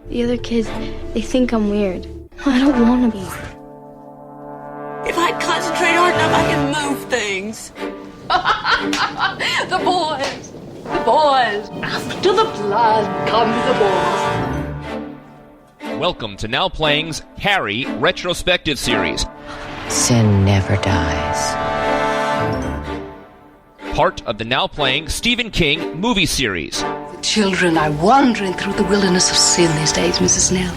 The other kids, they think I'm weird. I don't want to be. If I concentrate hard enough, I can move things. The boys. After the blood come the boys. Welcome to Now Playing's Carrie retrospective series. Sin never dies. Part of the Now Playing Stephen King movie series. The children are wandering through the wilderness of sin these days, Mrs. Snell.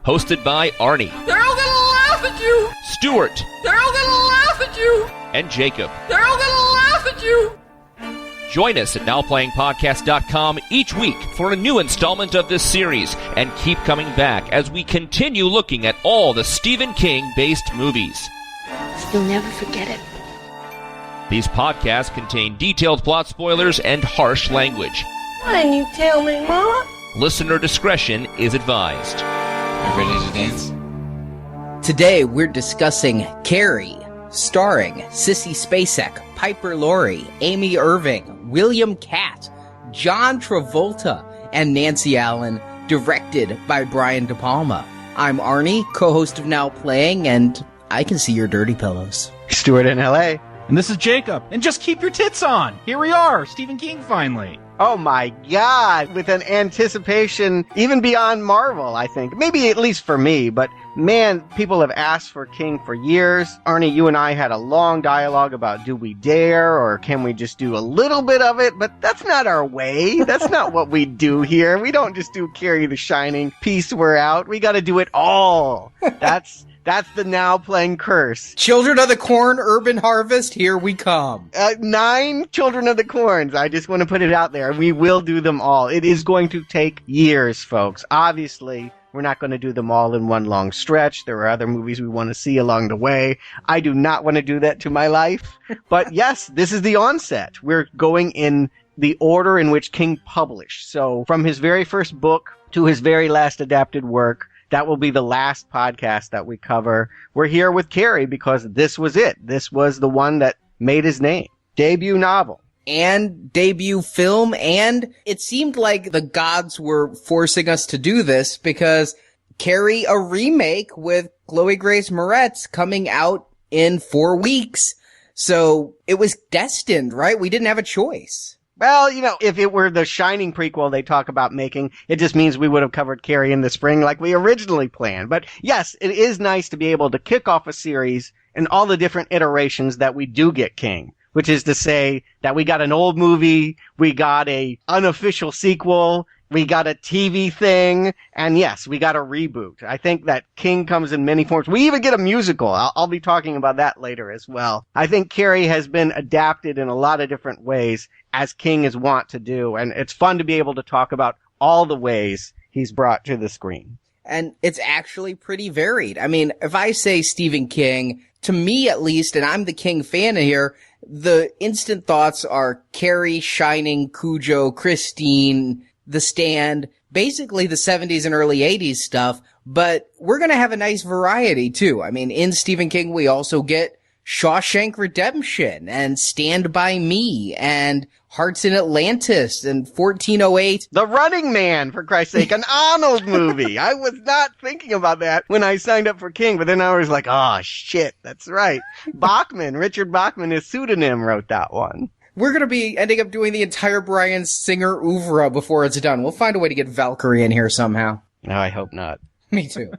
Hosted by Arnie. They're all gonna laugh at you. Stuart. They're all gonna laugh at you. And Jacob. They're all gonna laugh at you. Join us at NowPlayingPodcast.com each week for a new installment of this series, and keep coming back as we continue looking at all the Stephen King-based movies. You'll never forget it. These podcasts contain detailed plot spoilers and harsh language. Why didn't you tell me, Mama? Listener discretion is advised. You ready to dance? Today we're discussing Carrie, starring Sissy Spacek, Piper Laurie, Amy Irving, William Catt, John Travolta, and Nancy Allen, directed by Brian De Palma. I'm Arnie, co-host of Now Playing, and I can see your dirty pillows. Stuart in L.A. And this is Jacob. And just keep your tits on. Here we are, Stephen King finally. Oh my God, with an anticipation even beyond Marvel, I think. Maybe at least for me, but man, people have asked for King for years. Arnie, you and I had a long dialogue about do we dare or can we just do a little bit of it, but that's not our way. That's not what we do here. We don't just do Carrie the Shining, peace, we're out. We gotta do it all. That's the Now Playing curse. Children of the Corn Urban Harvest, here we come. 9 Children of the Corns. I just want to put it out there. We will do them all. It is going to take years, folks. Obviously, we're not going to do them all in one long stretch. There are other movies we want to see along the way. I do not want to do that to my life. But yes, this is the onset. We're going in the order in which King published. So from his very first book to his very last adapted work, that will be the last podcast that we cover. We're here with Carrie because this was it. This was the one that made his name. Debut novel. And debut film, and it seemed like the gods were forcing us to do this because Carrie, a remake with Chloë Grace Moretz coming out in 4 weeks. So it was destined, right? We didn't have a choice. Well, you know, if it were the Shining prequel they talk about making, it just means we would have covered Carrie in the spring like we originally planned. But yes, it is nice to be able to kick off a series and all the different iterations that we do get King, which is to say that we got an old movie, we got a unofficial sequel, we got a TV thing, and yes, we got a reboot. I think that King comes in many forms. We even get a musical. I'll be talking about that later as well. I think Carrie has been adapted in a lot of different ways, as King is wont to do, and it's fun to be able to talk about all the ways he's brought to the screen. And it's actually pretty varied. I mean, if I say Stephen King, to me at least, and I'm the King fan here, the instant thoughts are Carrie, Shining, Cujo, Christine, The Stand, basically the 70s and early 80s stuff, but we're gonna have a nice variety too. I mean, in Stephen King, we also get Shawshank Redemption and Stand By Me and Hearts in Atlantis and 1408. The Running Man, for Christ's sake, an Arnold movie. I was not thinking about that when I signed up for King, but then I was like, oh shit, that's right. Bachman, Richard Bachman, his pseudonym, wrote that one. We're going to be ending up doing the entire Bryan Singer oeuvre before it's done. We'll find a way to get Valkyrie in here somehow. No, I hope not. Me too.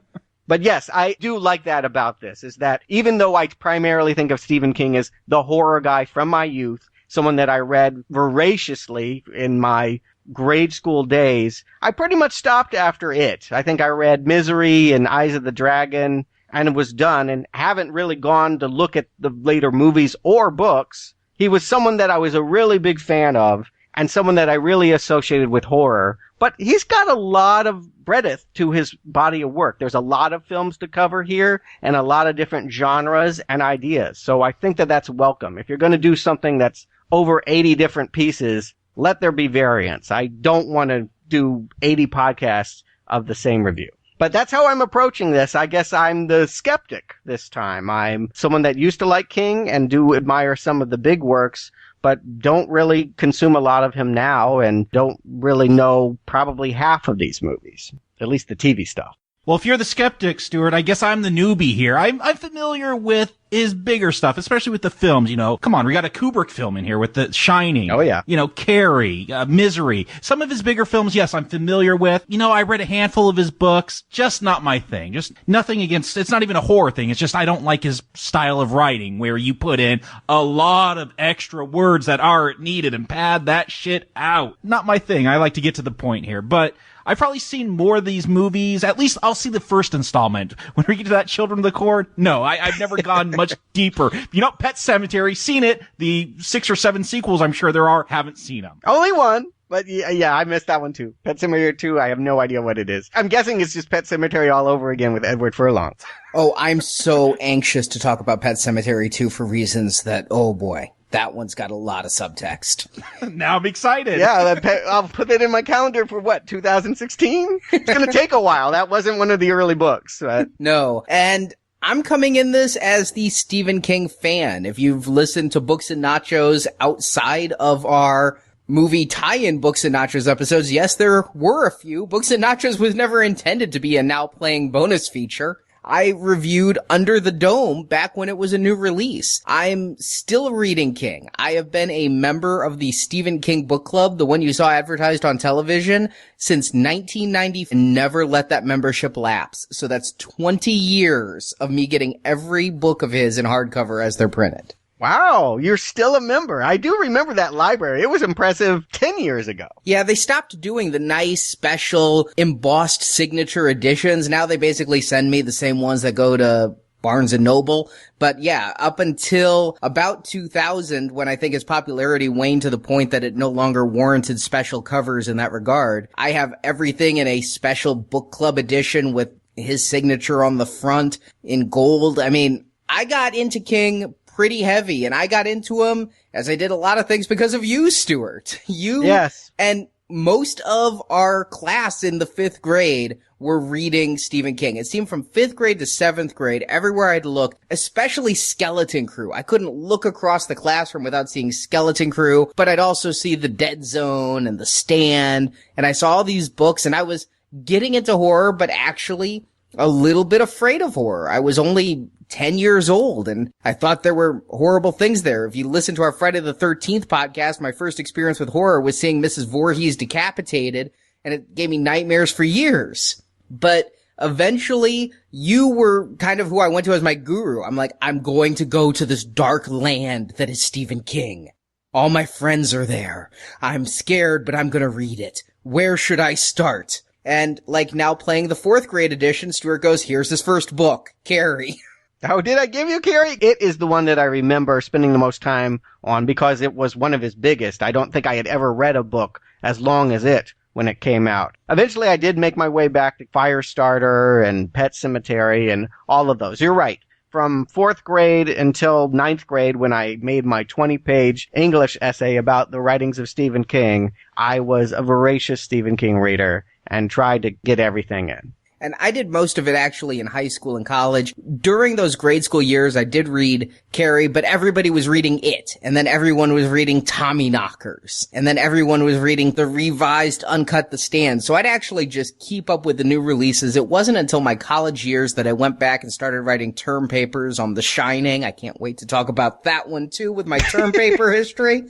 But yes, I do like that about this, is that even though I primarily think of Stephen King as the horror guy from my youth, someone that I read voraciously in my grade school days, I pretty much stopped after it. I think I read Misery and Eyes of the Dragon, and it was done, and haven't really gone to look at the later movies or books. He was someone that I was a really big fan of, and someone that I really associated with horror. But he's got a lot of breadth to his body of work. There's a lot of films to cover here, and a lot of different genres and ideas. So I think that that's welcome. If you're going to do something that's over 80 different pieces, let there be variance. I don't want to do 80 podcasts of the same review. But that's how I'm approaching this. I guess I'm the skeptic this time. I'm someone that used to like King and do admire some of the big works, but don't really consume a lot of him now and don't really know probably half of these movies. at least the TV stuff. Well, if you're the skeptic, Stuart, I guess I'm the newbie here. I'm familiar with his bigger stuff, especially with the films. Come on, we got a Kubrick film in here with The Shining. Oh, yeah. Carrie, Misery. Some of his bigger films, yes, I'm familiar with. I read a handful of his books. Just not my thing. Just nothing against, it's not even a horror thing. It's just I don't like his style of writing where you put in a lot of extra words that aren't needed and pad that shit out. Not my thing. I like to get to the point here, but I've probably seen more of these movies. At least I'll see the first installment. When we get to that Children of the Corn, no, I've never gone much deeper. Pet Sematary, seen it. The 6 or 7 sequels I'm sure there are, haven't seen them. Only one. But yeah, I missed that one too. Pet Sematary 2, I have no idea what it is. I'm guessing it's just Pet Sematary all over again with Edward Furlong. Oh, I'm so anxious to talk about Pet Sematary 2 for reasons that, oh boy. That one's got a lot of subtext. Now I'm excited. Yeah, I'll put it in my calendar for 2016? It's going to take a while. That wasn't one of the early books. But... No. And I'm coming in this as the Stephen King fan. If you've listened to Books and Nachos outside of our movie tie-in Books and Nachos episodes, yes, there were a few. Books and Nachos was never intended to be a now playing bonus feature. I reviewed Under the Dome back when it was a new release. I'm still reading King. I have been a member of the Stephen King Book Club, the one you saw advertised on television, since 1990 and never let that membership lapse. So that's 20 years of me getting every book of his in hardcover as they're printed. Wow, you're still a member. I do remember that library. It was impressive 10 years ago. Yeah, they stopped doing the nice, special, embossed signature editions. Now they basically send me the same ones that go to Barnes & Noble. But yeah, up until about 2000, when I think its popularity waned to the point that it no longer warranted special covers in that regard, I have everything in a special book club edition with his signature on the front in gold. I mean, I got into King pretty heavy, and I got into him, as I did a lot of things, because of you, Stuart. Yes. And most of our class in the 5th grade were reading Stephen King. It seemed from 5th grade to 7th grade, everywhere I'd look, especially Skeleton Crew. I couldn't look across the classroom without seeing Skeleton Crew, but I'd also see The Dead Zone and The Stand, and I saw all these books, and I was getting into horror, but actually a little bit afraid of horror. I was only 10 years old, and I thought there were horrible things there. If you listen to our Friday the 13th podcast, my first experience with horror was seeing Mrs. Voorhees decapitated, and it gave me nightmares for years. But eventually, you were kind of who I went to as my guru. I'm like, I'm going to go to this dark land that is Stephen King. All my friends are there. I'm scared, but I'm going to read it. Where should I start? And like now playing the 4th grade edition, Stuart goes, here's his first book, Carrie. Oh, did I give you Carrie? It is the one that I remember spending the most time on because it was one of his biggest. I don't think I had ever read a book as long as it when it came out. Eventually, I did make my way back to Firestarter and Pet Sematary and all of those. You're right. From 4th grade until 9th grade, when I made my 20-page English essay about the writings of Stephen King, I was a voracious Stephen King reader and tried to get everything in. And I did most of it actually in high school and college. During those grade school years, I did read Carrie, but everybody was reading it. And then everyone was reading Tommyknockers. And then everyone was reading the revised Uncut The Stand. So I'd actually just keep up with the new releases. It wasn't until my college years that I went back and started writing term papers on The Shining. I can't wait to talk about that one too with my term paper history.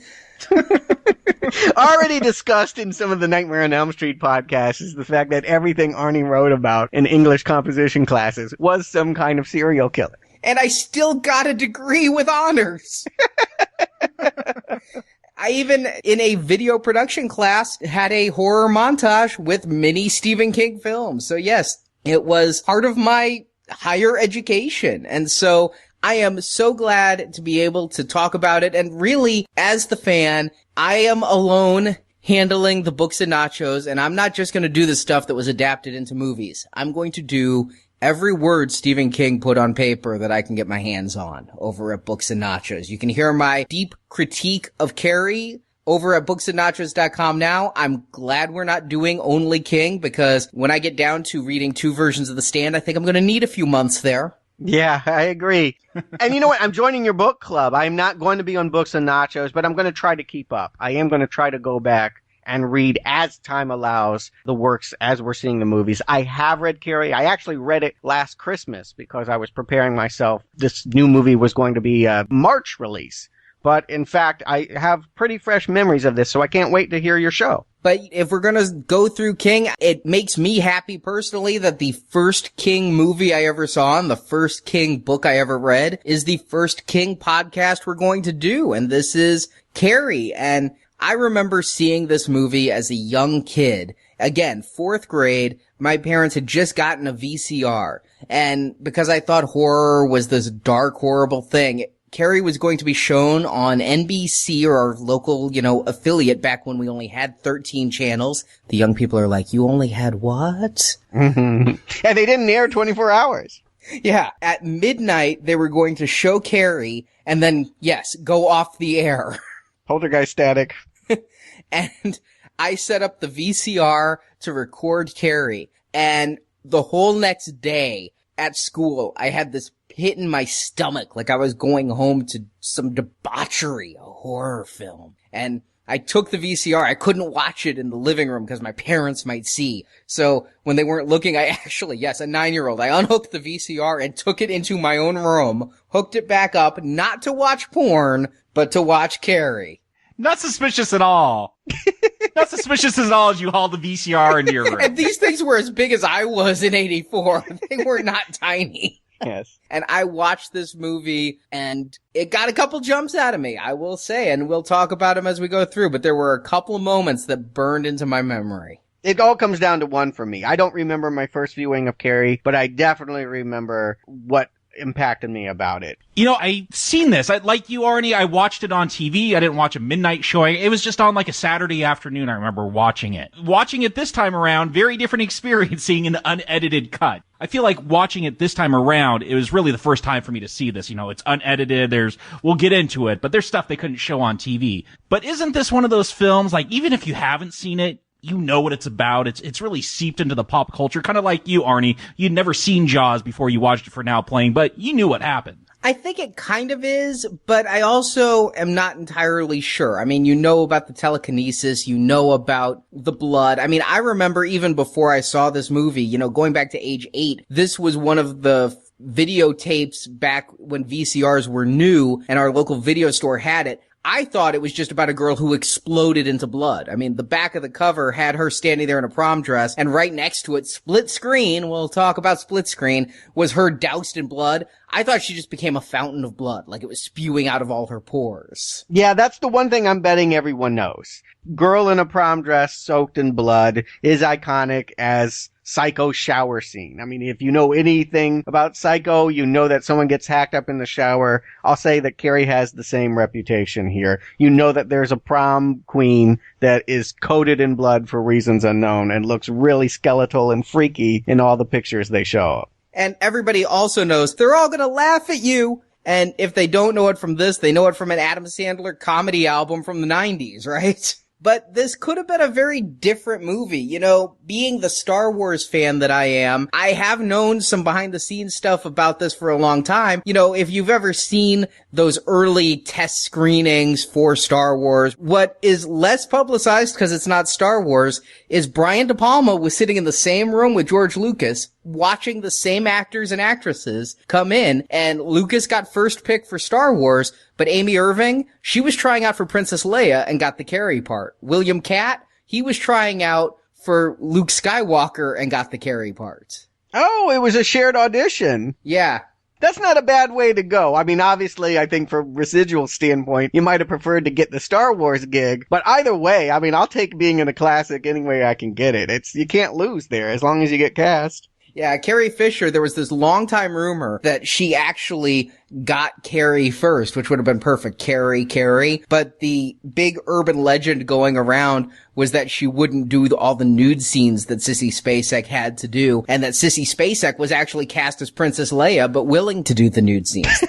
Already discussed in some of the Nightmare on Elm Street podcasts is the fact that everything Arnie wrote about in English composition classes was some kind of serial killer. And I still got a degree with honors. I even, in a video production class, had a horror montage with mini Stephen King films. So yes, it was part of my higher education. And so I am so glad to be able to talk about it. And really, as the fan, I am alone handling the Books and Nachos, and I'm not just going to do the stuff that was adapted into movies. I'm going to do every word Stephen King put on paper that I can get my hands on over at Books and Nachos. You can hear my deep critique of Carrie over at booksandnachos.com now. I'm glad we're not doing only King, because when I get down to reading 2 versions of The Stand, I think I'm going to need a few months there. Yeah, I agree. And you know what? I'm joining your book club. I'm not going to be on Books and Nachos, but I'm going to try to keep up. I am going to try to go back and read as time allows the works as we're seeing the movies. I have read Carrie. I actually read it last Christmas because I was preparing myself. This new movie was going to be a March release. But in fact, I have pretty fresh memories of this, so I can't wait to hear your show. But if we're gonna go through King, it makes me happy personally that the first King movie I ever saw and the first King book I ever read is the first King podcast we're going to do. And this is Carrie. And I remember seeing this movie as a young kid. Again, 4th grade, my parents had just gotten a VCR. And because I thought horror was this dark, horrible thing, Carrie was going to be shown on NBC or our local, affiliate back when we only had 13 channels. The young people are like, you only had what? And they didn't air 24 hours. Yeah. At midnight, they were going to show Carrie and then, yes, go off the air. Poltergeist static. And I set up the VCR to record Carrie. And the whole next day at school, I had this pit in my stomach like I was going home to some debauchery, a horror film. And I took the VCR. I couldn't watch it in the living room because my parents might see. So when they weren't looking, I actually, yes, a 9-year-old, I unhooked the VCR and took it into my own room, hooked it back up, not to watch porn, but to watch Carrie. Not suspicious at all. Not suspicious at all as you haul the VCR into your room. And these things were as big as I was in 84. They were not tiny. Yes. And I watched this movie and it got a couple jumps out of me, I will say, and we'll talk about them as we go through, but there were a couple of moments that burned into my memory. It all comes down to one for me. I don't remember my first viewing of Carrie, but I definitely remember what impacted me about it. I've seen this. Like you, Arnie, I watched it on TV. I didn't watch a midnight showing. It was just on like a Saturday afternoon. I remember watching it. Watching it this time around, very different experience seeing an unedited cut. I feel like watching it this time around, it was really the first time for me to see this. It's unedited. We'll get into it, but there's stuff they couldn't show on TV. But isn't this one of those films, like, even if you haven't seen it, you know what it's about. It's really seeped into the pop culture, kind of like you, Arnie. You'd never seen Jaws before you watched it for Now Playing, but you knew what happened. I think it kind of is, but I also am not entirely sure. I mean, you know about the telekinesis, you know about the blood. I mean, I remember even before I saw this movie, going back to age 8, this was one of the videotapes back when VCRs were new and our local video store had it. I thought it was just about a girl who exploded into blood. I mean, the back of the cover had her standing there in a prom dress, and right next to it, split screen, we'll talk about split screen, was her doused in blood. I thought she just became a fountain of blood, like it was spewing out of all her pores. Yeah, that's the one thing I'm betting everyone knows. Girl in a prom dress soaked in blood is iconic as Psycho shower scene. I mean, if you know anything about Psycho, you know that someone gets hacked up in the shower. I'll say that Carrie has the same reputation here. You know that there's a prom queen that is coated in blood for reasons unknown and looks really skeletal and freaky in all the pictures they show. And everybody also knows they're all gonna laugh at you. And if they don't know it from this, they know it from an Adam Sandler comedy album from the 90s, right? But this could have been a very different movie. Being the Star Wars fan that I am, I have known some behind the scenes stuff about this for a long time. If you've ever seen those early test screenings for Star Wars, what is less publicized because it's not Star Wars is Brian De Palma was sitting in the same room with George Lucas watching the same actors and actresses come in, and Lucas got first pick for Star Wars, but Amy Irving, she was trying out for Princess Leia and got the Carrie part. William Catt, he was trying out for Luke Skywalker and got the Carrie part. Oh, it was a shared audition. Yeah. That's not a bad way to go. I mean, obviously, I think from residual standpoint, you might have preferred to get the Star Wars gig. But either way, I mean, I'll take being in a classic any way I can get it. You can't lose there as long as you get cast. Yeah, Carrie Fisher, there was this long time rumor that she actually got Carrie first, which would have been perfect. Carrie. But the big urban legend going around was that she wouldn't do all the nude scenes that Sissy Spacek had to do, and that Sissy Spacek was actually cast as Princess Leia, but willing to do the nude scenes.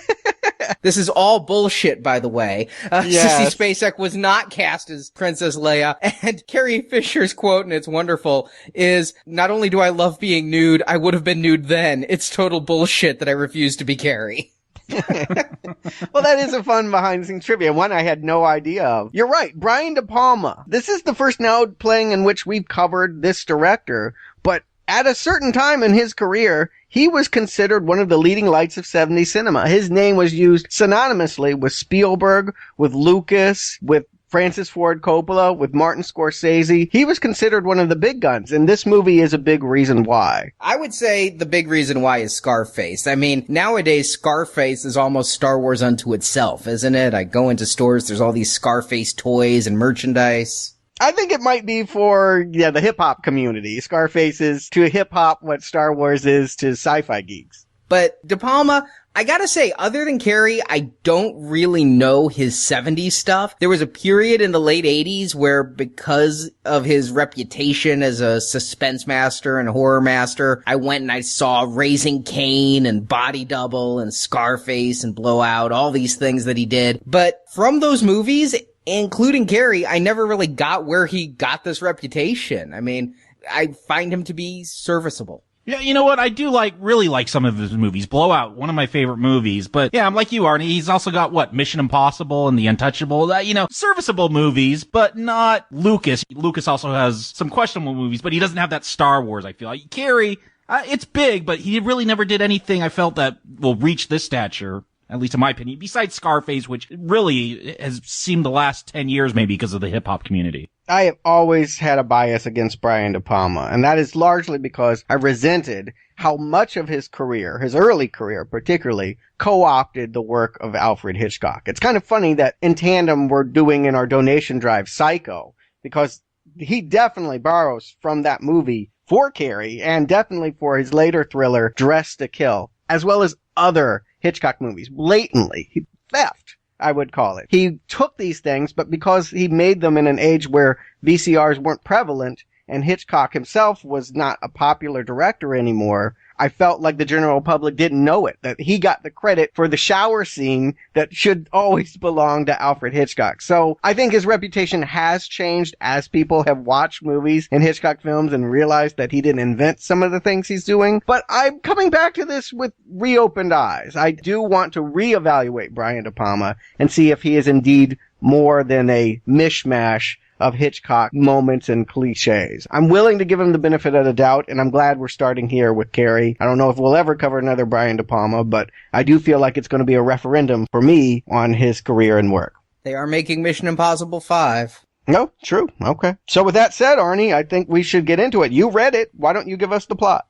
This is all bullshit, by the way. Yes. Sissy Spacek was not cast as Princess Leia, and Carrie Fisher's quote, and it's wonderful, is, "Not only do I love being nude, I would have been nude then. It's total bullshit that I refuse to be Carrie." Well, that is a fun behind-the-scenes trivia, one I had no idea of. You're right, Brian De Palma. This is the first now playing in which we've covered this director, but at a certain time in his career, he was considered one of the leading lights of 70s cinema. His name was used synonymously with Spielberg, with Lucas, with Francis Ford Coppola, with Martin Scorsese. He was considered one of the big guns, and this movie is a big reason why. I would say the big reason why is Scarface. I mean, nowadays, Scarface is almost Star Wars unto itself, isn't it? I go into stores, there's all these Scarface toys and merchandise. I think it might be for, the hip-hop community. Scarface is to hip-hop what Star Wars is to sci-fi geeks. But De Palma, I gotta say, other than Carrie, I don't really know his 70s stuff. There was a period in the late 80s where, because of his reputation as a suspense master and horror master, I went and I saw Raising Cain and Body Double and Scarface and Blowout, all these things that he did. But from those movies, including Carrie, I never really got where he got this reputation. I mean, I find him to be serviceable. Yeah, you know what? I do really like some of his movies. Blowout, one of my favorite movies. But yeah, I'm like you, Arnie. He's also got Mission Impossible and The Untouchable. Serviceable movies, but not Lucas. Lucas also has some questionable movies, but he doesn't have that Star Wars, I feel like. Carrie, it's big, but he really never did anything I felt that will reach this stature. At least in my opinion, besides Scarface, which really has seemed the last 10 years maybe because of the hip-hop community. I have always had a bias against Brian De Palma, and that is largely because I resented how much of his career, his early career particularly, co-opted the work of Alfred Hitchcock. It's kind of funny that in tandem we're doing in our donation drive Psycho, because he definitely borrows from that movie for Carrie, and definitely for his later thriller, Dressed to Kill, as well as other Hitchcock movies, blatantly. Theft, I would call it. He took these things, but because he made them in an age where VCRs weren't prevalent, and Hitchcock himself was not a popular director anymore, I felt like the general public didn't know it, that he got the credit for the shower scene that should always belong to Alfred Hitchcock. So I think his reputation has changed as people have watched movies and Hitchcock films and realized that he didn't invent some of the things he's doing. But I'm coming back to this with reopened eyes. I do want to reevaluate Brian De Palma and see if he is indeed more than a mishmash of Hitchcock moments and cliches. I'm willing to give him the benefit of the doubt, and I'm glad we're starting here with Carrie. I don't know if we'll ever cover another Brian De Palma, but I do feel like it's going to be a referendum for me on his career and work. They are making Mission Impossible 5. No, true. Okay. So with that said, Arnie, I think we should get into it. You read it. Why don't you give us the plot?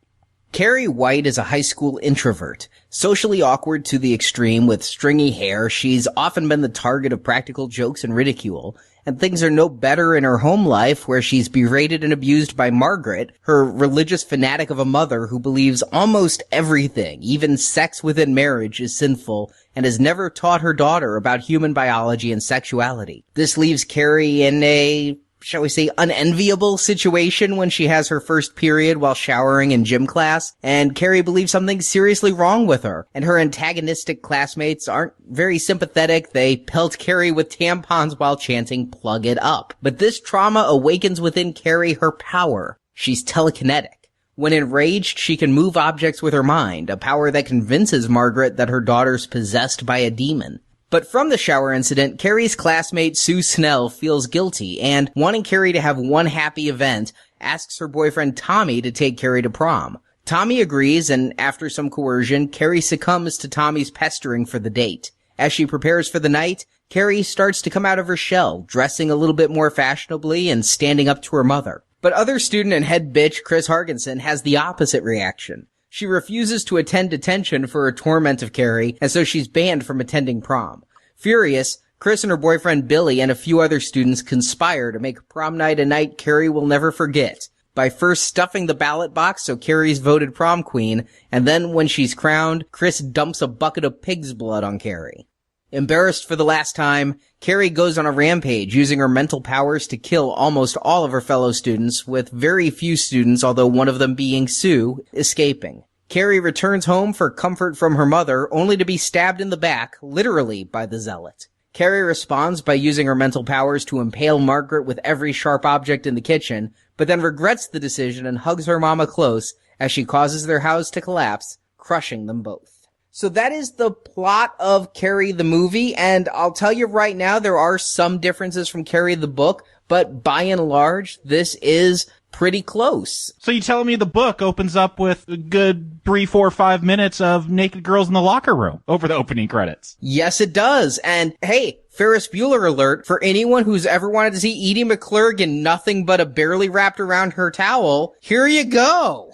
Carrie White is a high school introvert. Socially awkward to the extreme with stringy hair, she's often been the target of practical jokes and ridicule. And things are no better in her home life, where she's berated and abused by Margaret, her religious fanatic of a mother who believes almost everything, even sex within marriage, is sinful, and has never taught her daughter about human biology and sexuality. This leaves Carrie in a, shall we say, unenviable situation when she has her first period while showering in gym class, and Carrie believes something's seriously wrong with her, and her antagonistic classmates aren't very sympathetic. They pelt Carrie with tampons while chanting, "Plug it up." But this trauma awakens within Carrie her power. She's telekinetic. When enraged, she can move objects with her mind, a power that convinces Margaret that her daughter's possessed by a demon. But from the shower incident, Carrie's classmate Sue Snell feels guilty and, wanting Carrie to have one happy event, asks her boyfriend Tommy to take Carrie to prom. Tommy agrees, and after some coercion, Carrie succumbs to Tommy's pestering for the date. As she prepares for the night, Carrie starts to come out of her shell, dressing a little bit more fashionably and standing up to her mother. But other student and head bitch Chris Hargensen has the opposite reaction. She refuses to attend detention for her torment of Carrie, and so she's banned from attending prom. Furious, Chris and her boyfriend Billy and a few other students conspire to make prom night a night Carrie will never forget, by first stuffing the ballot box so Carrie's voted prom queen, and then when she's crowned, Chris dumps a bucket of pig's blood on Carrie. Embarrassed for the last time, Carrie goes on a rampage using her mental powers to kill almost all of her fellow students, with very few students, although one of them being Sue, escaping. Carrie returns home for comfort from her mother, only to be stabbed in the back, literally, by the zealot. Carrie responds by using her mental powers to impale Margaret with every sharp object in the kitchen, but then regrets the decision and hugs her mama close as she causes their house to collapse, crushing them both. So that is the plot of Carrie the movie, and I'll tell you right now, there are some differences from Carrie the book, but by and large, this is pretty close. So you telling me the book opens up with a good 3, 4, 5 minutes of naked girls in the locker room over the opening credits? Yes, it does. And hey, Ferris Bueller alert for anyone who's ever wanted to see Edie McClurg in nothing but a barely wrapped around her towel. Here you go.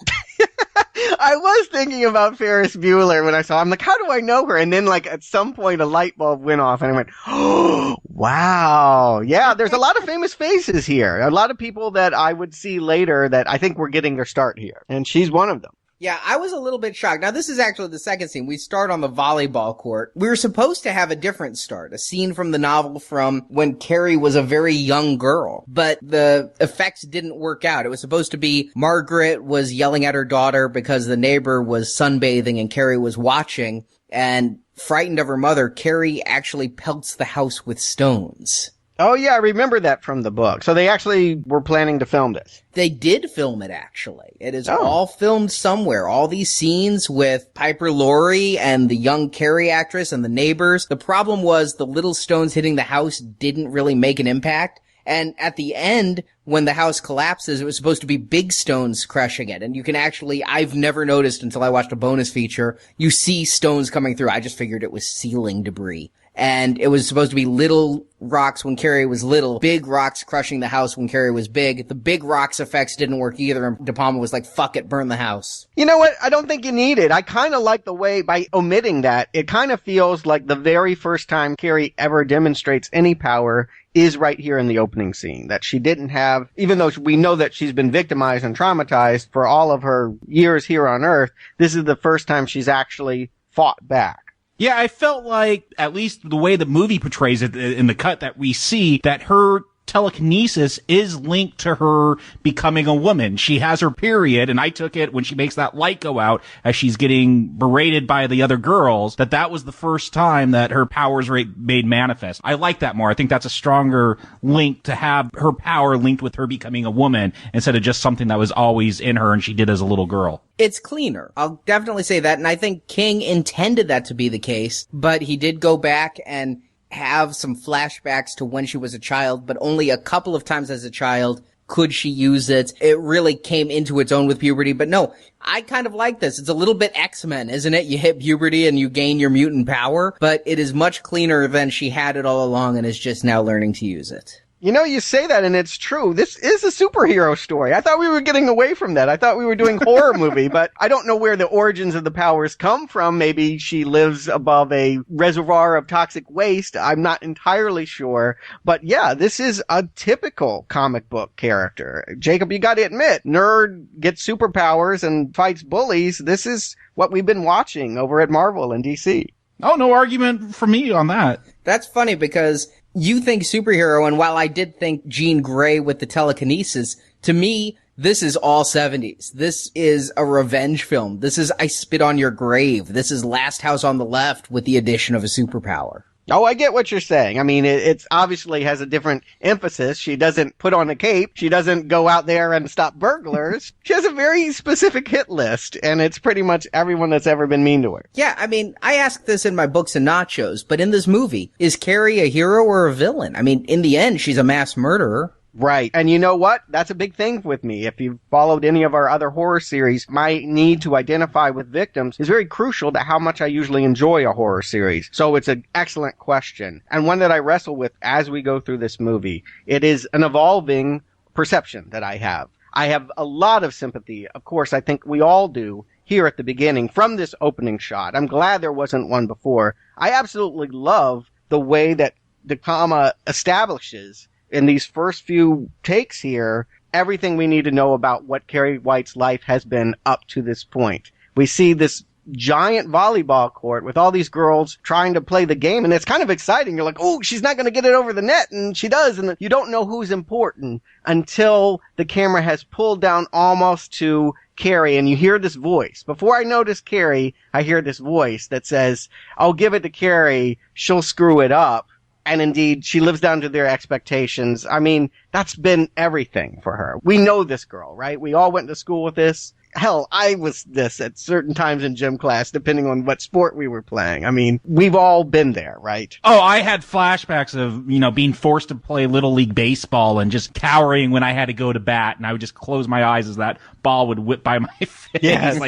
I was thinking about Ferris Bueller when I saw. I'm like, how do I know her? And then, like, at some point, a light bulb went off, and I went, "Oh, wow, yeah." There's a lot of famous faces here. A lot of people that I would see later that I think were getting their start here, and she's one of them. Yeah, I was a little bit shocked. Now, this is actually the second scene. We start on the volleyball court. We were supposed to have a different start, a scene from the novel from when Carrie was a very young girl. But the effects didn't work out. It was supposed to be Margaret was yelling at her daughter because the neighbor was sunbathing and Carrie was watching. And frightened of her mother, Carrie actually pelts the house with stones. Oh, yeah, I remember that from the book. So they actually were planning to film this. They did film it, actually. It is all filmed somewhere. All these scenes with Piper Laurie and the young Carrie actress and the neighbors. The problem was the little stones hitting the house didn't really make an impact. And at the end, when the house collapses, it was supposed to be big stones crushing it. And you can actually, I've never noticed until I watched a bonus feature, you see stones coming through. I just figured it was ceiling debris. And it was supposed to be little rocks when Carrie was little, big rocks crushing the house when Carrie was big. The big rocks effects didn't work either, and De Palma was like, fuck it, burn the house. You know what? I don't think you need it. I kind of like the way, by omitting that, it kind of feels like the very first time Carrie ever demonstrates any power is right here in the opening scene. That she didn't have, even though we know that she's been victimized and traumatized for all of her years here on Earth, this is the first time she's actually fought back. Yeah, I felt like, at least the way the movie portrays it in the cut that we see, that her telekinesis is linked to her becoming a woman. She has her period, and I took it when she makes that light go out as she's getting berated by the other girls, that was the first time that her powers were made manifest. I like that more. I think that's a stronger link to have her power linked with her becoming a woman instead of just something that was always in her and she did as a little girl. It's cleaner. I'll definitely say that, and I think King intended that to be the case, but he did go back and have some flashbacks to when she was a child, but only a couple of times as a child could she use it. It really came into its own with puberty, but no, I kind of like this. It's a little bit X-Men, isn't it? You hit puberty and you gain your mutant power, but it is much cleaner than she had it all along and is just now learning to use it. You know, you say that and it's true. This is a superhero story. I thought we were getting away from that. I thought we were doing horror movie, but I don't know where the origins of the powers come from. Maybe she lives above a reservoir of toxic waste. I'm not entirely sure. But yeah, this is a typical comic book character. Jacob, you gotta admit, nerd gets superpowers and fights bullies. This is what we've been watching over at Marvel and DC. Oh, no argument for me on that. That's funny because you think superhero, and while I did think Jean Grey with the telekinesis, to me, this is all 70s. This is a revenge film. This is I Spit on Your Grave. This is Last House on the Left with the addition of a superpower. Oh, I get what you're saying. I mean, it's obviously has a different emphasis. She doesn't put on a cape. She doesn't go out there and stop burglars. She has a very specific hit list, and it's pretty much everyone that's ever been mean to her. Yeah, I mean, I ask this in my books and nachos, but in this movie, is Carrie a hero or a villain? I mean, in the end, she's a mass murderer. Right. And you know what? That's a big thing with me. If you've followed any of our other horror series, my need to identify with victims is very crucial to how much I usually enjoy a horror series. So it's an excellent question, and one that I wrestle with as we go through this movie. It is an evolving perception that I have. I have a lot of sympathy. Of course, I think we all do here at the beginning from this opening shot. I'm glad there wasn't one before. I absolutely love the way that De Palma establishes in these first few takes here, everything we need to know about what Carrie White's life has been up to this point. We see this giant volleyball court with all these girls trying to play the game, and it's kind of exciting. You're like, oh, she's not going to get it over the net, and she does, and you don't know who's important until the camera has pulled down almost to Carrie, and you hear this voice. Before I notice Carrie, I hear this voice that says, I'll give it to Carrie, she'll screw it up. And indeed, she lives down to their expectations. I mean, that's been everything for her. We know this girl, right? We all went to school with this. Hell, I was this at certain times in gym class, depending on what sport we were playing. I mean, we've all been there, right? Oh, I had flashbacks of, being forced to play Little League Baseball and just cowering when I had to go to bat, and I would just close my eyes as that ball would whip by my face. Yes.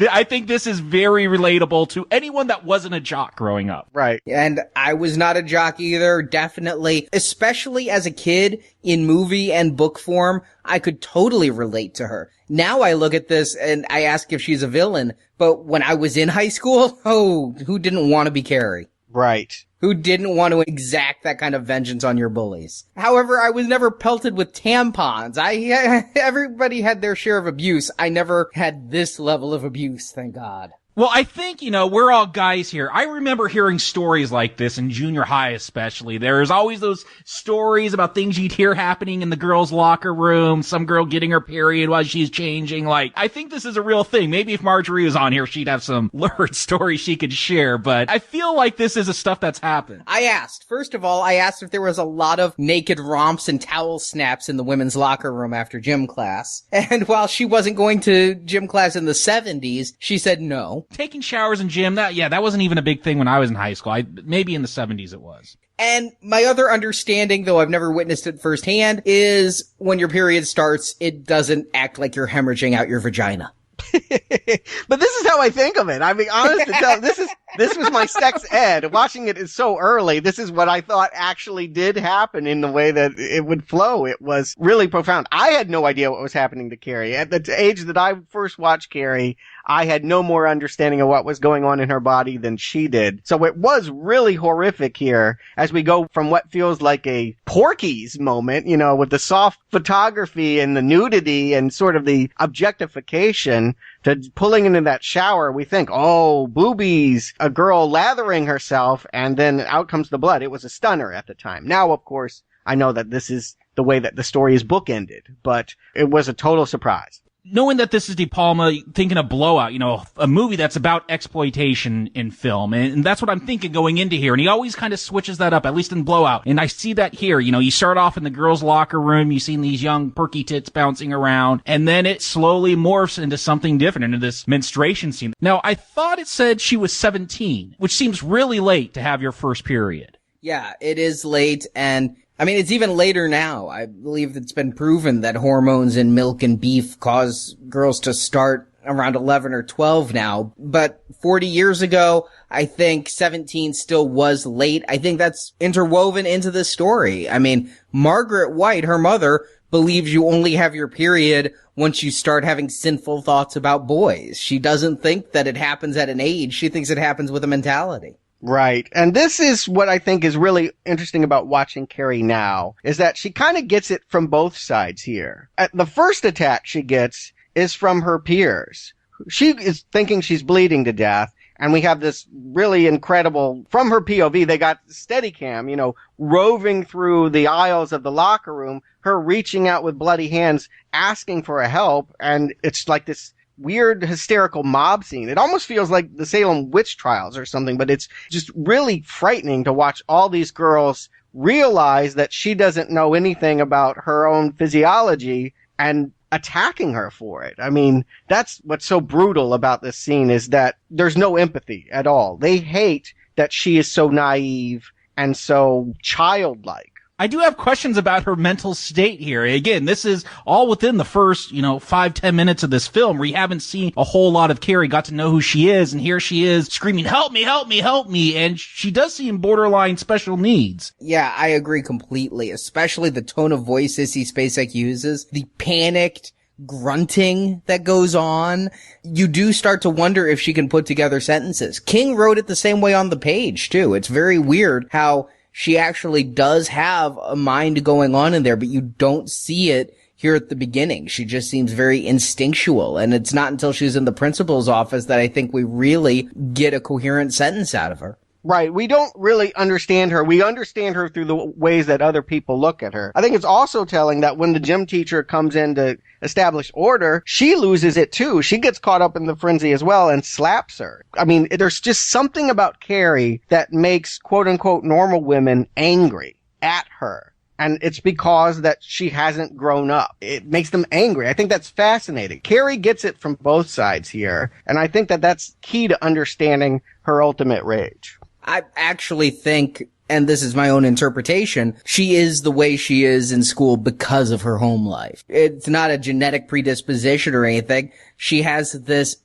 I think this is very relatable to anyone that wasn't a jock growing up. Right. And I was not a jock either, definitely. Especially as a kid, in movie and book form, I could totally relate to her. Now I look at this and I ask if she's a villain, but when I was in high school, who didn't want to be Carrie? Right. Who didn't want to exact that kind of vengeance on your bullies? However, I was never pelted with tampons. Everybody had their share of abuse. I never had this level of abuse, thank God. Well, I think, we're all guys here. I remember hearing stories like this in junior high especially. There's always those stories about things you'd hear happening in the girls' locker room, some girl getting her period while she's changing. I think this is a real thing. Maybe if Marjorie was on here, she'd have some lurid stories she could share, but I feel like this is the stuff that's happened. First of all, I asked if there was a lot of naked romps and towel snaps in the women's locker room after gym class. And while she wasn't going to gym class in the 70s, she said no. Taking showers in gym, that wasn't even a big thing when I was in high school. Maybe in the 70s it was. And my other understanding, though I've never witnessed it firsthand, is when your period starts, it doesn't act like you're hemorrhaging out your vagina. But this is how I think of it. I mean, honest to tell, this was my sex ed. Watching it is so early. This is what I thought actually did happen in the way that it would flow. It was really profound. I had no idea what was happening to Carrie. At the age that I first watched Carrie, I had no more understanding of what was going on in her body than she did. So it was really horrific here as we go from what feels like a Porky's moment, with the soft photography and the nudity and sort of the objectification to pulling into that shower. We think, oh, boobies, a girl lathering herself, and then out comes the blood. It was a stunner at the time. Now, of course, I know that this is the way that the story is bookended, but it was a total surprise. Knowing that this is De Palma, thinking of Blowout, a movie that's about exploitation in film. And that's what I'm thinking going into here. And he always kind of switches that up, at least in Blowout. And I see that here. You start off in the girls' locker room. You see these young perky tits bouncing around. And then it slowly morphs into something different, into this menstruation scene. Now, I thought it said she was 17, which seems really late to have your first period. Yeah, it is late, and it's even later now. I believe it's been proven that hormones in milk and beef cause girls to start around 11 or 12 now. But 40 years ago, I think 17 still was late. I think that's interwoven into the story. Margaret White, her mother, believes you only have your period once you start having sinful thoughts about boys. She doesn't think that it happens at an age. She thinks it happens with a mentality. Right. And this is what I think is really interesting about watching Carrie now, is that she kind of gets it from both sides here. The first attack she gets is from her peers. She is thinking she's bleeding to death, and we have this really incredible, from her POV, they got Steadicam, roving through the aisles of the locker room, her reaching out with bloody hands, asking for help, and it's like this weird hysterical mob scene. It almost feels like the Salem witch trials or something, but it's just really frightening to watch all these girls realize that she doesn't know anything about her own physiology and attacking her for it. That's what's so brutal about this scene, is that there's no empathy at all. They hate that she is so naive and so childlike. I do have questions about her mental state here. Again, this is all within the first, 5-10 minutes of this film where you haven't seen a whole lot of Carrie, got to know who she is, and here she is screaming, help me, help me, help me, and she does seem borderline special needs. Yeah, I agree completely, especially the tone of voice Sissy Spacek uses, the panicked grunting that goes on. You do start to wonder if she can put together sentences. King wrote it the same way on the page, too. It's very weird how she actually does have a mind going on in there, but you don't see it here at the beginning. She just seems very instinctual, and it's not until she's in the principal's office that I think we really get a coherent sentence out of her. Right. We don't really understand her. We understand her through the ways that other people look at her. I think it's also telling that when the gym teacher comes in to establish order, she loses it too. She gets caught up in the frenzy as well and slaps her. There's just something about Carrie that makes quote unquote normal women angry at her. And it's because that she hasn't grown up. It makes them angry. I think that's fascinating. Carrie gets it from both sides here. And I think that that's key to understanding her ultimate rage. I actually think, and this is my own interpretation, she is the way she is in school because of her home life. It's not a genetic predisposition or anything. She has this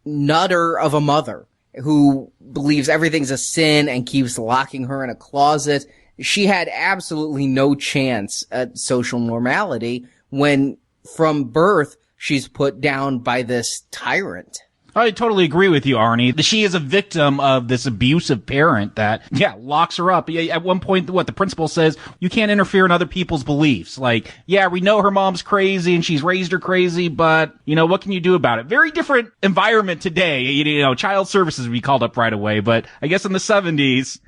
nutter of a mother who believes everything's a sin and keeps locking her in a closet. She had absolutely no chance at social normality when, from birth, she's put down by this tyrant. I totally agree with you, Arnie. She is a victim of this abusive parent that, locks her up. At one point, the principal says, you can't interfere in other people's beliefs. Like, we know her mom's crazy and she's raised her crazy, but, what can you do about it? Very different environment today. Child services would be called up right away, but I guess in the 70s...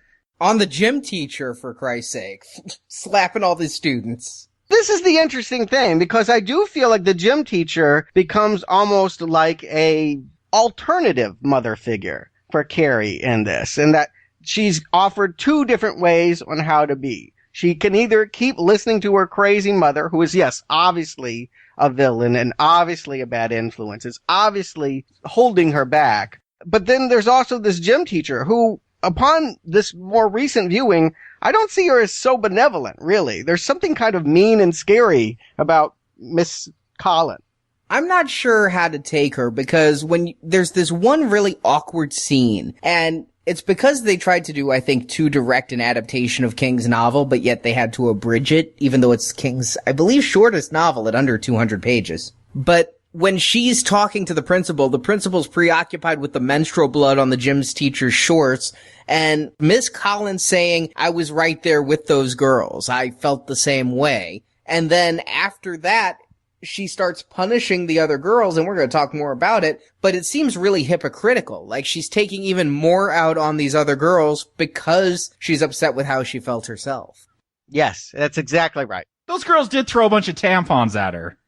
On the gym teacher, for Christ's sake. Slapping all the students. This is the interesting thing, because I do feel like the gym teacher becomes almost like a alternative mother figure for Carrie in this, and that she's offered two different ways on how to be. She can either keep listening to her crazy mother, who is, yes, obviously a villain and obviously a bad influence, is obviously holding her back. But then there's also this gym teacher who, upon this more recent viewing, I don't see her as so benevolent, really. There's something kind of mean and scary about Miss Collin. I'm not sure how to take her, because there's this one really awkward scene, and it's because they tried to do, I think, too direct an adaptation of King's novel, but yet they had to abridge it, even though it's King's, I believe, shortest novel at under 200 pages. But when she's talking to the principal's preoccupied with the menstrual blood on the gym's teacher's shorts, and Miss Collins saying, I was right there with those girls. I felt the same way. And then after that, she starts punishing the other girls, and we're going to talk more about it, but it seems really hypocritical. Like, she's taking even more out on these other girls because she's upset with how she felt herself. Yes, that's exactly right. Those girls did throw a bunch of tampons at her.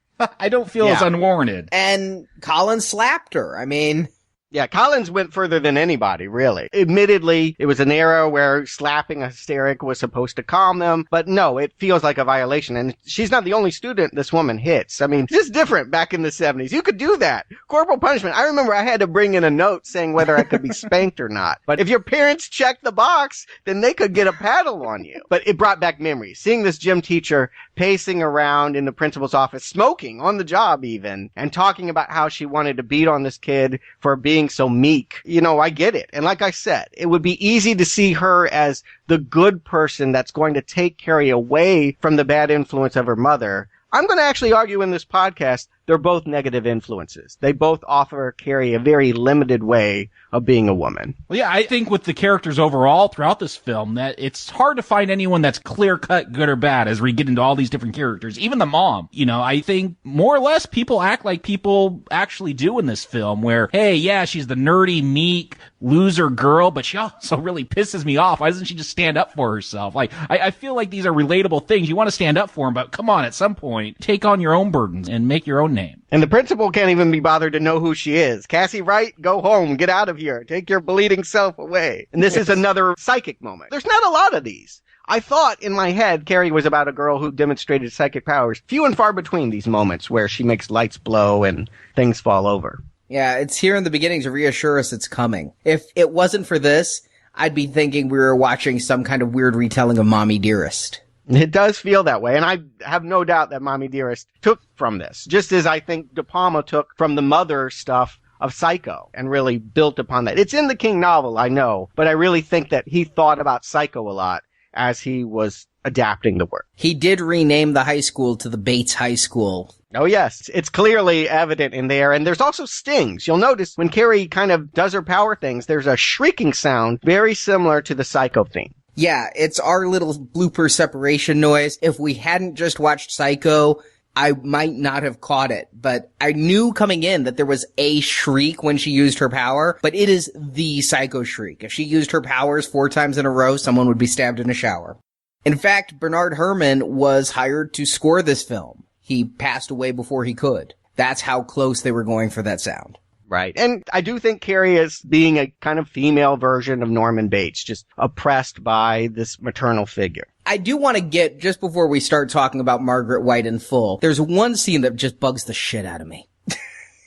I don't feel it's unwarranted. And Collins slapped her. I mean... Yeah, Collins went further than anybody, really. Admittedly, it was an era where slapping a hysteric was supposed to calm them, but no, it feels like a violation. And she's not the only student this woman hits. I mean, it's different back in the 70s. You could do that. Corporal punishment. I remember I had to bring in a note saying whether I could be spanked or not. But if your parents checked the box, then they could get a paddle on you. But it brought back memories. Seeing this gym teacher pacing around in the principal's office, smoking on the job even, and talking about how she wanted to beat on this kid for being so meek. I get it. And like I said, it would be easy to see her as the good person that's going to take Carrie away from the bad influence of her mother. I'm going to actually argue in this podcast they're both negative influences. They both offer Carrie a very limited way of being a woman. Well, yeah, I think with the characters overall throughout this film that it's hard to find anyone that's clear-cut good or bad as we get into all these different characters. Even the mom. I think more or less people act like people actually do in this film where, hey, yeah, she's the nerdy, meek, loser girl, but she also really pisses me off. Why doesn't she just stand up for herself? Like, I feel like these are relatable things. You want to stand up for them, but come on, at some point, take on your own burdens and make your own name. And the principal can't even be bothered to know who she is. Cassie Wright, go home. Get out of here. Take your bleeding self away. And this is another psychic moment. There's not a lot of these. I thought in my head Carrie was about a girl who demonstrated psychic powers. Few and far between these moments where she makes lights blow and things fall over. Yeah, it's here in the beginning to reassure us it's coming. If it wasn't for this, I'd be thinking we were watching some kind of weird retelling of Mommy Dearest. It does feel that way, and I have no doubt that Mommy Dearest took from this, just as I think De Palma took from the mother stuff of Psycho and really built upon that. It's in the King novel, I know, but I really think that he thought about Psycho a lot as he was adapting the work. He did rename the high school to the Bates High School. Oh, yes. It's clearly evident in there. And there's also stings. You'll notice when Carrie kind of does her power things, there's a shrieking sound very similar to the Psycho theme. Yeah, it's our little blooper separation noise. If we hadn't just watched Psycho, I might not have caught it. But I knew coming in that there was a shriek when she used her power, but it is the Psycho shriek. If she used her powers 4 times in a row, someone would be stabbed in a shower. In fact, Bernard Herrmann was hired to score this film. He passed away before he could. That's how close they were going for that sound. Right. And I do think Carrie is being a kind of female version of Norman Bates, just oppressed by this maternal figure. I do want to get, just before we start talking about Margaret White in full, there's one scene that just bugs the shit out of me.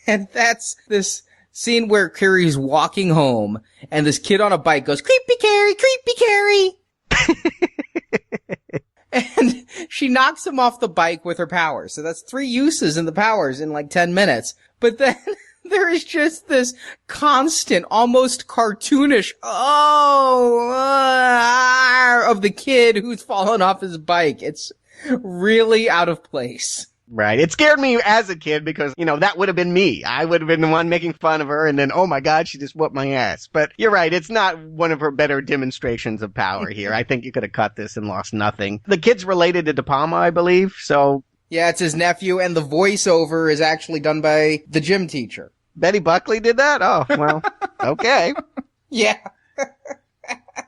And that's this scene where Carrie's walking home and this kid on a bike goes, "Creepy Carrie, creepy Carrie." And she knocks him off the bike with her powers. So that's 3 uses in the powers in like 10 minutes. But then there is just this constant, almost cartoonish, of the kid who's fallen off his bike. It's really out of place. Right. It scared me as a kid because, that would have been me. I would have been the one making fun of her and then, oh my God, she just whooped my ass. But you're right. It's not one of her better demonstrations of power here. I think you could have cut this and lost nothing. The kid's related to De Palma, I believe. So. Yeah, it's his nephew, and the voiceover is actually done by the gym teacher. Betty Buckley did that? Oh, well, okay. Yeah.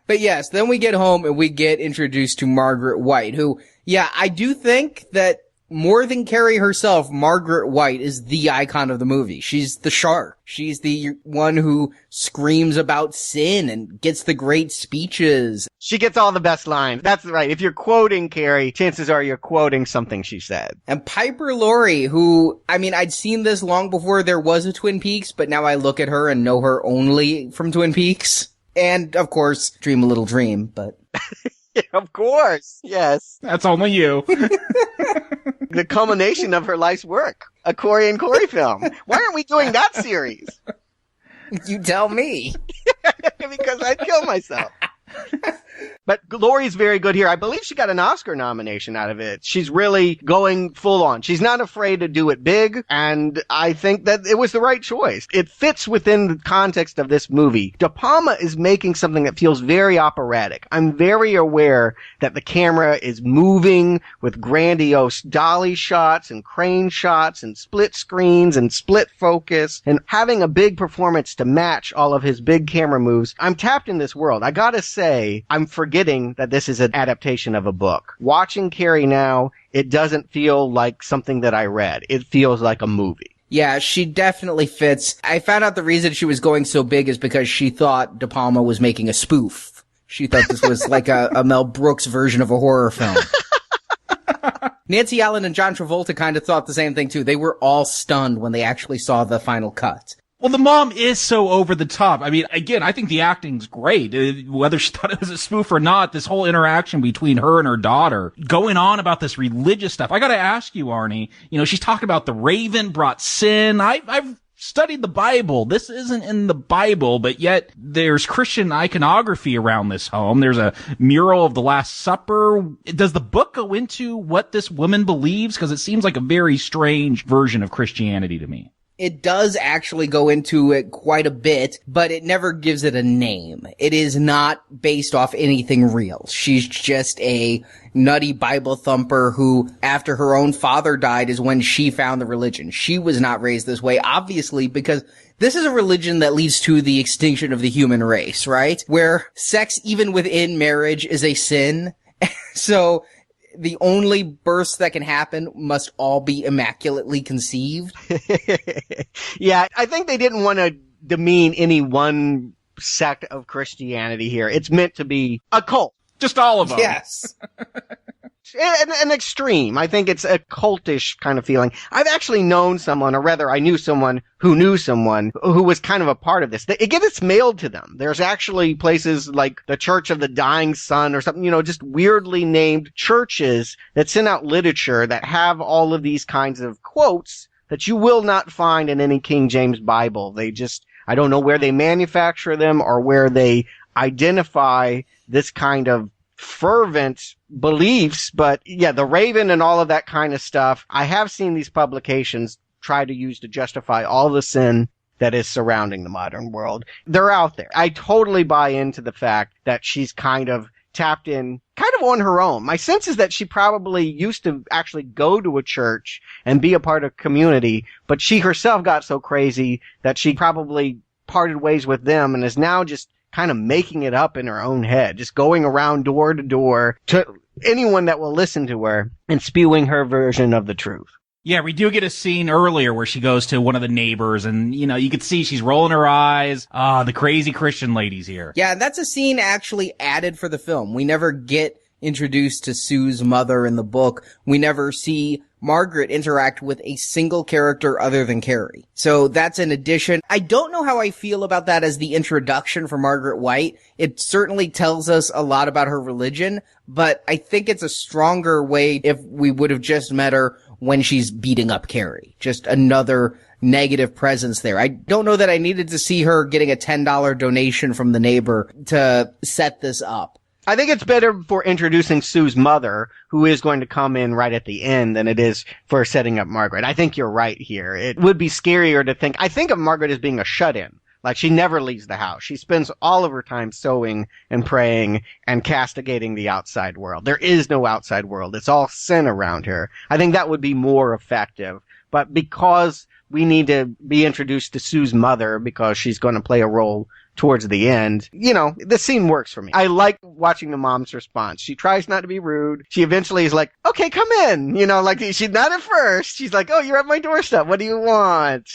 But yes, then we get home and we get introduced to Margaret White, who, yeah, I do think that more than Carrie herself, Margaret White is the icon of the movie. She's the shark. She's the one who screams about sin and gets the great speeches. She gets all the best lines. That's right. If you're quoting Carrie, chances are you're quoting something she said. And Piper Laurie, who, I'd seen this long before there was a Twin Peaks, but now I look at her and know her only from Twin Peaks. And, of course, Dream a Little Dream, but... Yeah, of course. Yes. That's only you. The culmination of her life's work. A Corey and Corey film. Why aren't we doing that series? You tell me. Because I'd kill myself. But Laurie's very good here. I believe she got an Oscar nomination out of it. She's really going full on. She's not afraid to do it big, and I think that it was the right choice. It fits within the context of this movie. De Palma is making something that feels very operatic. I'm very aware that the camera is moving with grandiose dolly shots and crane shots and split screens and split focus and having a big performance to match all of his big camera moves. I'm tapped in this world. I gotta say, I'm forgetting that this is an adaptation of a book. Watching Carrie now, it doesn't feel like something that I read. It feels like a movie. Yeah, she definitely fits. I found out the reason she was going so big is because she thought De Palma was making a spoof. She thought this was like a Mel Brooks version of a horror film. Nancy Allen and John Travolta kind of thought the same thing too. They were all stunned when they actually saw the final cut. Well, the mom is so over the top. Again, I think the acting's great. Whether she thought it was a spoof or not, this whole interaction between her and her daughter, going on about this religious stuff. I gotta ask you, Arnie, she's talking about the raven brought sin. I've studied the Bible. This isn't in the Bible, but yet there's Christian iconography around this home. There's a mural of the Last Supper. Does the book go into what this woman believes? Because it seems like a very strange version of Christianity to me. It does actually go into it quite a bit, but it never gives it a name. It is not based off anything real. She's just a nutty Bible thumper who, after her own father died, is when she found the religion. She was not raised this way, obviously, because this is a religion that leads to the extinction of the human race, right? Where sex, even within marriage, is a sin. So the only births that can happen must all be immaculately conceived. Yeah, I think they didn't want to demean any one sect of Christianity here. It's meant to be a cult. Just all of them. Yes. An extreme. I think it's a cultish kind of feeling. I've actually known someone, or rather I knew someone who was kind of a part of this. It gets mailed to them. There's actually places like the Church of the Dying Sun or something, just weirdly named churches that send out literature that have all of these kinds of quotes that you will not find in any King James Bible. I don't know where they manufacture them or where they identify this kind of fervent beliefs, but yeah, the Raven and all of that kind of stuff, I have seen these publications try to use to justify all the sin that is surrounding the modern world. They're out there. I totally buy into the fact that she's kind of tapped in kind of on her own. My sense is that she probably used to actually go to a church and be a part of community, but she herself got so crazy that she probably parted ways with them and is now just kind of making it up in her own head, just going around door to door to anyone that will listen to her and spewing her version of the truth. Yeah, we do get a scene earlier where she goes to one of the neighbors and, you could see she's rolling her eyes. The crazy Christian ladies here. Yeah, that's a scene actually added for the film. We never get introduced to Sue's mother in the book, we never see Margaret interact with a single character other than Carrie. So that's an addition. I don't know how I feel about that as the introduction for Margaret White. It certainly tells us a lot about her religion, but I think it's a stronger way if we would have just met her when she's beating up Carrie. Just another negative presence there. I don't know that I needed to see her getting a $10 donation from the neighbor to set this up. I think it's better for introducing Sue's mother, who is going to come in right at the end, than it is for setting up Margaret. I think you're right here. It would be scarier to think, I think of Margaret as being a shut-in. Like, she never leaves the house. She spends all of her time sewing and praying and castigating the outside world. There is no outside world. It's all sin around her. I think that would be more effective. But because we need to be introduced to Sue's mother, because she's going to play a role towards the end, you know, the scene works for me. I like watching the mom's response. She tries not to be rude. She eventually is like, okay, come in. You know, like, she's not at first. She's like, oh, you're at my doorstep. What do you want?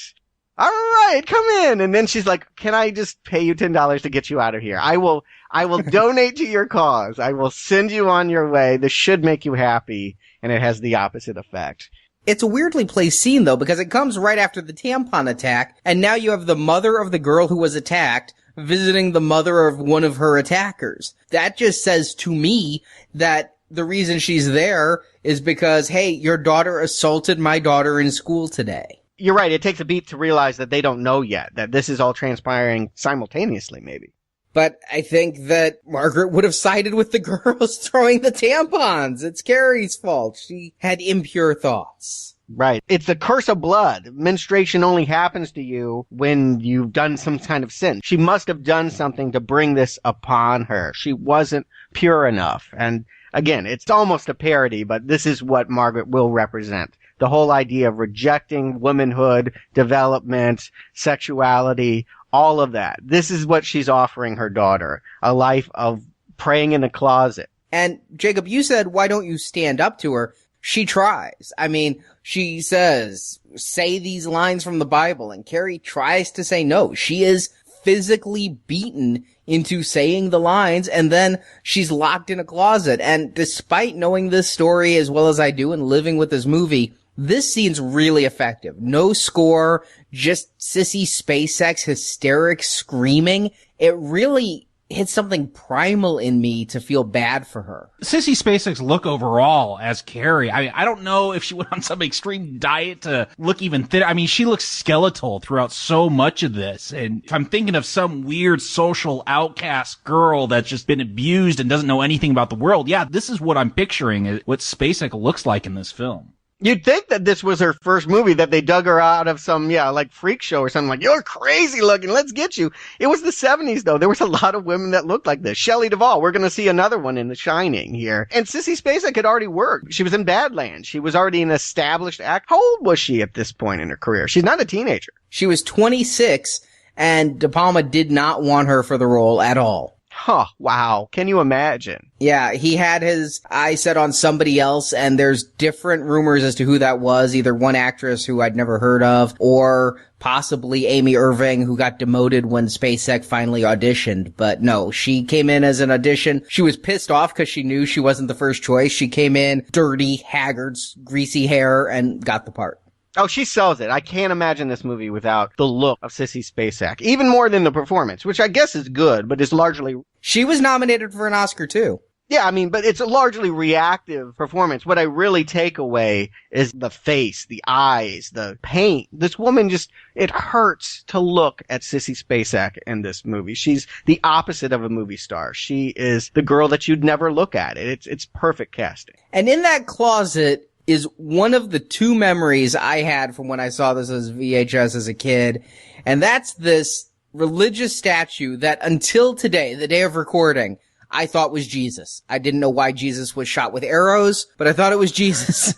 All right, come in. And then she's like, can I just pay you $10 to get you out of here? I will donate to your cause. I will send you on your way. This should make you happy. And it has the opposite effect. It's a weirdly placed scene, though, because it comes right after the tampon attack, and now you have the mother of the girl who was attacked visiting the mother of one of her attackers. That just says to me that the reason she's there is because, hey, your daughter assaulted my daughter in school today. You're right. It takes a beat to realize that they don't know yet, that this is all transpiring simultaneously, maybe. But I think that Margaret would have sided with the girls throwing the tampons. It's Carrie's fault. She had impure thoughts. Right. It's the curse of blood. Menstruation only happens to you when you've done some kind of sin. She must have done something to bring this upon her. She wasn't pure enough. And again, it's almost a parody, but this is what Margaret will represent. The whole idea of rejecting womanhood, development, sexuality, all of that. This is what she's offering her daughter. A life of praying in a closet. And Jacob, you said, why don't you stand up to her? She tries. I mean, she says, say these lines from the Bible, and Carrie tries to say no. She is physically beaten into saying the lines, and then she's locked in a closet. And despite knowing this story as well as I do and living with this movie, this scene's really effective. No score, just sissy space sex, hysteric screaming. It really hits something primal in me to feel bad for her. Sissy Spacek's look overall as Carrie, I don't know if she went on some extreme diet to look even thinner. I mean, she looks skeletal throughout so much of this. And if I'm thinking of some weird social outcast girl that's just been abused and doesn't know anything about the world, yeah, this is what I'm picturing, what Spacek looks like in this film. You'd think that this was her first movie, that they dug her out of some, like freak show or something, like, you're crazy looking, let's get you. It was the 70s, though. There was a lot of women that looked like this. Shelley Duvall, we're going to see another one in The Shining here. And Sissy Spacek had already worked. She was in Badlands. She was already an established act. How old was she at this point in her career? She's not a teenager. She was 26, and De Palma did not want her for the role at all. Huh, wow. Can you imagine? Yeah, he had his eye set on somebody else, and there's different rumors as to who that was, either one actress who I'd never heard of, or possibly Amy Irving, who got demoted when Spacek finally auditioned. But no, she came in as an audition. She was pissed off because she knew she wasn't the first choice. She came in dirty, haggard, greasy hair, and got the part. Oh, she sells it. I can't imagine this movie without the look of Sissy Spacek. Even more than the performance, which I guess is good, but is largely... She was nominated for an Oscar, too. Yeah, I mean, but it's a largely reactive performance. What I really take away is the face, the eyes, the paint. This woman it hurts to look at Sissy Spacek in this movie. She's the opposite of a movie star. She is the girl that you'd never look at. It's perfect casting. And in that closet is one of the two memories I had from when I saw this as VHS as a kid. And that's this religious statue that until today, the day of recording, I thought was Jesus. I didn't know why Jesus was shot with arrows, but I thought it was Jesus.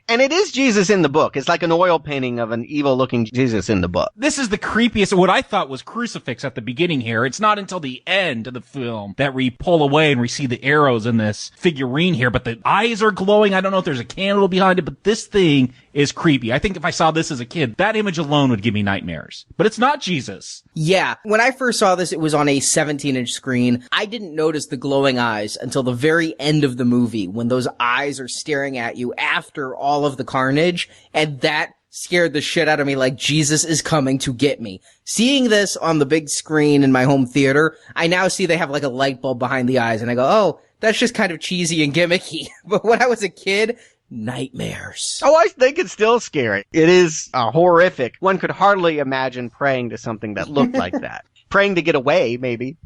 And it is Jesus in the book. It's like an oil painting of an evil-looking Jesus in the book. This is the creepiest, what I thought was crucifix at the beginning here. It's not until the end of the film that we pull away and we see the arrows in this figurine here, but the eyes are glowing. I don't know if there's a candle behind it, but this thing is creepy. I think if I saw this as a kid, that image alone would give me nightmares. But it's not Jesus. Yeah. When I first saw this, it was on a 17-inch screen. I didn't notice the glowing eyes until the very end of the movie, when those eyes are staring at you after all of the carnage, and that scared the shit out of me, like Jesus is coming to get me. Seeing this on the big screen in my home theater, I now see they have like a light bulb behind the eyes, and I go, oh, that's just kind of cheesy and gimmicky. But when I was a kid, nightmares. Oh, I think it's still scary. It is horrific. One could hardly imagine praying to something that looked like that. Praying to get away, maybe.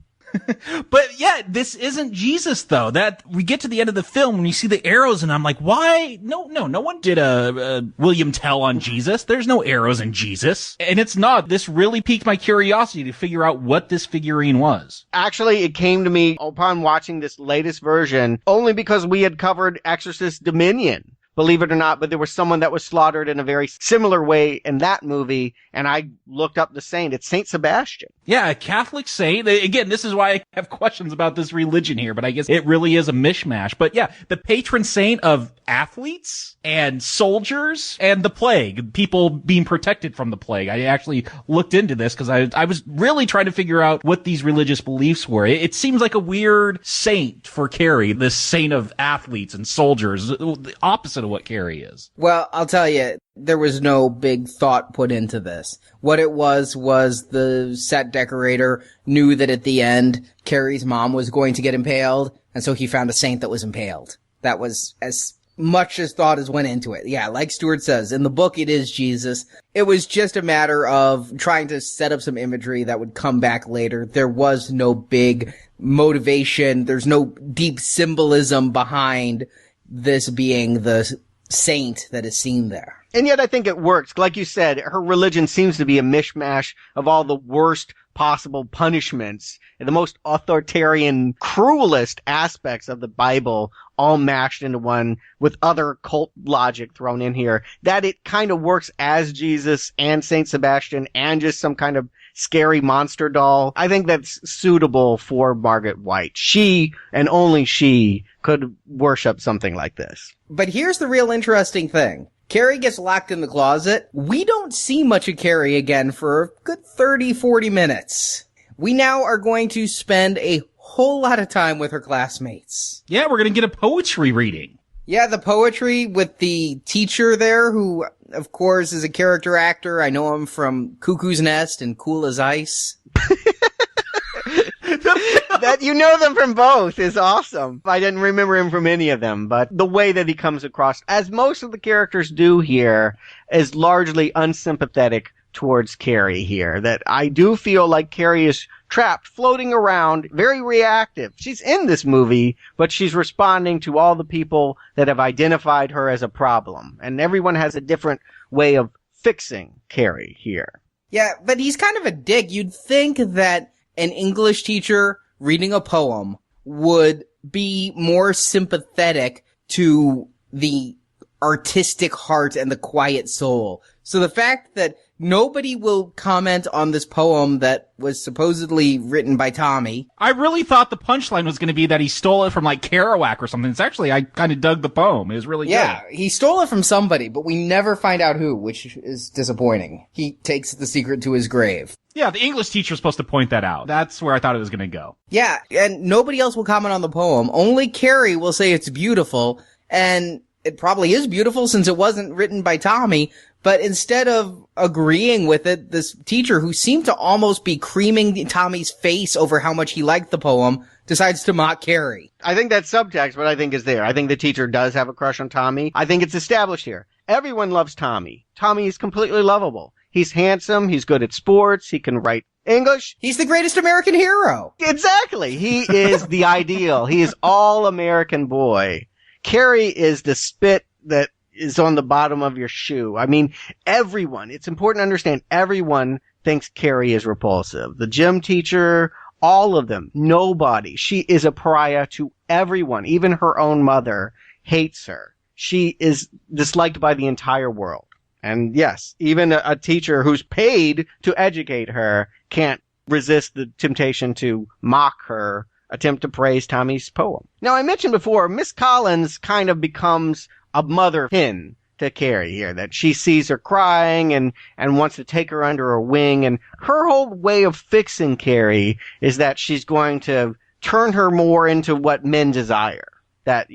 But yeah, this isn't Jesus though. That we get to the end of the film when you see the arrows and I'm like, why? No one did a William Tell on Jesus. There's no arrows in Jesus. And it's not. This really piqued my curiosity to figure out what this figurine was. Actually, it came to me upon watching this latest version only because we had covered Exorcist Dominion. Believe it or not, but there was someone that was slaughtered in a very similar way in that movie, and I looked up the saint. It's Saint Sebastian. Yeah, a Catholic saint. Again, this is why I have questions about this religion here, but I guess it really is a mishmash. But yeah, the patron saint of athletes and soldiers and the plague, people being protected from the plague. I actually looked into this because I was really trying to figure out what these religious beliefs were. It seems like a weird saint for Carrie, this saint of athletes and soldiers, the opposite of what Carrie is. Well, I'll tell you, there was no big thought put into this. What it was the set decorator knew that at the end, Carrie's mom was going to get impaled, and so he found a saint that was impaled. That was as much as thought as went into it. Yeah, like Stuart says, in the book it is Jesus. It was just a matter of trying to set up some imagery that would come back later. There was no big motivation. There's no deep symbolism behind this being the saint that is seen there. And yet I think it works. Like you said, her religion seems to be a mishmash of all the worst possible punishments and the most authoritarian, cruelest aspects of the Bible all mashed into one with other cult logic thrown in here, that it kind of works as Jesus and Saint Sebastian and just some kind of scary monster doll. I think that's suitable for Margaret White. She, and only she, could worship something like this. But here's the real interesting thing. Carrie gets locked in the closet. We don't see much of Carrie again for a good 30, 40 minutes. We now are going to spend a whole lot of time with her classmates. Yeah, we're going to get a poetry reading. Yeah, the poetry with the teacher there, who, of course, is a character actor. I know him from Cuckoo's Nest and Cool as Ice. That you know them from both is awesome. I didn't remember him from any of them, but the way that he comes across, as most of the characters do here, is largely unsympathetic towards Carrie here. That I do feel like Carrie is trapped, floating around, very reactive. She's in this movie, but she's responding to all the people that have identified her as a problem. And everyone has a different way of fixing Carrie here. Yeah, but he's kind of a dick. You'd think that an English teacher reading a poem would be more sympathetic to the artistic heart and the quiet soul. So the fact that nobody will comment on this poem that was supposedly written by Tommy. I really thought the punchline was going to be that he stole it from like Kerouac or something. It's actually, I kind of dug the poem. It was really good. He stole it from somebody, but we never find out who, which is disappointing. He takes the secret to his grave. Yeah, the English teacher was supposed to point that out. That's where I thought it was going to go. Yeah, and nobody else will comment on the poem. Only Carrie will say it's beautiful, and it probably is beautiful since it wasn't written by Tommy. But instead of agreeing with it, this teacher, who seemed to almost be creaming Tommy's face over how much he liked the poem, decides to mock Carrie. I think that's subtext, but I think is there. I think the teacher does have a crush on Tommy. I think it's established here. Everyone loves Tommy. Tommy is completely lovable. He's handsome. He's good at sports. He can write English. He's the greatest American hero. Exactly. He is the ideal. He is all American boy. Carrie is the spit that is on the bottom of your shoe. I mean, everyone, it's important to understand, everyone thinks Carrie is repulsive. The gym teacher, all of them, nobody. She is a pariah to everyone. Even her own mother hates her. She is disliked by the entire world. And yes, even a teacher who's paid to educate her can't resist the temptation to mock her, attempt to praise Tommy's poem. Now, I mentioned before, Miss Collins kind of becomes a mother hen to Carrie here, that she sees her crying and wants to take her under her wing. And her whole way of fixing Carrie is that she's going to turn her more into what men desire. That,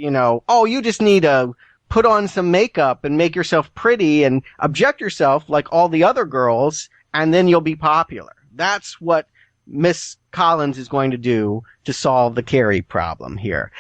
oh, you just need to put on some makeup and make yourself pretty and object yourself like all the other girls, and then you'll be popular. That's what Miss Collins is going to do to solve the Carrie problem here.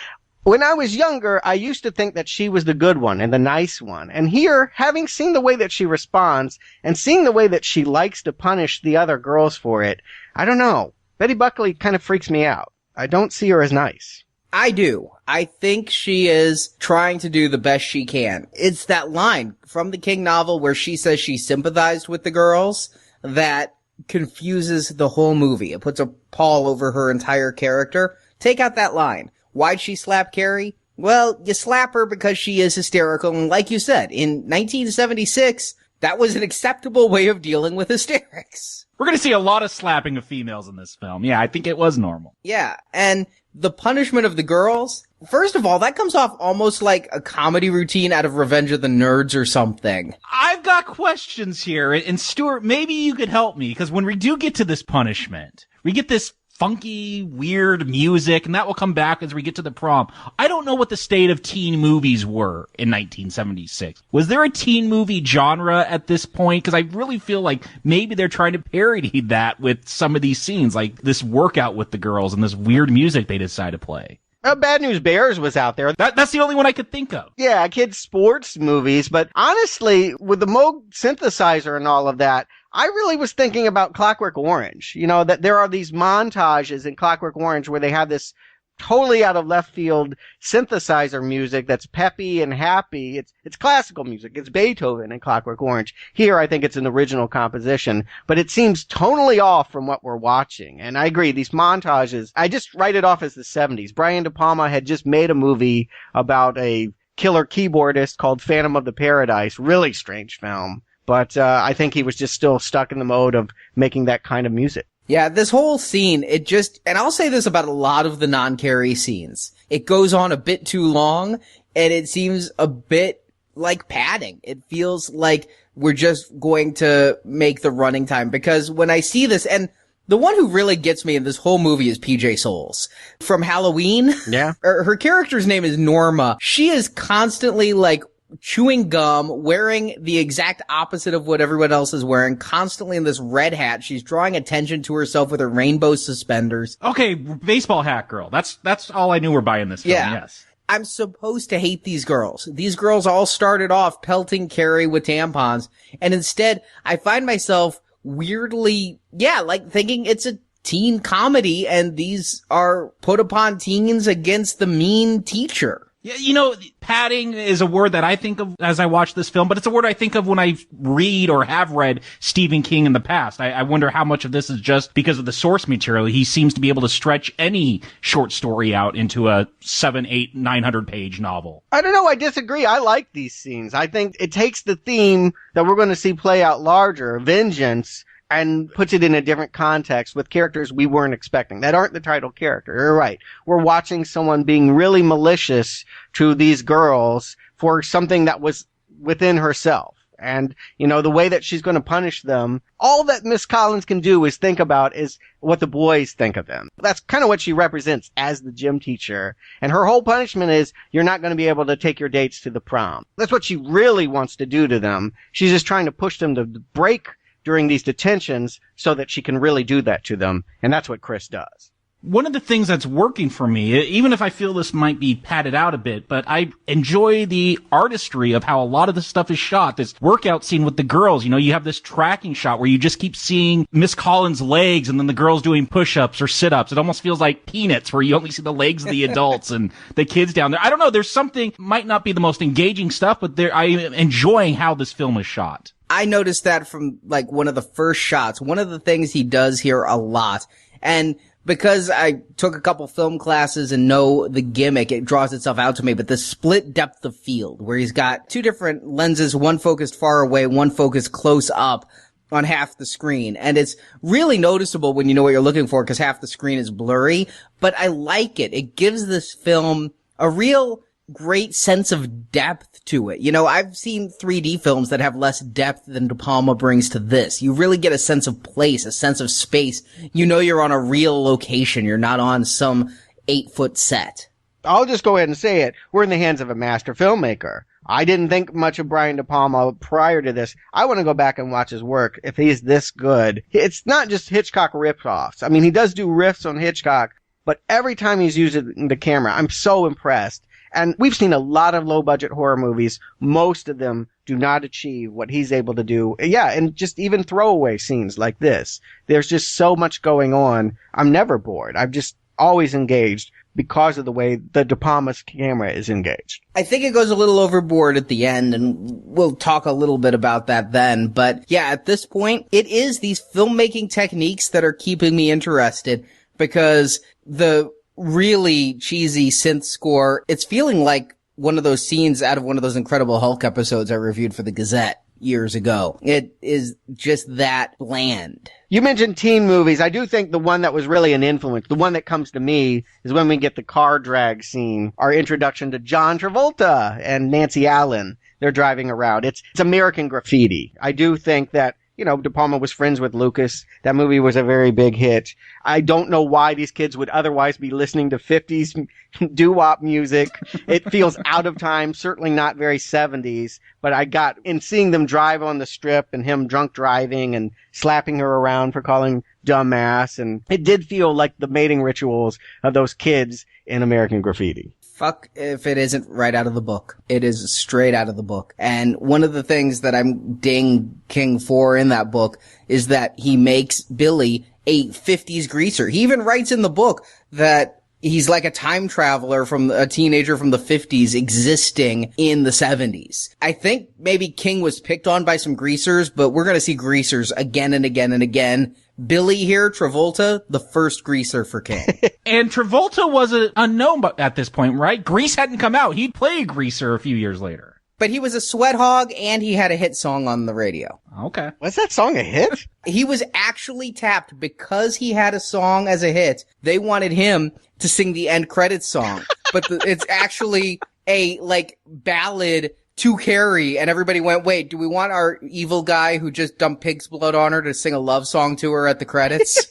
When I was younger, I used to think that she was the good one and the nice one. And here, having seen the way that she responds and seeing the way that she likes to punish the other girls for it, I don't know. Betty Buckley kind of freaks me out. I don't see her as nice. I do. I think she is trying to do the best she can. It's that line from the King novel where she says she sympathized with the girls that confuses the whole movie. It puts a pall over her entire character. Take out that line. Why'd she slap Carrie? Well, you slap her because she is hysterical. And like you said, in 1976, that was an acceptable way of dealing with hysterics. We're going to see a lot of slapping of females in this film. Yeah, I think it was normal. Yeah, and the punishment of the girls, first of all, that comes off almost like a comedy routine out of Revenge of the Nerds or something. I've got questions here, and Stuart, maybe you could help me, because when we do get to this punishment, we get this funky, weird music, and that will come back as we get to the prom. I don't know what the state of teen movies were in 1976. Was there a teen movie genre at this point? Because I really feel like maybe they're trying to parody that with some of these scenes, like this workout with the girls and this weird music they decide to play. Bad News Bears was out there. That's the only one I could think of. Yeah, kids' sports movies. But honestly, with the Moog synthesizer and all of that, I really was thinking about Clockwork Orange. That there are these montages in Clockwork Orange where they have this totally out of left field synthesizer music that's peppy and happy. It's classical music. It's Beethoven in Clockwork Orange. Here, I think it's an original composition, but it seems tonally off from what we're watching. And I agree, these montages, I just write it off as the 70s. Brian De Palma had just made a movie about a killer keyboardist called Phantom of the Paradise. Really strange film. But I think he was just still stuck in the mode of making that kind of music. Yeah, this whole scene, and I'll say this about a lot of the non-Carrie scenes. It goes on a bit too long, and it seems a bit like padding. It feels like we're just going to make the running time. Because when I see this, and the one who really gets me in this whole movie is PJ Souls. From Halloween. Yeah. Her character's name is Norma. She is constantly like chewing gum, wearing the exact opposite of what everyone else is wearing, constantly in this red hat. She's drawing attention to herself with her rainbow suspenders. Okay, baseball hat girl. That's all I knew were buying this film, yeah. Yes. I'm supposed to hate these girls. These girls all started off pelting Carrie with tampons, and instead, I find myself weirdly, like thinking it's a teen comedy, and these are put upon teens against the mean teacher. Yeah, padding is a word that I think of as I watch this film, but it's a word I think of when I read or have read Stephen King in the past. I wonder how much of this is just because of the source material. He seems to be able to stretch any short story out into a 700, 800, 900 page novel. I don't know. I disagree. I like these scenes. I think it takes the theme that we're going to see play out larger, vengeance, and puts it in a different context with characters we weren't expecting that aren't the title character. You're right. We're watching someone being really malicious to these girls for something that was within herself. And, the way that she's going to punish them, all that Miss Collins can do is think about is what the boys think of them. That's kind of what she represents as the gym teacher. And her whole punishment is you're not going to be able to take your dates to the prom. That's what she really wants to do to them. She's just trying to push them to break during these detentions so that she can really do that to them. And that's what Chris does. One of the things that's working for me, even if I feel this might be padded out a bit, but I enjoy the artistry of how a lot of this stuff is shot. This workout scene with the girls, you have this tracking shot where you just keep seeing Miss Collins' legs and then the girls doing push-ups or sit-ups. It almost feels like Peanuts where you only see the legs of the adults and the kids down there. I don't know. There's something, might not be the most engaging stuff, but I am enjoying how this film is shot. I noticed that from like one of the first shots. One of the things he does here a lot, and because I took a couple film classes and know the gimmick, it draws itself out to me, but the split depth of field where he's got two different lenses, one focused far away, one focused close up on half the screen. And it's really noticeable when you know what you're looking for because half the screen is blurry, but I like it. It gives this film a real great sense of depth to it. You know, I've seen 3D films that have less depth than De Palma brings to this. You really get a sense of place, a sense of space. You know you're on a real location. You're not on some 8-foot set. I'll just go ahead and say it. We're in the hands of a master filmmaker. I didn't think much of Brian De Palma prior to this. I want to go back and watch his work if he's this good. It's not just Hitchcock riff-offs. I mean, he does do riffs on Hitchcock, but every time he's using the camera, I'm so impressed. And we've seen a lot of low-budget horror movies. Most of them do not achieve what he's able to do. Yeah, and just even throwaway scenes like this. There's just so much going on. I'm never bored. I'm just always engaged because of the way the De Palma's camera is engaged. I think it goes a little overboard at the end, and we'll talk a little bit about that then. But yeah, at this point, it is these filmmaking techniques that are keeping me interested, because the really cheesy synth score, it's feeling like one of those scenes out of one of those Incredible Hulk episodes I reviewed for the Gazette years ago. It is just that bland. You mentioned teen movies. I do think the one that was really an influence, the one that comes to me, is when we get the car drag scene, our introduction to John Travolta and Nancy Allen. They're driving around. It's American Graffiti. I do think that, you know, De Palma was friends with Lucas. That movie was a very big hit. I don't know why these kids would otherwise be listening to 50s doo-wop music. It feels out of time, certainly not very 70s. But I got, in seeing them drive on the strip and him drunk driving and slapping her around for calling dumbass, and it did feel like the mating rituals of those kids in American Graffiti. Fuck if it isn't right out of the book. It is straight out of the book. And one of the things that I'm ding King for in that book is that he makes Billy a 50s greaser. He even writes in the book that he's like a time traveler from a teenager from the 50s existing in the 70s. I think maybe King was picked on by some greasers, but we're going to see greasers again and again and again. Billy here, Travolta, the first greaser for King. And Travolta was unknown at this point, right? Grease hadn't come out. He'd play a greaser a few years later. But he was a sweat hog, and he had a hit song on the radio. Okay. Was that song a hit? He was actually tapped because he had a song as a hit. They wanted him to sing the end credits song. But it's actually a, like, ballad to Carrie, and everybody went, wait, do we want our evil guy who just dumped pig's blood on her to sing a love song to her at the credits?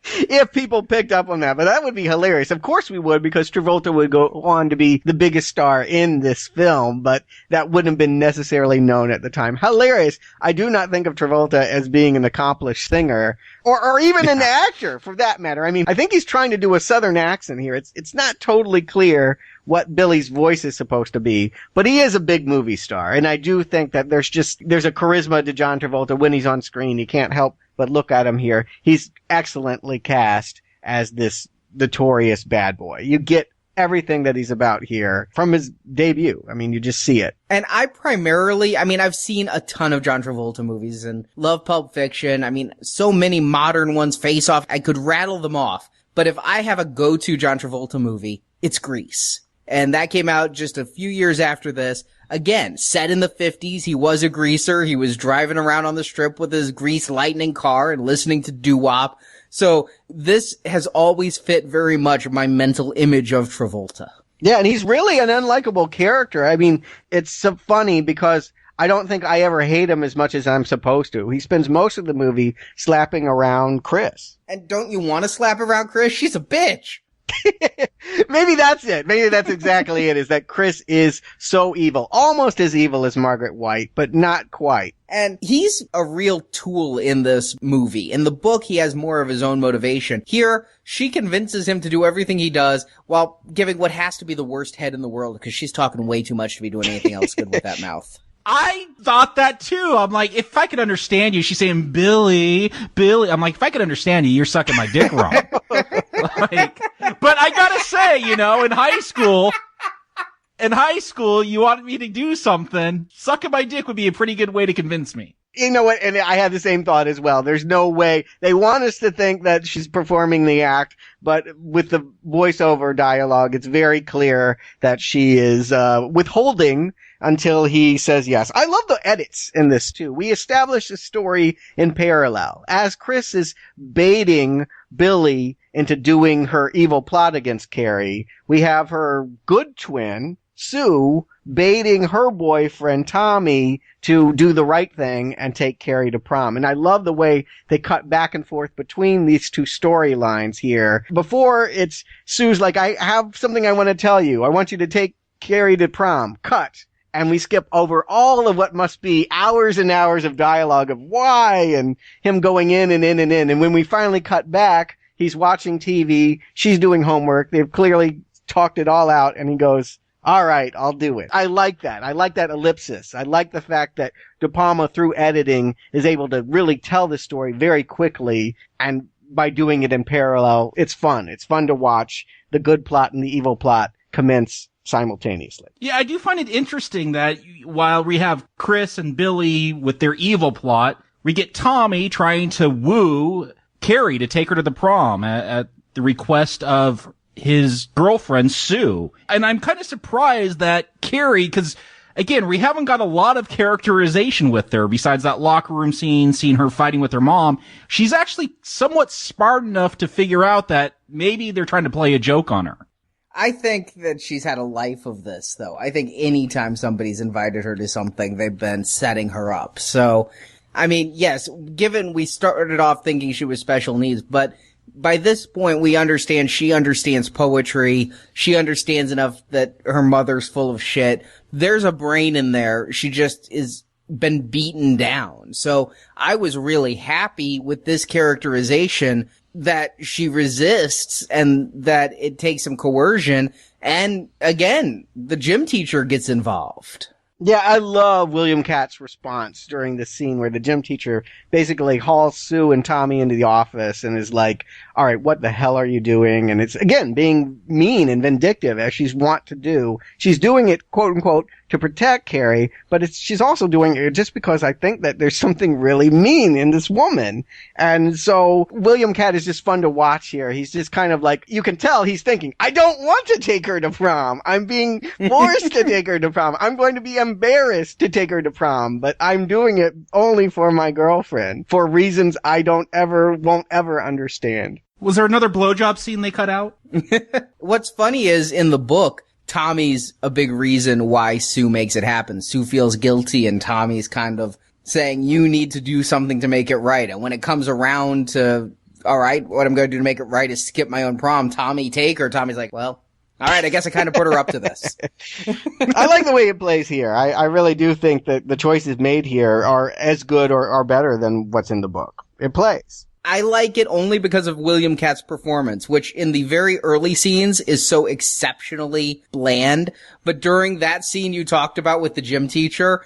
If people picked up on that, but that would be hilarious. Of course we would, because Travolta would go on to be the biggest star in this film, but that wouldn't have been necessarily known at the time. Hilarious. I do not think of Travolta as being an accomplished singer, or even an actor, for that matter. I mean, I think he's trying to do a southern accent here. It's not totally clear what Billy's voice is supposed to be, but he is a big movie star, and I do think that there's a charisma to John Travolta when he's on screen. You can't help but look at him here. He's excellently cast as this notorious bad boy. You get everything that he's about here from his debut. I mean, you just see it. And I've seen a ton of John Travolta movies and love Pulp Fiction. I mean, so many modern ones, Face Off. I could rattle them off. But if I have a go-to John Travolta movie, it's Grease. And that came out just a few years after this. Again, set in the 50s, he was a greaser. He was driving around on the strip with his grease lightning car and listening to doo-wop. So this has always fit very much my mental image of Travolta. Yeah, and he's really an unlikable character. I mean, it's so funny because I don't think I ever hate him as much as I'm supposed to. He spends most of the movie slapping around Chris. And don't you want to slap around Chris? She's a bitch. Maybe that's it. Maybe that's exactly it, is that Chris is so evil. Almost as evil as Margaret White, but not quite. And he's a real tool in this movie. In the book, he has more of his own motivation. Here, she convinces him to do everything he does while giving what has to be the worst head in the world, because she's talking way too much to be doing anything else good with that mouth. I thought that too. I'm like, if I could understand you, she's saying, Billy. I'm like, if I could understand you, you're sucking my dick wrong. But I gotta say, you know, in high school, you wanted me to do something. Sucking my dick would be a pretty good way to convince me. You know what? And I had the same thought as well. There's no way. They want us to think that she's performing the act, but with the voiceover dialogue, it's very clear that she is withholding until he says yes. I love the edits in this too. We establish a story in parallel. As Chris is baiting Billy into doing her evil plot against Carrie. We have her good twin, Sue, baiting her boyfriend, Tommy, to do the right thing and take Carrie to prom. And I love the way they cut back and forth between these two storylines here. Before, it's Sue's like, I have something I want to tell you. I want you to take Carrie to prom. Cut. And we skip over all of what must be hours and hours of dialogue of why and him going in and in and in. And when we finally cut back, he's watching TV. She's doing homework. They've clearly talked it all out. And he goes, all right, I'll do it. I like that. I like that ellipsis. I like the fact that De Palma, through editing, is able to really tell the story very quickly. And by doing it in parallel, it's fun. It's fun to watch the good plot and the evil plot commence simultaneously. Yeah, I do find it interesting that while we have Chris and Billy with their evil plot, we get Tommy trying to woo Carrie to take her to the prom at the request of his girlfriend, Sue. And I'm kind of surprised that Carrie, because again, we haven't got a lot of characterization with her besides that locker room scene, seeing her fighting with her mom. She's actually somewhat smart enough to figure out that maybe they're trying to play a joke on her. I think that she's had a life of this, though. I think anytime somebody's invited her to something, they've been setting her up. So, I mean, yes, given we started off thinking she was special needs, but by this point, we understand she understands poetry. She understands enough that her mother's full of shit. There's a brain in there. She just is been beaten down. So I was really happy with this characterization that she resists and that it takes some coercion. And again, the gym teacher gets involved. Yeah, I love William Katt's response during the scene where the gym teacher basically hauls Sue and Tommy into the office and is like, all right, what the hell are you doing? And it's, again, being mean and vindictive as she's wont to do. She's doing it, quote unquote, to protect Carrie, but she's also doing it just because I think that there's something really mean in this woman. And so William Katt is just fun to watch here. He's just kind of like, you can tell he's thinking, I don't want to take her to prom. I'm being forced to take her to prom. I'm going to be embarrassed to take her to prom, but I'm doing it only for my girlfriend for reasons I won't ever understand. Was there another blowjob scene they cut out? What's funny is in the book, Tommy's a big reason why Sue makes it happen. Sue feels guilty and Tommy's kind of saying, you need to do something to make it right. And when it comes around to, all right, what I'm going to do to make it right is skip my own prom, Tommy take her. Tommy's like, well, all right, I guess I kind of put her up to this. I like the way it plays here. I really do think that the choices made here are as good or better than what's in the book. It plays. I like it only because of William Katt's performance, which in the very early scenes is so exceptionally bland. But during that scene you talked about with the gym teacher,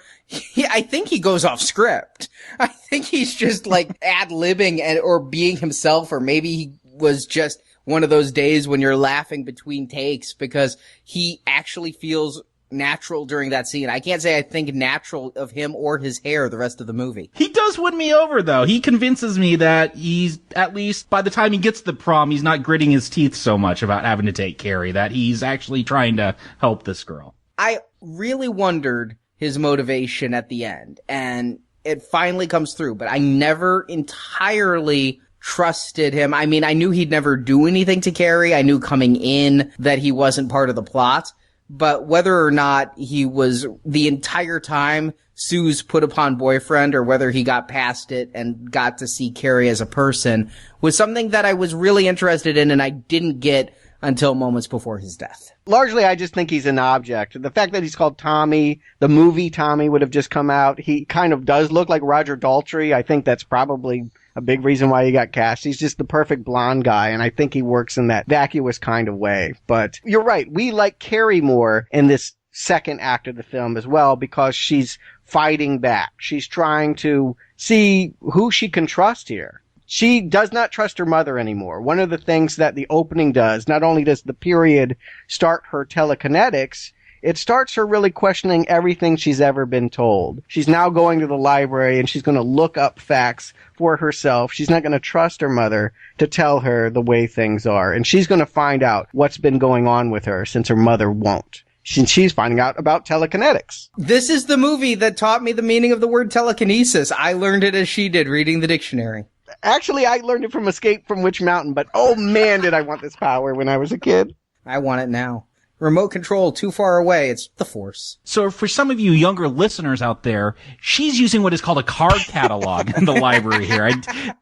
I think he goes off script. I think he's just like ad-libbing or being himself, or maybe he was just one of those days when you're laughing between takes because he actually feels natural during that scene. I can't say I think natural of him or his hair the rest of the movie. He does win me over, though. He convinces me that he's, at least by the time he gets to the prom, he's not gritting his teeth so much about having to take Carrie, that he's actually trying to help this girl. I really wondered his motivation at the end, and it finally comes through, but I never entirely trusted him. I mean, I knew he'd never do anything to Carrie. I knew coming in that he wasn't part of the plot. But whether or not he was the entire time Sue's put upon boyfriend, or whether he got past it and got to see Carrie as a person, was something that I was really interested in and I didn't get until moments before his death. Largely, I just think he's an object. The fact that he's called Tommy, the movie Tommy would have just come out. He kind of does look like Roger Daltrey. I think that's probably a big reason why he got cast. He's just the perfect blonde guy, and I think he works in that vacuous kind of way. But you're right. We like Carrie more in this second act of the film as well because she's fighting back. She's trying to see who she can trust here. She does not trust her mother anymore. One of the things that the opening does, not only does the period start her telekinetics, it starts her really questioning everything she's ever been told. She's now going to the library and she's going to look up facts for herself. She's not going to trust her mother to tell her the way things are. And she's going to find out what's been going on with her since her mother won't. She's finding out about telekinetics. This is the movie that taught me the meaning of the word telekinesis. I learned it as she did, reading the dictionary. Actually, I learned it from Escape from Witch Mountain, but oh man, did I want this power when I was a kid. I want it now. Remote control too far away. It's the Force. So for some of you younger listeners out there, she's using what is called a card catalog in the library here.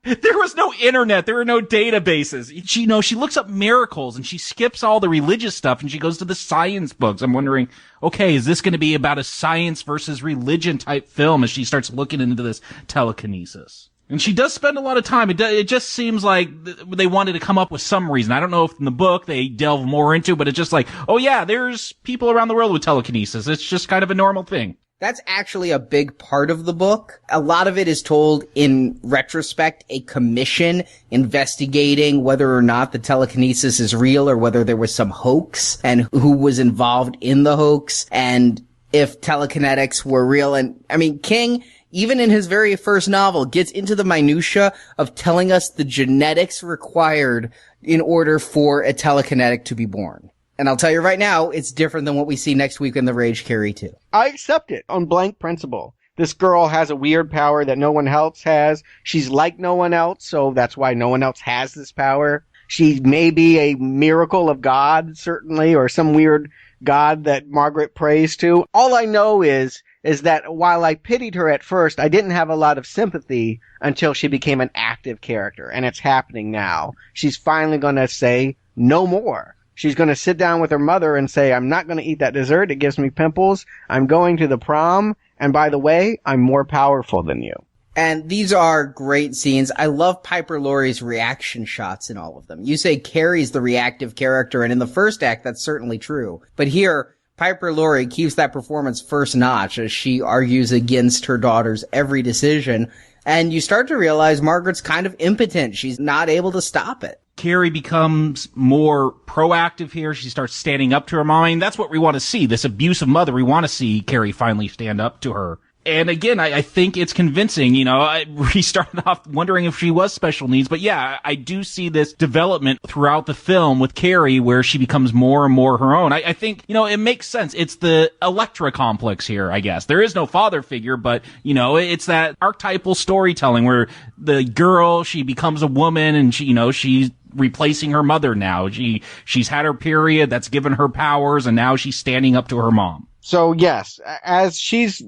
There was no internet. There were no databases. She looks up miracles and she skips all the religious stuff and she goes to the science books. I'm wondering, okay, is this going to be about a science versus religion type film as she starts looking into this telekinesis? And she does spend a lot of time. It just seems like they wanted to come up with some reason. I don't know if in the book they delve more into it, but it's just like, oh yeah, there's people around the world with telekinesis. It's just kind of a normal thing. That's actually a big part of the book. A lot of it is told in retrospect, a commission investigating whether or not the telekinesis is real or whether there was some hoax and who was involved in the hoax and if telekinetics were real. And I mean, King, even in his very first novel, gets into the minutia of telling us the genetics required in order for a telekinetic to be born. And I'll tell you right now, it's different than what we see next week in The Rage Carrie 2. I accept it on blank principle. This girl has a weird power that no one else has. She's like no one else, so that's why no one else has this power. She may be a miracle of God, certainly, or some weird God that Margaret prays to. All I know is that while I pitied her at first, I didn't have a lot of sympathy until she became an active character, and it's happening now. She's finally going to say no more. She's going to sit down with her mother and say, I'm not going to eat that dessert. It gives me pimples. I'm going to the prom. And by the way, I'm more powerful than you. And these are great scenes. I love Piper Laurie's reaction shots in all of them. You say Carrie's the reactive character, and in the first act, that's certainly true. But here, Piper Laurie keeps that performance first notch as she argues against her daughter's every decision. And you start to realize Margaret's kind of impotent. She's not able to stop it. Carrie becomes more proactive here. She starts standing up to her mom. I mean, that's what we want to see. This abusive mother, we want to see Carrie finally stand up to her. And again, I think it's convincing. We started off wondering if she was special needs, but yeah, I do see this development throughout the film with Carrie where she becomes more and more her own. I think, it makes sense. It's the Electra complex here, I guess. There is no father figure, but, it's that archetypal storytelling where the girl, she becomes a woman and she's replacing her mother now. She's had her period, that's given her powers, and now she's standing up to her mom. So yes, as she's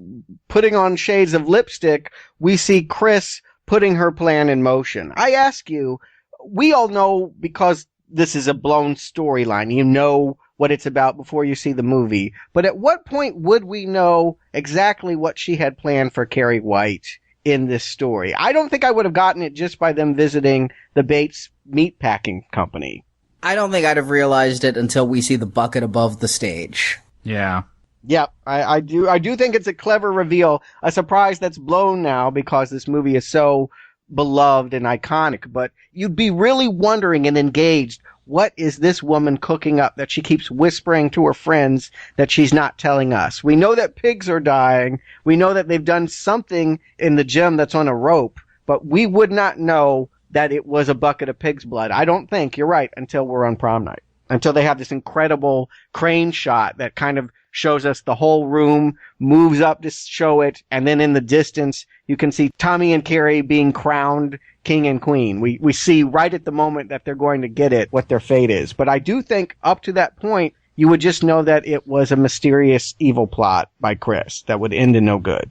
putting on shades of lipstick, we see Chris putting her plan in motion. I ask you, we all know because this is a blown storyline. You know what it's about before you see the movie. But at what point would we know exactly what she had planned for Carrie White in this story? I don't think I would have gotten it just by them visiting the Bates meatpacking company. I don't think I'd have realized it until we see the bucket above the stage. Yeah. Yep, I do think it's a clever reveal, a surprise that's blown now because this movie is so beloved and iconic, but you'd be really wondering and engaged, what is this woman cooking up that she keeps whispering to her friends that she's not telling us? We know that pigs are dying, we know that they've done something in the gym that's on a rope, but we would not know that it was a bucket of pig's blood. I don't think, you're right, until we're on prom night. Until they have this incredible crane shot that kind of shows us the whole room, moves up to show it, and then in the distance, you can see Tommy and Carrie being crowned king and queen. We see right at the moment that they're going to get it what their fate is. But I do think up to that point, you would just know that it was a mysterious evil plot by Chris that would end in no good.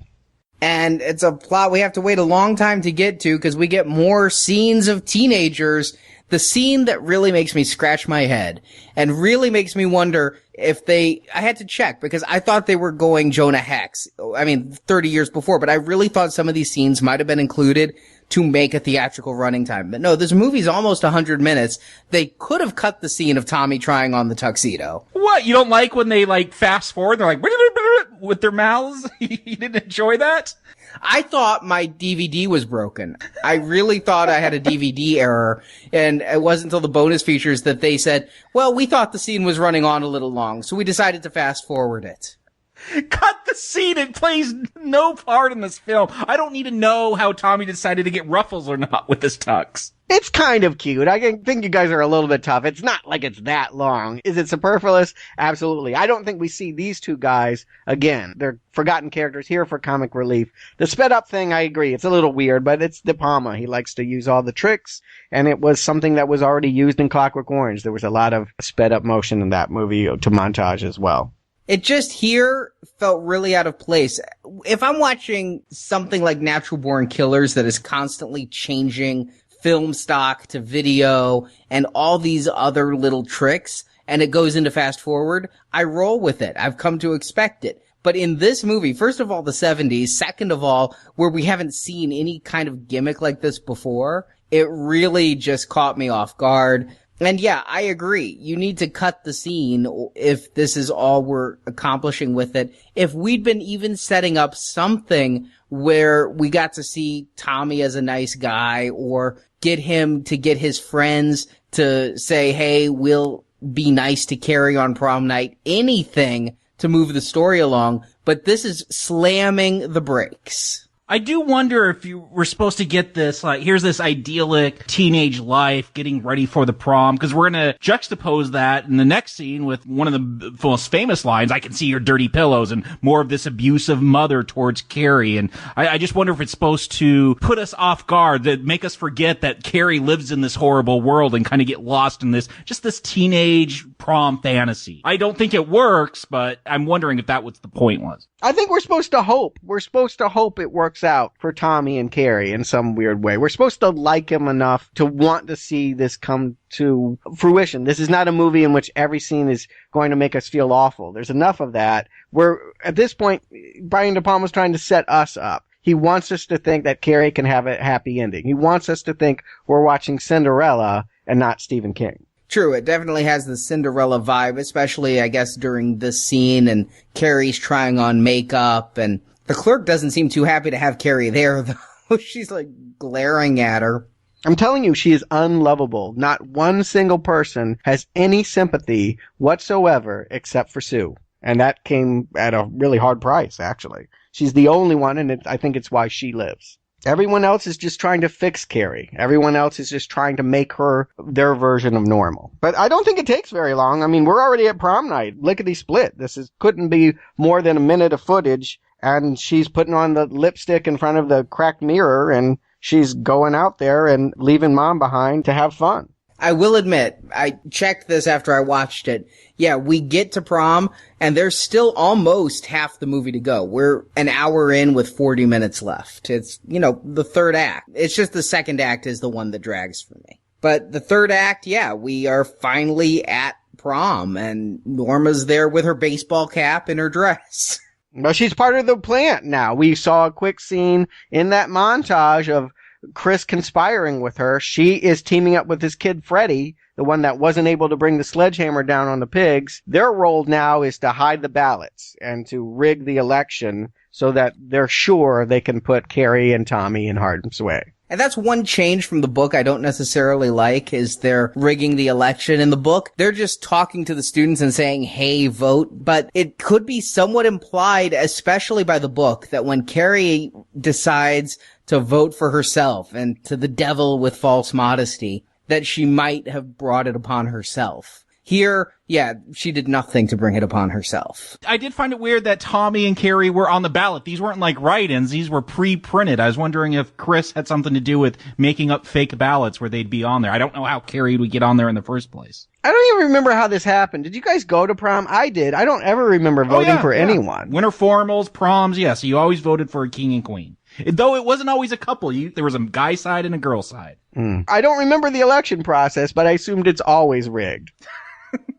And it's a plot we have to wait a long time to get to because we get more scenes of teenagers. The scene that really makes me scratch my head and really makes me wonder if I had to check because I thought they were going Jonah Hex. 30 years before, but I really thought some of these scenes might have been included to make a theatrical running time. But no, this movie's almost 100 minutes. They could have cut the scene of Tommy trying on the tuxedo. What? You don't like when they fast forward? They're like with their mouths? You didn't enjoy that? I thought my DVD was broken. I really thought I had a DVD error, and it wasn't until the bonus features that they said, well, we thought the scene was running on a little long, so we decided to fast forward it. Cut the scene. It plays no part in this film. I don't need to know how Tommy decided to get ruffles or not with his tux. It's kind of cute. I think you guys are a little bit tough. It's not like it's that long. Is it superfluous? Absolutely. I don't think we see these two guys again. They're forgotten characters here for comic relief. The sped up thing, I agree. It's a little weird, but it's De Palma. He likes to use all the tricks, and it was something that was already used in Clockwork Orange. There was a lot of sped up motion in that movie to montage as well. It just here felt really out of place. If I'm watching something like Natural Born Killers that is constantly changing film stock to video and all these other little tricks, and it goes into fast forward, I roll with it. I've come to expect it. But in this movie, first of all, the 70s, second of all, where we haven't seen any kind of gimmick like this before, it really just caught me off guard. And yeah, I agree. You need to cut the scene if this is all we're accomplishing with it. If we'd been even setting up something where we got to see Tommy as a nice guy, or get him to get his friends to say, hey, we'll be nice to Carrie on prom night, anything to move the story along. But this is slamming the brakes. I do wonder if you were supposed to get this, like, here's this idyllic teenage life getting ready for the prom, because we're going to juxtapose that in the next scene with one of the most famous lines, I can see your dirty pillows, and more of this abusive mother towards Carrie. And I just wonder if it's supposed to put us off guard, that make us forget that Carrie lives in this horrible world and kind of get lost in this teenage prom fantasy. I don't think it works, but I'm wondering if that was the point was. I think we're supposed to hope. We're supposed to hope it works out for Tommy and Carrie in some weird way. We're supposed to like him enough to want to see this come to fruition. This is not a movie in which every scene is going to make us feel awful. There's enough of that. At this point, Brian De Palma's trying to set us up. He wants us to think that Carrie can have a happy ending. He wants us to think we're watching Cinderella and not Stephen King. True, it definitely has the Cinderella vibe, especially, I guess, during this scene, and Carrie's trying on makeup, and the clerk doesn't seem too happy to have Carrie there, though. She's, like, glaring at her. I'm telling you, she is unlovable. Not one single person has any sympathy whatsoever except for Sue. And that came at a really hard price, actually. She's the only one, and I think it's why she lives. Everyone else is just trying to fix Carrie. Everyone else is just trying to make her their version of normal. But I don't think it takes very long. I mean, we're already at prom night. Lickety split. Couldn't be more than a minute of footage, and she's putting on the lipstick in front of the cracked mirror, and she's going out there and leaving mom behind to have fun. I will admit, I checked this after I watched it. Yeah, we get to prom, and there's still almost half the movie to go. We're an hour in with 40 minutes left. It's, the third act. It's just the second act is the one that drags for me. But the third act, yeah, we are finally at prom, and Norma's there with her baseball cap and her dress. Well, she's part of the plant now. We saw a quick scene in that montage of Chris conspiring with her. She is teaming up with his kid Freddie, the one that wasn't able to bring the sledgehammer down on the pigs. Their role now is to hide the ballots and to rig the election so that they're sure they can put Carrie and Tommy in harm's way. And that's one change from the book I don't necessarily like, is they're rigging the election. In the book, they're just talking to the students and saying, hey, vote. But it could be somewhat implied, especially by the book, that when Carrie decides to vote for herself and to the devil with false modesty, that she might have brought it upon herself. Here, yeah, she did nothing to bring it upon herself. I did find it weird that Tommy and Carrie were on the ballot. These weren't like write-ins. These were pre-printed. I was wondering if Chris had something to do with making up fake ballots where they'd be on there. I don't know how Carrie would get on there in the first place. I don't even remember how this happened. Did you guys go to prom? I did. I don't ever remember voting for anyone. Winter formals, proms, yes. You always voted for a king and queen. Though it wasn't always a couple. There was a guy side and a girl side. I don't remember the election process, but I assumed it's always rigged.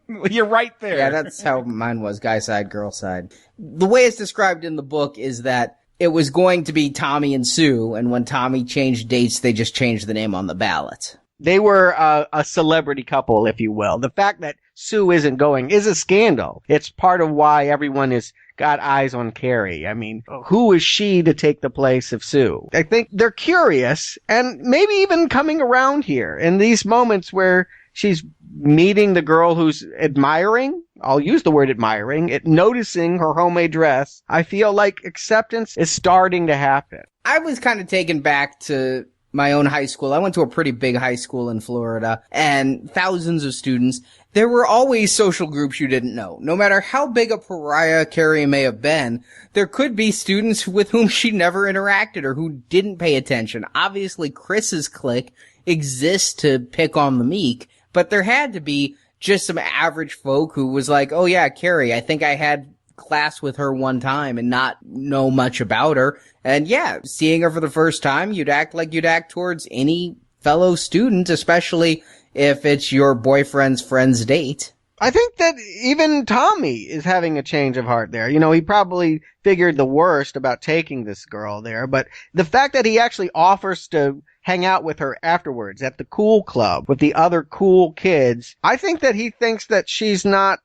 You're right there. Yeah, that's how mine was, guy side, girl side. The way it's described in the book is that it was going to be Tommy and Sue, and when Tommy changed dates, they just changed the name on the ballot. They were a celebrity couple, if you will. The fact that Sue isn't going is a scandal. It's part of why everyone has got eyes on Carrie. I mean, who is she to take the place of Sue? I think they're curious and maybe even coming around here in these moments where she's meeting the girl who's admiring. I'll use the word admiring, noticing her homemade dress. I feel like acceptance is starting to happen. I was kind of taken back to my own high school. I went to a pretty big high school in Florida, and thousands of students. There were always social groups you didn't know. No matter how big a pariah Carrie may have been, there could be students with whom she never interacted or who didn't pay attention. Obviously, Chris's clique exists to pick on the meek, but there had to be just some average folk who was like, oh yeah, Carrie, I think I had class with her one time and not know much about her. And yeah, seeing her for the first time, you'd act like you'd act towards any fellow student, especially if it's your boyfriend's friend's date. I think that even Tommy is having a change of heart there. You know, he probably figured the worst about taking this girl there, but the fact that he actually offers to hang out with her afterwards at the cool club with the other cool kids, I think that he thinks that she's not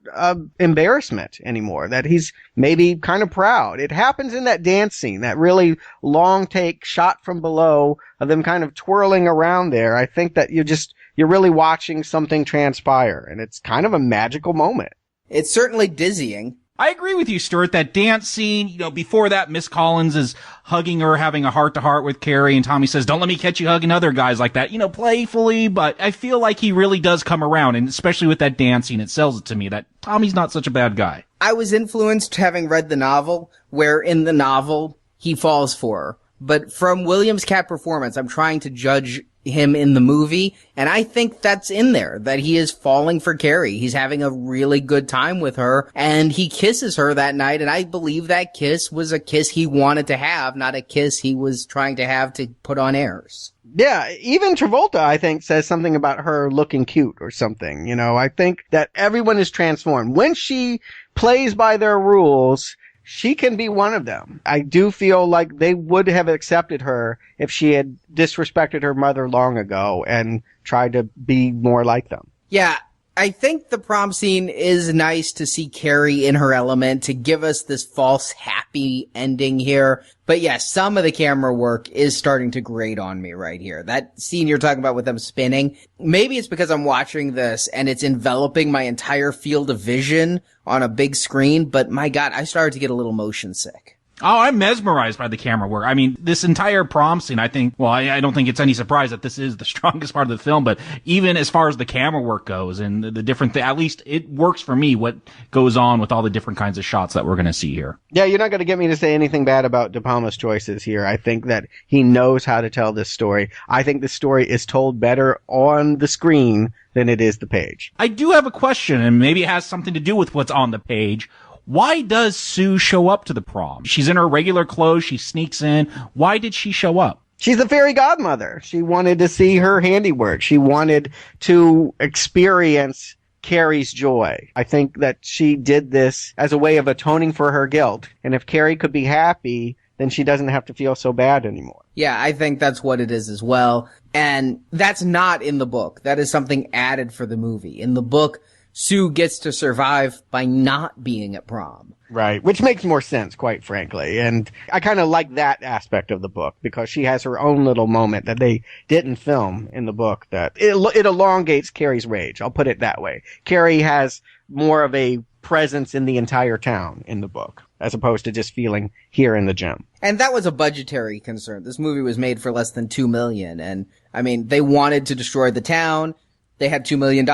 embarrassment anymore, that he's maybe kind of proud. It happens in that dance scene, that really long take shot from below of them kind of twirling around there. I think that you're really watching something transpire, and it's kind of a magical moment. It's certainly dizzying. I agree with you, Stuart. That dance scene, before that, Miss Collins is hugging her, having a heart-to-heart with Carrie, and Tommy says, don't let me catch you hugging other guys like that, playfully, but I feel like he really does come around, and especially with that dance scene, it sells it to me that Tommy's not such a bad guy. I was influenced having read the novel, where in the novel, he falls for her. But from William's cat performance, I'm trying to judge him in the movie, and I think that's in there, that he is falling for Carrie. He's having a really good time with her, and he kisses her that night, and I believe that kiss was a kiss he wanted to have, not a kiss he was trying to have to put on airs. Yeah, even Travolta, I think, says something about her looking cute or something. I think that everyone is transformed. When she plays by their rules, she can be one of them. I do feel like they would have accepted her if she had disrespected her mother long ago and tried to be more like them. Yeah, I think the prom scene is nice to see Carrie in her element, to give us this false happy ending here. But yeah, some of the camera work is starting to grate on me right here. That scene you're talking about with them spinning, maybe it's because I'm watching this and it's enveloping my entire field of vision on a big screen, but my God, I started to get a little motion sick. Oh, I'm mesmerized by the camera work. I mean, this entire prom scene, I think, I don't think it's any surprise that this is the strongest part of the film, but even as far as the camera work goes and the different at least it works for me what goes on with all the different kinds of shots that we're going to see here. Yeah, you're not going to get me to say anything bad about De Palma's choices here. I think that he knows how to tell this story. I think the story is told better on the screen than it is the page. I do have a question, and maybe it has something to do with what's on the page. Why does Sue show up to the prom? She's in her regular clothes. She sneaks in. Why did she show up? She's the fairy godmother. She wanted to see her handiwork. She wanted to experience Carrie's joy. I think that she did this as a way of atoning for her guilt. And if Carrie could be happy, then she doesn't have to feel so bad anymore. Yeah, I think that's what it is as well. And that's not in the book. That is something added for the movie. In the book, Sue gets to survive by not being at prom. Right, which makes more sense, quite frankly. And I kind of like that aspect of the book because she has her own little moment that they didn't film in the book that it elongates Carrie's rage. I'll put it that way. Carrie has more of a presence in the entire town in the book as opposed to just feeling here in the gym. And that was a budgetary concern. This movie was made for less than $2 million. And I mean, they wanted to destroy the town. They had $2 million.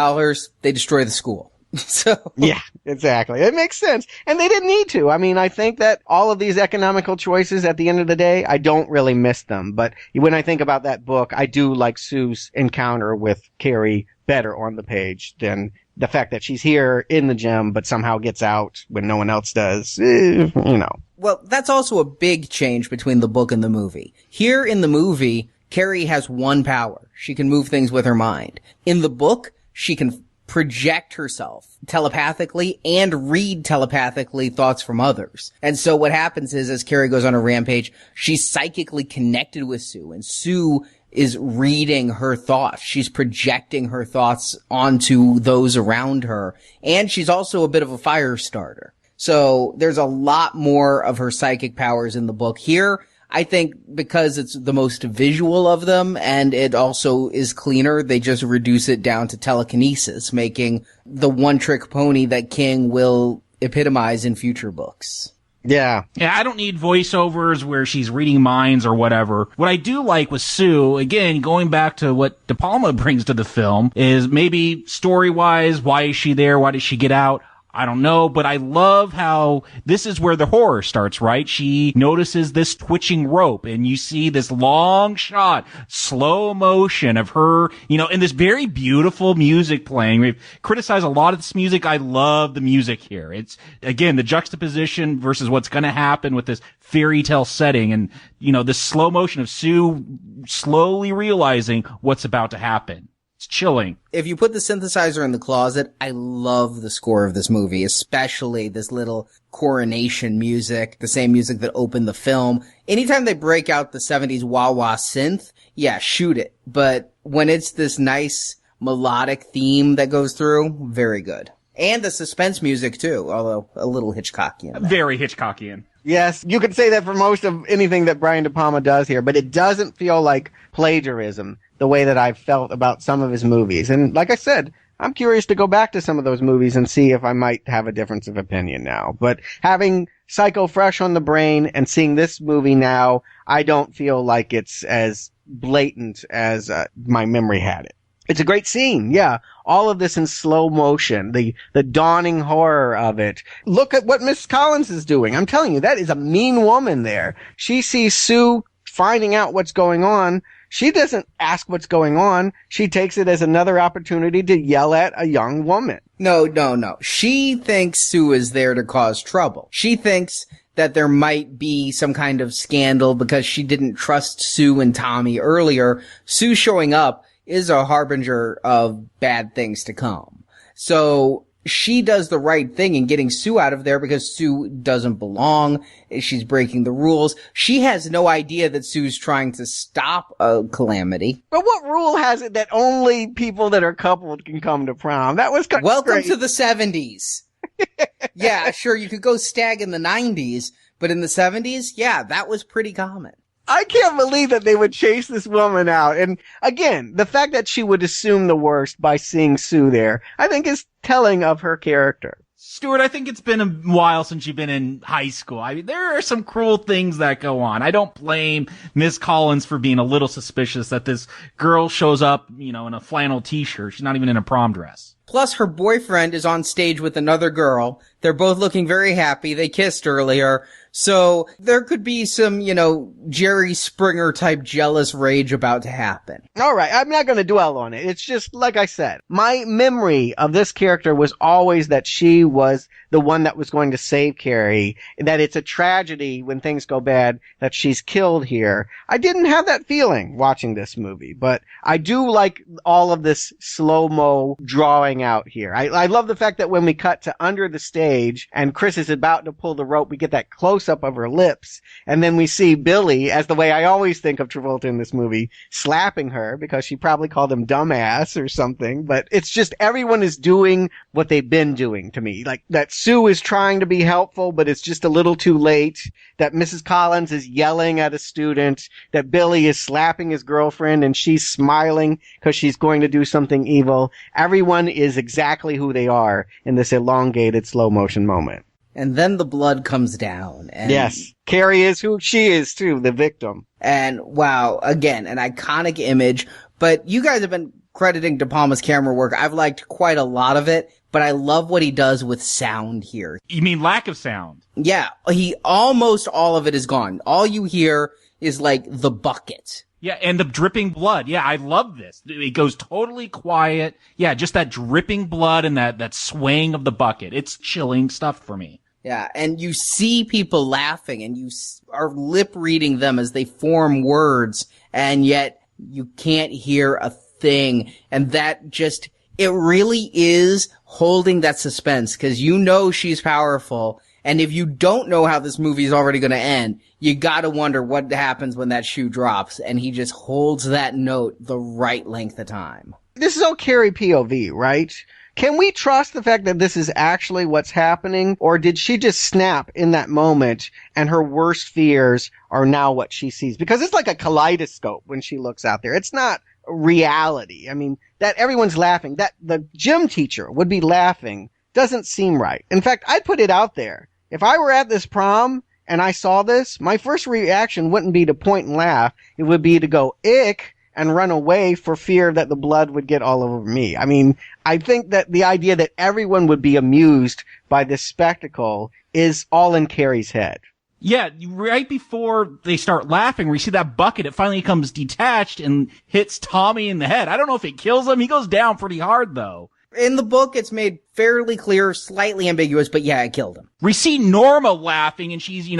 They destroy the school. So yeah, exactly. It makes sense. And they didn't need to. I mean, I think that all of these economical choices at the end of the day, I don't really miss them. But when I think about that book, I do like Sue's encounter with Carrie better on the page than the fact that she's here in the gym, but somehow gets out when no one else does. Well, that's also a big change between the book and the movie. Here in the movie, Carrie has one power. She can move things with her mind. In the book, she can project herself telepathically and read telepathically thoughts from others. And so what happens is, as Carrie goes on a rampage, she's psychically connected with Sue, and Sue is reading her thoughts. She's projecting her thoughts onto those around her. And she's also a bit of a fire starter. So there's a lot more of her psychic powers in the book. Here, I think because it's the most visual of them and it also is cleaner, they just reduce it down to telekinesis, making the one-trick pony that King will epitomize in future books. Yeah. Yeah, I don't need voiceovers where she's reading minds or whatever. What I do like with Sue, again, going back to what De Palma brings to the film, is maybe story-wise, why is she there? Why did she get out? I don't know, but I love how this is where the horror starts, right? She notices this twitching rope and you see this long shot, slow motion of her, and this very beautiful music playing. We've criticized a lot of this music. I love the music here. It's, again, the juxtaposition versus what's going to happen with this fairy tale setting and, this slow motion of Sue slowly realizing what's about to happen. It's chilling. If you put the synthesizer in the closet, I love the score of this movie, especially this little coronation music, the same music that opened the film. Anytime they break out the 70s wah-wah synth, yeah, shoot it. But when it's this nice melodic theme that goes through, very good. And the suspense music too, although a little Hitchcockian. Very Hitchcockian. Yes, you could say that for most of anything that Brian De Palma does here, but it doesn't feel like plagiarism the way that I've felt about some of his movies. And like I said, I'm curious to go back to some of those movies and see if I might have a difference of opinion now. But having Psycho fresh on the brain and seeing this movie now, I don't feel like it's as blatant as my memory had it. It's a great scene, yeah. All of this in slow motion, the dawning horror of it. Look at what Miss Collins is doing. I'm telling you, that is a mean woman there. She sees Sue finding out what's going on. She doesn't ask what's going on. She takes it as another opportunity to yell at a young woman. No. She thinks Sue is there to cause trouble. She thinks that there might be some kind of scandal because she didn't trust Sue and Tommy earlier. Sue showing up is a harbinger of bad things to come. So she does the right thing in getting Sue out of there because Sue doesn't belong. She's breaking the rules. She has no idea that Sue's trying to stop a calamity. But what rule has it that only people that are coupled can come to prom? That was kind of Welcome great. to the 70s. Yeah, sure, you could go stag in the 90s, but in the 70s, yeah, that was pretty common. I can't believe that they would chase this woman out. And again, the fact that she would assume the worst by seeing Sue there, I think is telling of her character. Stuart, I think it's been a while since you've been in high school. I mean, there are some cruel things that go on. I don't blame Miss Collins for being a little suspicious that this girl shows up, in a flannel t-shirt. She's not even in a prom dress. Plus, her boyfriend is on stage with another girl. They're both looking very happy. They kissed earlier. So there could be some, Jerry Springer type jealous rage about to happen. All right. I'm not going to dwell on it. It's just, like I said, my memory of this character was always that she was the one that was going to save Carrie, that it's a tragedy when things go bad that she's killed here. I didn't have that feeling watching this movie, but I do like all of this slow-mo drawing out here. I love the fact that when we cut to under the stage and Chris is about to pull the rope, we get that close-up of her lips, and then we see Billy, as the way I always think of Travolta in this movie, slapping her because she probably called him dumbass or something, but it's just everyone is doing what they've been doing to me. Like that Sue is trying to be helpful, but it's just a little too late. That Mrs. Collins is yelling at a student. That Billy is slapping his girlfriend and she's smiling because she's going to do something evil. Everyone is exactly who they are in this elongated slow motion moment. And then the blood comes down. And yes. Carrie is who she is too, the victim. And wow, again, an iconic image. But you guys have been crediting De Palma's camera work. I've liked quite a lot of it, but I love what he does with sound here. You mean lack of sound? Yeah, almost all of it is gone. All you hear is like the bucket. Yeah, and the dripping blood. Yeah, I love this. It goes totally quiet. Yeah, just that dripping blood and that swaying of the bucket. It's chilling stuff for me. Yeah, and you see people laughing and you are lip reading them as they form words, and yet you can't hear a thing. And that just, it really is holding that suspense because she's powerful. And if you don't know how this movie is already going to end, you gotta wonder what happens when that shoe drops. And he just holds that note the right length of time. This is all Carrie POV, right? Can we trust the fact that this is actually what's happening? Or did she just snap in that moment and her worst fears are now what she sees? Because it's like a kaleidoscope when she looks out there. It's not reality. I mean, that everyone's laughing, that the gym teacher would be laughing doesn't seem right. In fact, I'd put it out there. If I were at this prom and I saw this, my first reaction wouldn't be to point and laugh. It would be to go, ick, and run away for fear that the blood would get all over me. I mean, I think that the idea that everyone would be amused by this spectacle is all in Carrie's head. Yeah, right before they start laughing, we see that bucket, it finally comes detached and hits Tommy in the head. I don't know if it kills him. He goes down pretty hard, though. In the book, it's made fairly clear, slightly ambiguous, but yeah, it killed him. We see Norma laughing, and she's,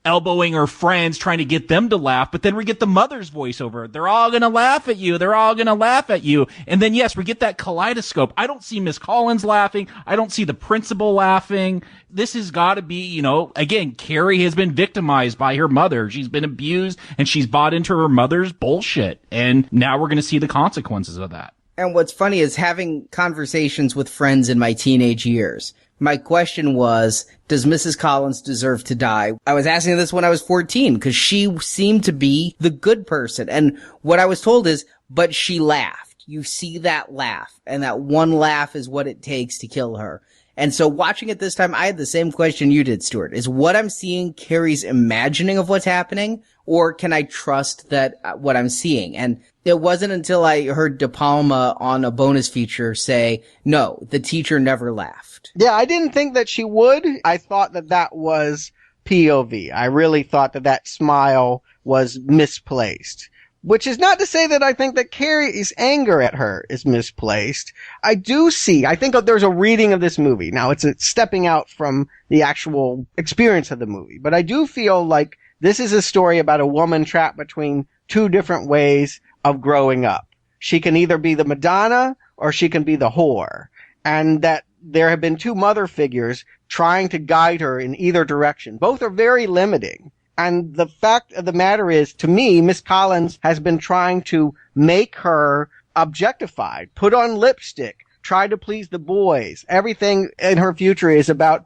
elbowing her friends, trying to get them to laugh, but then we get the mother's voiceover. They're all gonna laugh at you. They're all gonna laugh at you. And then, yes, we get that kaleidoscope. I don't see Miss Collins laughing. I don't see the principal laughing. This has got to be, again, Carrie has been victimized by her mother. She's been abused, and she's bought into her mother's bullshit. And now we're gonna see the consequences of that. And what's funny is having conversations with friends in my teenage years. My question was, does Mrs. Collins deserve to die? I was asking this when I was 14 because she seemed to be the good person. And what I was told is, but she laughed. You see that laugh, and that one laugh is what it takes to kill her. And so watching it this time, I had the same question you did, Stuart. Is what I'm seeing Carrie's imagining of what's happening, or can I trust that what I'm seeing? And it wasn't until I heard De Palma on a bonus feature say, no, the teacher never laughed. Yeah, I didn't think that she would. I thought that was POV. I really thought that smile was misplaced. Which is not to say that I think that Carrie's anger at her is misplaced. I think there's a reading of this movie. Now, it's stepping out from the actual experience of the movie. But I do feel like this is a story about a woman trapped between two different ways of growing up. She can either be the Madonna or she can be the whore. And that there have been two mother figures trying to guide her in either direction. Both are very limiting. And the fact of the matter is, to me, Miss Collins has been trying to make her objectified, put on lipstick, try to please the boys. Everything in her future is about,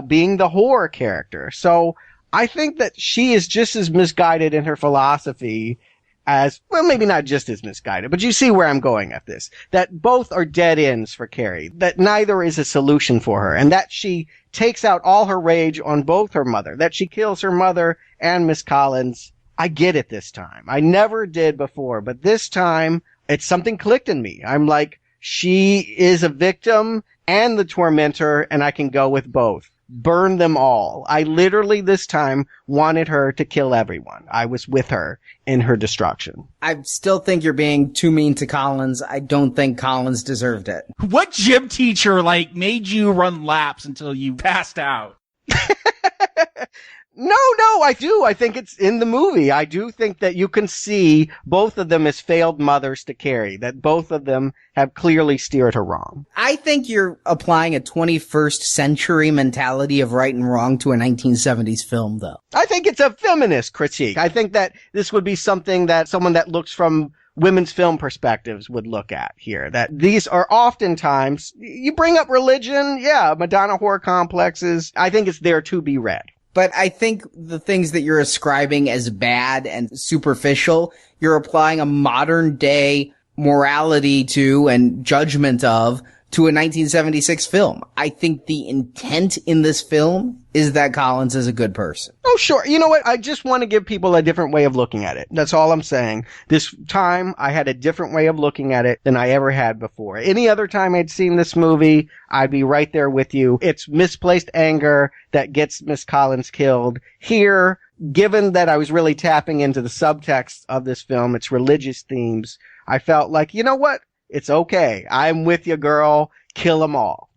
being the whore character. So I think that she is just as misguided in her philosophy as, well, maybe not just as misguided, but you see where I'm going at this. That both are dead ends for Carrie. That neither is a solution for her. And that she takes out all her rage on both her mother. That she kills her mother and Miss Collins. I get it this time. I never did before, but this time it's something clicked in me. I'm like, she is a victim and the tormentor, and I can go with both. Burn them all. I literally this time wanted her to kill everyone. I was with her in her destruction. I still think you're being too mean to Collins. I don't think Collins deserved it. What gym teacher, made you run laps until you passed out? No, I do. I think it's in the movie. I do think that you can see both of them as failed mothers to Carrie, that both of them have clearly steered her wrong. I think you're applying a 21st century mentality of right and wrong to a 1970s film, though. I think it's a feminist critique. I think that this would be something that someone that looks from women's film perspectives would look at here. That these are oftentimes, you bring up religion, Madonna whore complexes. I think it's there to be read. But I think the things that you're ascribing as bad and superficial, you're applying a modern day morality to and judgment of to a 1976 film. I think the intent in this film is that Collins is a good person. Oh, sure. You know what? I just want to give people a different way of looking at it. That's all I'm saying. This time, I had a different way of looking at it than I ever had before. Any other time I'd seen this movie, I'd be right there with you. It's misplaced anger that gets Miss Collins killed. Here, given that I was really tapping into the subtext of this film, its religious themes, I felt like, you know what? It's okay. I'm with you, girl. Kill them all.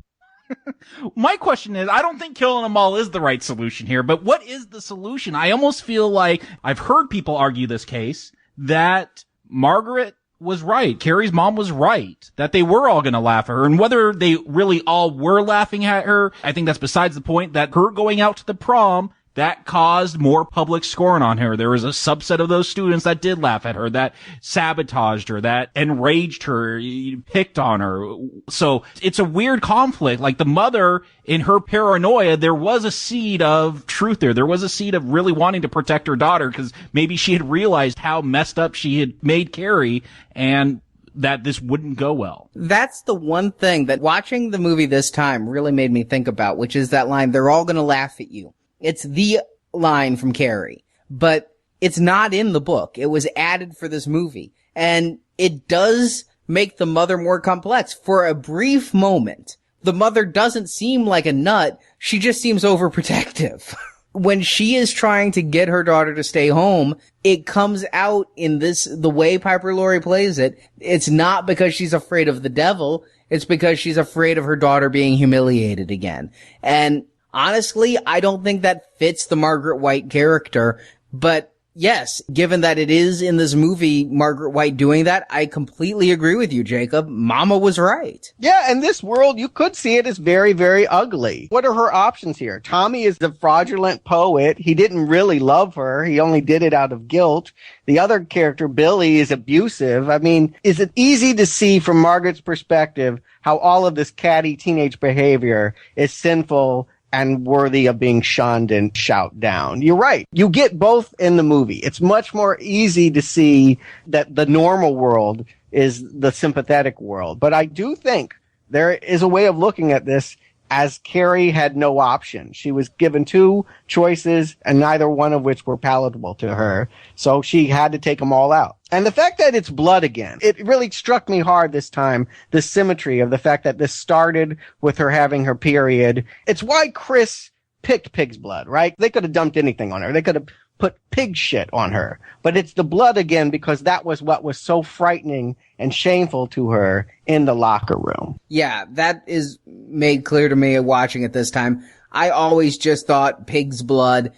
My question is, I don't think killing them all is the right solution here, but what is the solution? I almost feel like I've heard people argue this case that Margaret was right. Carrie's mom was right. That they were all going to laugh at her. And whether they really all were laughing at her, I think that's besides the point. That her going out to the prom, that caused more public scorn on her. There was a subset of those students that did laugh at her, that sabotaged her, that enraged her, picked on her. So it's a weird conflict. Like the mother, in her paranoia, there was a seed of truth there. There was a seed of really wanting to protect her daughter because maybe she had realized how messed up she had made Carrie and that this wouldn't go well. That's the one thing that watching the movie this time really made me think about, which is that line, they're all going to laugh at you. It's the line from Carrie, but it's not in the book. It was added for this movie. And it does make the mother more complex. For a brief moment, the mother doesn't seem like a nut. She just seems overprotective. When she is trying to get her daughter to stay home, it comes out in the way Piper Laurie plays it. It's not because she's afraid of the devil. It's because she's afraid of her daughter being humiliated again. And honestly, I don't think that fits the Margaret White character. But yes, given that it is in this movie, Margaret White doing that, I completely agree with you, Jacob. Mama was right. Yeah, in this world, you could see it as very, very ugly. What are her options here? Tommy is the fraudulent poet. He didn't really love her. He only did it out of guilt. The other character, Billy, is abusive. I mean, is it easy to see from Margaret's perspective how all of this catty teenage behavior is sinful and worthy of being shunned and shout down? You're right. You get both in the movie. It's much more easy to see that the normal world is the sympathetic world. But I do think there is a way of looking at this as Carrie had no option. She was given two choices, and neither one of which were palatable to her. So she had to take them all out. And the fact that it's blood again, it really struck me hard this time, the symmetry of the fact that this started with her having her period. It's why Chris picked pig's blood, right? They could have dumped anything on her. They could have put pig shit on her. But it's the blood again because that was what was so frightening and shameful to her in the locker room. Yeah, that is made clear to me watching it this time. I always just thought pig's blood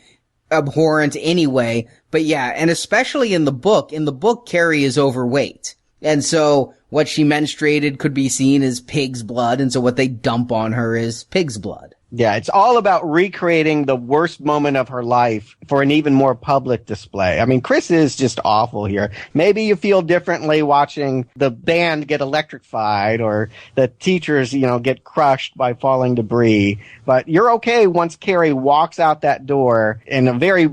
abhorrent anyway. But yeah, and especially in the book, Carrie is overweight. And so what she menstruated could be seen as pig's blood. And so what they dump on her is pig's blood. Yeah, it's all about recreating the worst moment of her life for an even more public display. I mean, Chris is just awful here. Maybe you feel differently watching the band get electrified or the teachers, get crushed by falling debris. But you're okay once Carrie walks out that door in a very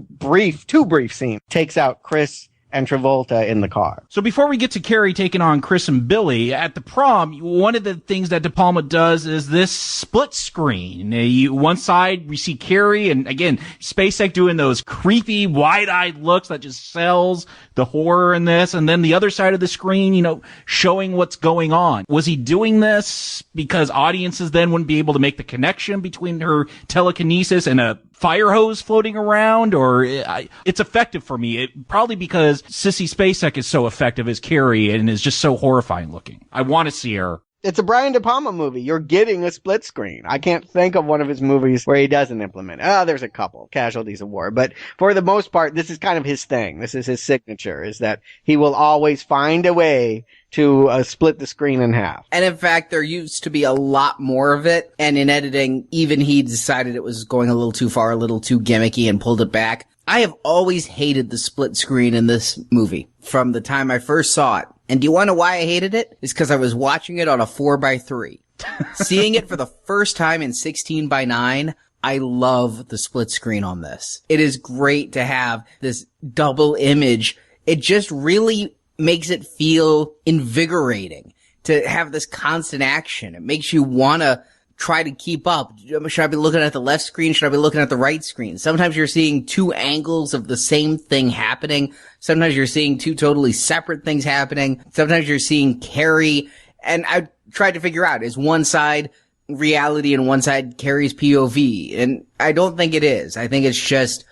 too brief scene, takes out Chris and Travolta in the car. So before we get to Carrie taking on Chris and Billy, at the prom, one of the things that De Palma does is this split screen. One side, we see Carrie, and again, Spacek doing those creepy, wide-eyed looks that just sells the horror in this, and then the other side of the screen, showing what's going on. Was he doing this because audiences then wouldn't be able to make the connection between her telekinesis and a fire hose floating around, or it's effective for me. Probably because Sissy Spacek is so effective as Carrie and is just so horrifying looking. I want to see her. It's a Brian De Palma movie. You're getting a split screen. I can't think of one of his movies where he doesn't implement it. There's a couple, Casualties of War. But for the most part, this is kind of his thing. This is his signature, is that he will always find a way to split the screen in half. And in fact, there used to be a lot more of it. And in editing, even he decided it was going a little too far, a little too gimmicky, and pulled it back. I have always hated the split screen in this movie from the time I first saw it. And do you want to know why I hated it? It's because I was watching it on a 4:3. Seeing it for the first time in 16:9, I love the split screen on this. It is great to have this double image. It just really makes it feel invigorating to have this constant action. It makes you want to try to keep up. Should I be looking at the left screen? Should I be looking at the right screen? Sometimes you're seeing two angles of the same thing happening. Sometimes you're seeing two totally separate things happening. Sometimes you're seeing Carrie. And I tried to figure out, is one side reality and one side Carrie's POV? And I don't think it is. I think it's just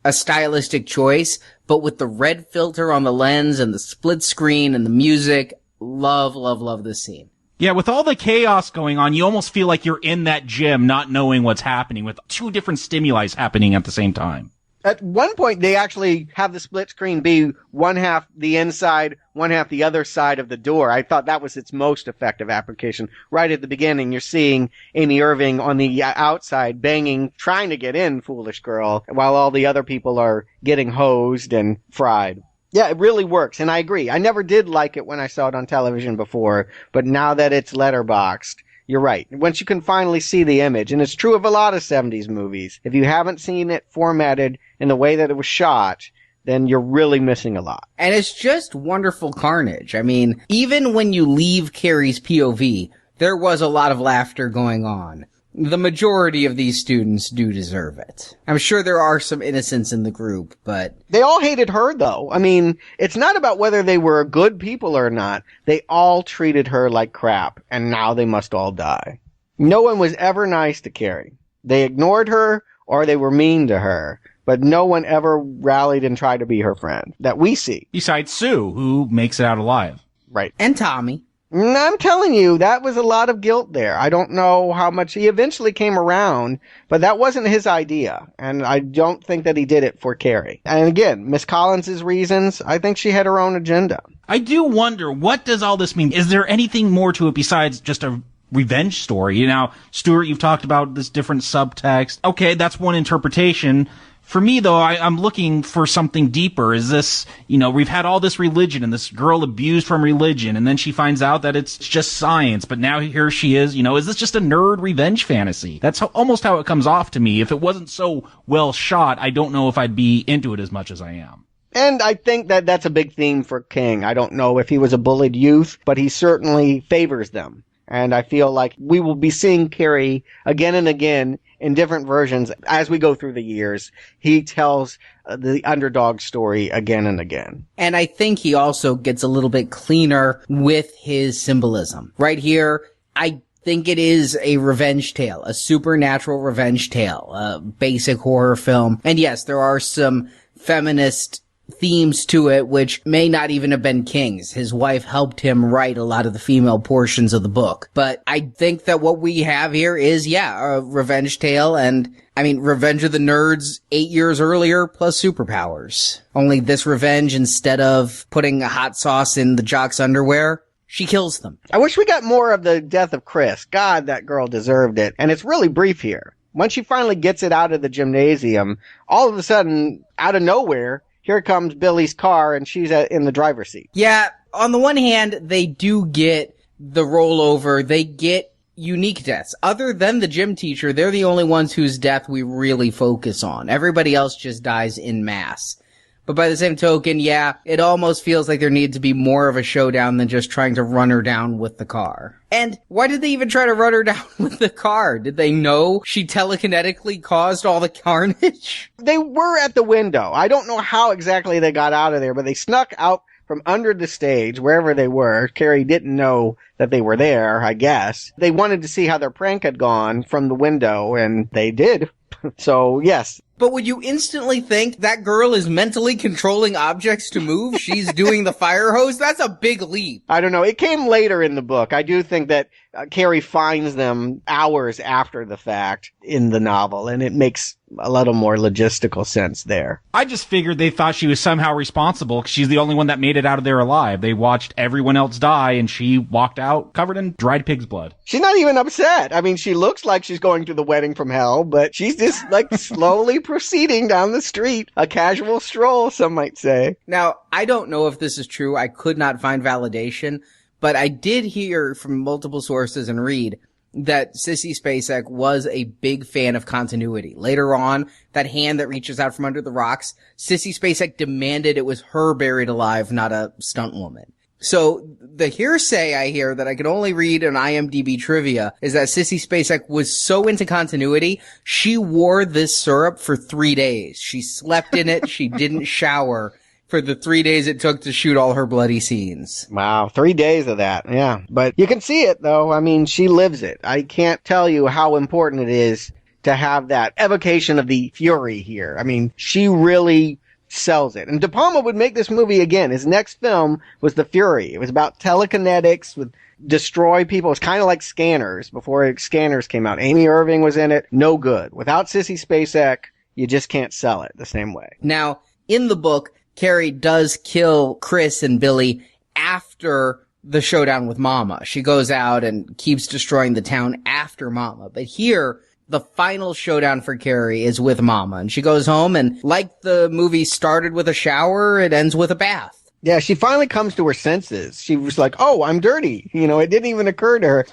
a stylistic choice. But with the red filter on the lens and the split screen and the music, love, love, love this scene. Yeah, with all the chaos going on, you almost feel like you're in that gym not knowing what's happening with two different stimuli happening at the same time. At one point, they actually have the split screen be one half the inside, one half the other side of the door. I thought that was its most effective application. Right at the beginning, you're seeing Amy Irving on the outside banging, trying to get in, foolish girl, while all the other people are getting hosed and fried. Yeah, it really works, and I agree. I never did like it when I saw it on television before, but now that it's letterboxed, you're right. Once you can finally see the image, and it's true of a lot of 70s movies, if you haven't seen it formatted in the way that it was shot, then you're really missing a lot. And it's just wonderful carnage. I mean, even when you leave Carrie's POV, there was a lot of laughter going on. The majority of these students do deserve it. I'm sure there are some innocents in the group, but... They all hated her, though. I mean, it's not about whether they were good people or not. They all treated her like crap, and now they must all die. No one was ever nice to Carrie. They ignored her, or they were mean to her, but no one ever rallied and tried to be her friend, that we see. Besides Sue, who makes it out alive. Right. And Tommy. I'm telling you, that was a lot of guilt there. I don't know how much he eventually came around, but that wasn't his idea. And I don't think that he did it for Carrie. And again, Miss Collins's reasons, I think she had her own agenda. I do wonder, what does all this mean? Is there anything more to it besides just a revenge story? You know, Stuart, you've talked about this different subtext. Okay, that's one interpretation. For me, though, I'm looking for something deeper. Is this, you know, we've had all this religion and this girl abused from religion, and then she finds out that it's just science, but now here she is, you know, is this just a nerd revenge fantasy? That's almost how it comes off to me. If it wasn't so well shot, I don't know if I'd be into it as much as I am. And I think that that's a big theme for King. I don't know if he was a bullied youth, but he certainly favors them. And I feel like we will be seeing Carrie again and again in different versions as we go through the years. He tells the underdog story again and again. And I think he also gets a little bit cleaner with his symbolism. Right here, I think it is a revenge tale, a supernatural revenge tale, a basic horror film. And yes, there are some feminist themes to it, which may not even have been King's. His wife helped him write a lot of the female portions of the book. But I think that what we have here is, a revenge tale, and, I mean, Revenge of the Nerds 8 years earlier, plus superpowers. Only this revenge, instead of putting a hot sauce in the jock's underwear, she kills them. I wish we got more of the death of Chris. God, that girl deserved it. And it's really brief here. Once she finally gets it out of the gymnasium, all of a sudden, out of nowhere, here comes Billy's car, and she's in the driver's seat. Yeah, on the one hand, they do get the rollover. They get unique deaths. Other than the gym teacher, they're the only ones whose death we really focus on. Everybody else just dies en masse. But by the same token, it almost feels like there needs to be more of a showdown than just trying to run her down with the car. And why did they even try to run her down with the car? Did they know she telekinetically caused all the carnage? They were at the window. I don't know how exactly they got out of there, but they snuck out from under the stage, wherever they were. Carrie didn't know that they were there, I guess. They wanted to see how their prank had gone from the window, and they did. So, yes. But would you instantly think that girl is mentally controlling objects to move? She's doing the fire hose? That's a big leap. I don't know. It came later in the book. I do think that Carrie finds them hours after the fact in the novel, and it makes a little more logistical sense there. I just figured they thought she was somehow responsible because she's the only one that made it out of there alive. They watched everyone else die, and she walked out covered in dried pig's blood. She's not even upset. I mean, she looks like she's going to the wedding from hell, but she's just like slowly proceeding down the street. A casual stroll, some might say. Now, I don't know if this is true. I could not find validation, but I did hear from multiple sources and read that Sissy Spacek was a big fan of continuity. Later on, that hand that reaches out from under the rocks, Sissy Spacek demanded it was her buried alive, not a stunt woman. So the hearsay I hear that I could only read in IMDb trivia is that Sissy Spacek was so into continuity, she wore this syrup for 3 days. She slept in it. She didn't shower for the 3 days it took to shoot all her bloody scenes. Wow, 3 days of that, yeah. But you can see it, though. I mean, she lives it. I can't tell you how important it is to have that evocation of the fury here. I mean, she really sells it. And De Palma would make this movie again. His next film was The Fury. It was about telekinetics with destroy people. It's kind of like Scanners before Scanners came out. Amy Irving was in it. No good. Without Sissy Spacek, You just can't sell it the same way. Now, in the book, Carrie does kill Chris and Billy after the showdown with Mama. She goes out and keeps destroying the town after Mama. But here, the final showdown for Carrie is with Mama. And she goes home, and like the movie started with a shower, it ends with a bath. Yeah, she finally comes to her senses. She was like, oh, I'm dirty. You know, it didn't even occur to her.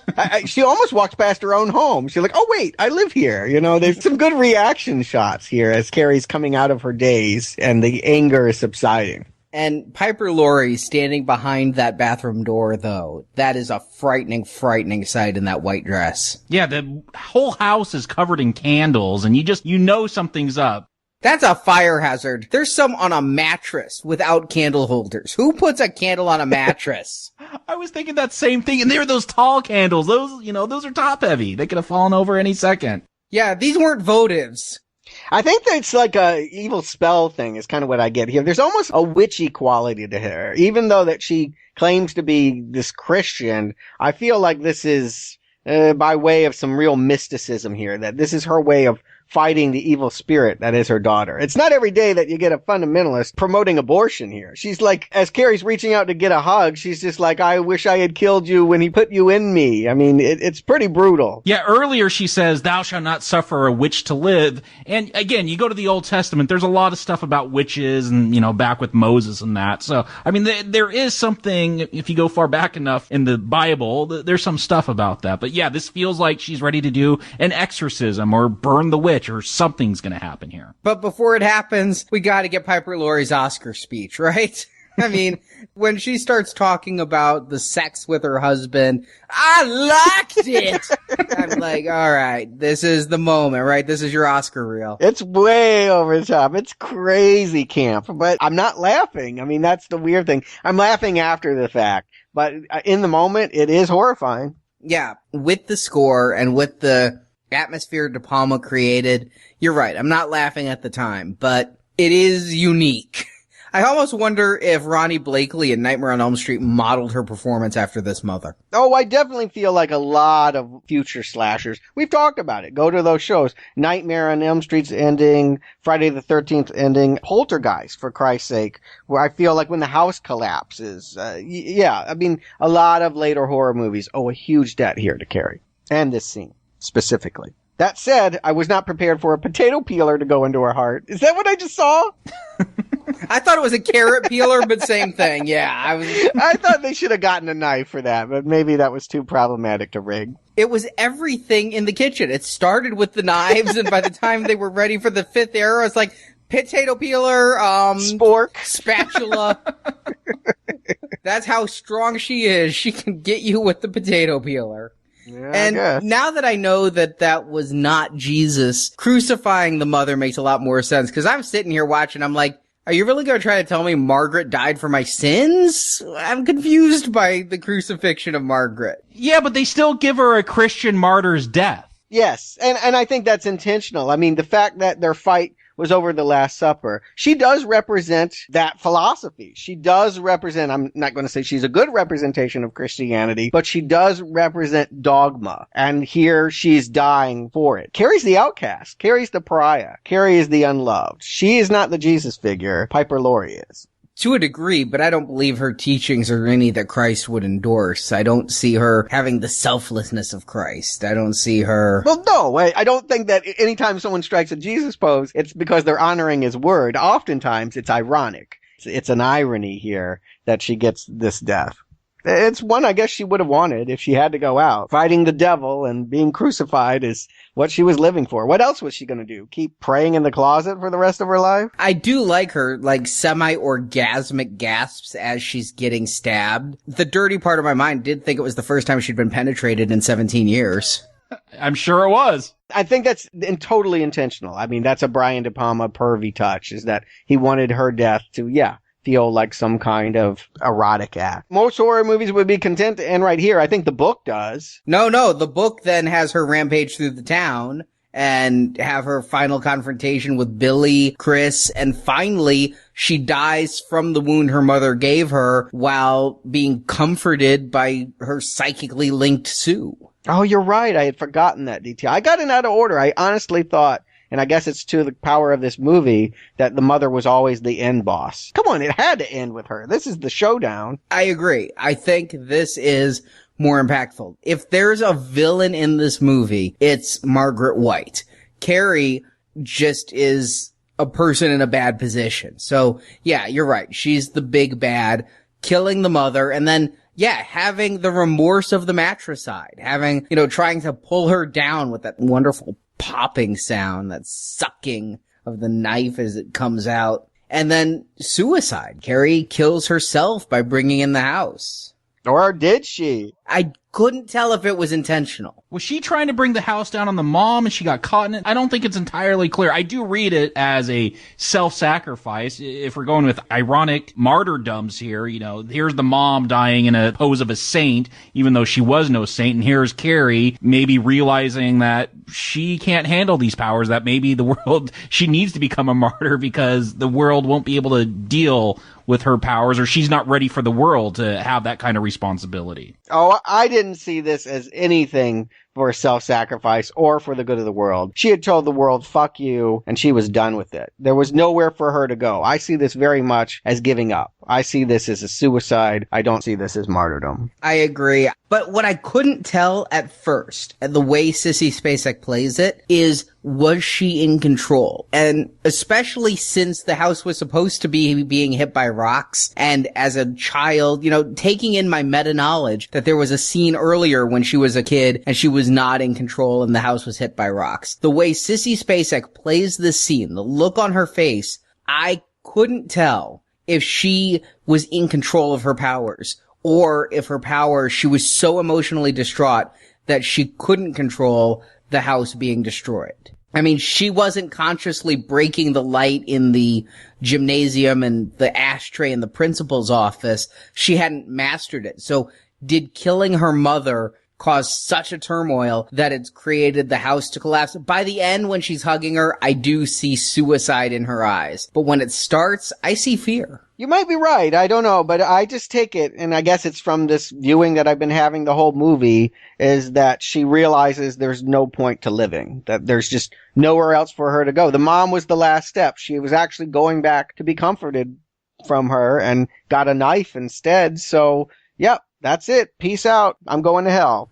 She almost walked past her own home. She's like, oh, wait, I live here. You know, there's some good reaction shots here as Carrie's coming out of her daze and the anger is subsiding. And Piper Laurie standing behind that bathroom door, though, that is a frightening, frightening sight in that white dress. Yeah, the whole house is covered in candles, and you know something's up. That's a fire hazard. There's some on a mattress without candle holders. Who puts a candle on a mattress? I was thinking that same thing, and there were those tall candles. Those are top heavy. They could have fallen over any second. Yeah, these weren't votives. I think that it's like a evil spell thing is kind of what I get here. There's almost a witchy quality to her. Even though that she claims to be this Christian, I feel like this is by way of some real mysticism here, that this is her way of fighting the evil spirit that is her daughter. It's not every day that you get a fundamentalist promoting abortion here. She's like, as Carrie's reaching out to get a hug, she's just like, I wish I had killed you when he put you in me. I mean, it's pretty brutal. Yeah, earlier she says, thou shalt not suffer a witch to live. And again, you go to the Old Testament, there's a lot of stuff about witches and, back with Moses and that. So, I mean, there is something, if you go far back enough in the Bible, there's some stuff about that. But yeah, this feels like she's ready to do an exorcism or burn the witch, or something's going to happen here. But before it happens, we got to get Piper Laurie's Oscar speech, right? I mean, when she starts talking about the sex with her husband, I liked it. I'm like, all right, this is the moment, right? This is your Oscar reel. It's way over the top. It's crazy camp, but I'm not laughing. I mean, that's the weird thing. I'm laughing after the fact, but in the moment, it is horrifying. Yeah, with the score and with the atmosphere De Palma created, you're right. I'm not laughing at the time, but it is unique. I almost wonder if Ronnie Blakely in Nightmare on Elm Street modeled her performance after this mother. Oh, I definitely feel like a lot of future slashers. We've talked about it. Go to those shows. Nightmare on Elm Street's ending, Friday the 13th ending, Poltergeist, for Christ's sake, where I feel like when the house collapses. Yeah, I mean, a lot of later horror movies owe a huge debt here to Carrie. And this scene. Specifically. That said, I was not prepared for a potato peeler to go into her heart. Is that what I just saw? I thought it was a carrot peeler, but same thing. Yeah, I thought they should have gotten a knife for that, but maybe that was too problematic to rig. It was everything in the kitchen. It started with the knives, and by the time they were ready for the fifth arrow, it's like potato peeler, spork, spatula. That's how strong she is. She can get you with the potato peeler. Yeah, and now that I know that that was not Jesus, crucifying the mother makes a lot more sense, because I'm sitting here watching, I'm like, are you really going to try to tell me Margaret died for my sins? I'm confused by the crucifixion of Margaret. Yeah, but they still give her a Christian martyr's death. Yes, and I think that's intentional. I mean, the fact that their fight was over the Last Supper. She does represent that philosophy. She does represent, I'm not going to say she's a good representation of Christianity, but she does represent dogma. And here she's dying for it. Carrie's the outcast. Carrie's the pariah. Carrie is the unloved. She is not the Jesus figure. Piper Laurie is. To a degree, but I don't believe her teachings are any that Christ would endorse. I don't see her having the selflessness of Christ. I don't see her... Well, no, I don't think that anytime someone strikes a Jesus pose, it's because they're honoring his word. Oftentimes, it's ironic. It's an irony here that she gets this death. It's one I guess she would have wanted if she had to go out. Fighting the devil and being crucified is what she was living for. What else was she going to do? Keep praying in the closet for the rest of her life? I do like her, semi-orgasmic gasps as she's getting stabbed. The dirty part of my mind did think it was the first time she'd been penetrated in 17 years. I'm sure it was. I think that's totally intentional. I mean, that's a Brian De Palma pervy touch, is that he wanted her death to, feel like some kind of erotic act. Most horror movies would be content to end right here. I think the book does. No, the book then has her rampage through the town and have her final confrontation with Billy, Chris, and finally she dies from the wound her mother gave her while being comforted by her psychically linked Sue. Oh, you're right. I had forgotten that detail. I got it out of order. I honestly thought And I guess it's to the power of this movie that the mother was always the end boss. Come on, it had to end with her. This is the showdown. I agree. I think this is more impactful. If there's a villain in this movie, it's Margaret White. Carrie just is a person in a bad position. So, yeah, you're right. She's the big bad, killing the mother, and then, yeah, having the remorse of the matricide, having, trying to pull her down with that wonderful popping sound, that sucking of the knife as it comes out. And then suicide. Carrie kills herself by bringing in the house. Or did she? I couldn't tell if it was intentional. Was she trying to bring the house down on the mom and she got caught in it? I don't think it's entirely clear. I do read it as a self-sacrifice. If we're going with ironic martyrdoms here, here's the mom dying in a pose of a saint, even though she was no saint. And here's Carrie maybe realizing that she can't handle these powers, that maybe the world, she needs to become a martyr because the world won't be able to deal with her powers, or she's not ready for the world to have that kind of responsibility. Oh, I didn't see this as anything for self-sacrifice or for the good of the world. She had told the world, fuck you, and she was done with it. There was nowhere for her to go. I see this very much as giving up. I see this as a suicide. I don't see this as martyrdom. I agree. But what I couldn't tell at first, and the way Sissy Spacek plays it, is was she in control? And especially since the house was supposed to be being hit by rocks, and as a child, taking in my meta-knowledge that there was a scene earlier when she was a kid and she was not in control and the house was hit by rocks. The way Sissy Spacek plays this scene, the look on her face, I couldn't tell if she was in control of her powers, or if her powers, she was so emotionally distraught that she couldn't control the house being destroyed. I mean, she wasn't consciously breaking the light in the gymnasium and the ashtray in the principal's office. She hadn't mastered it. So did killing her mother cause such a turmoil that it's created the house to collapse? By the end, when she's hugging her, I do see suicide in her eyes. But when it starts, I see fear. You might be right. I don't know, but I just take it, and I guess it's from this viewing that I've been having the whole movie, is that she realizes there's no point to living, that there's just nowhere else for her to go. The mom was the last step. She was actually going back to be comforted from her and got a knife instead. So, yep, that's it. Peace out. I'm going to hell.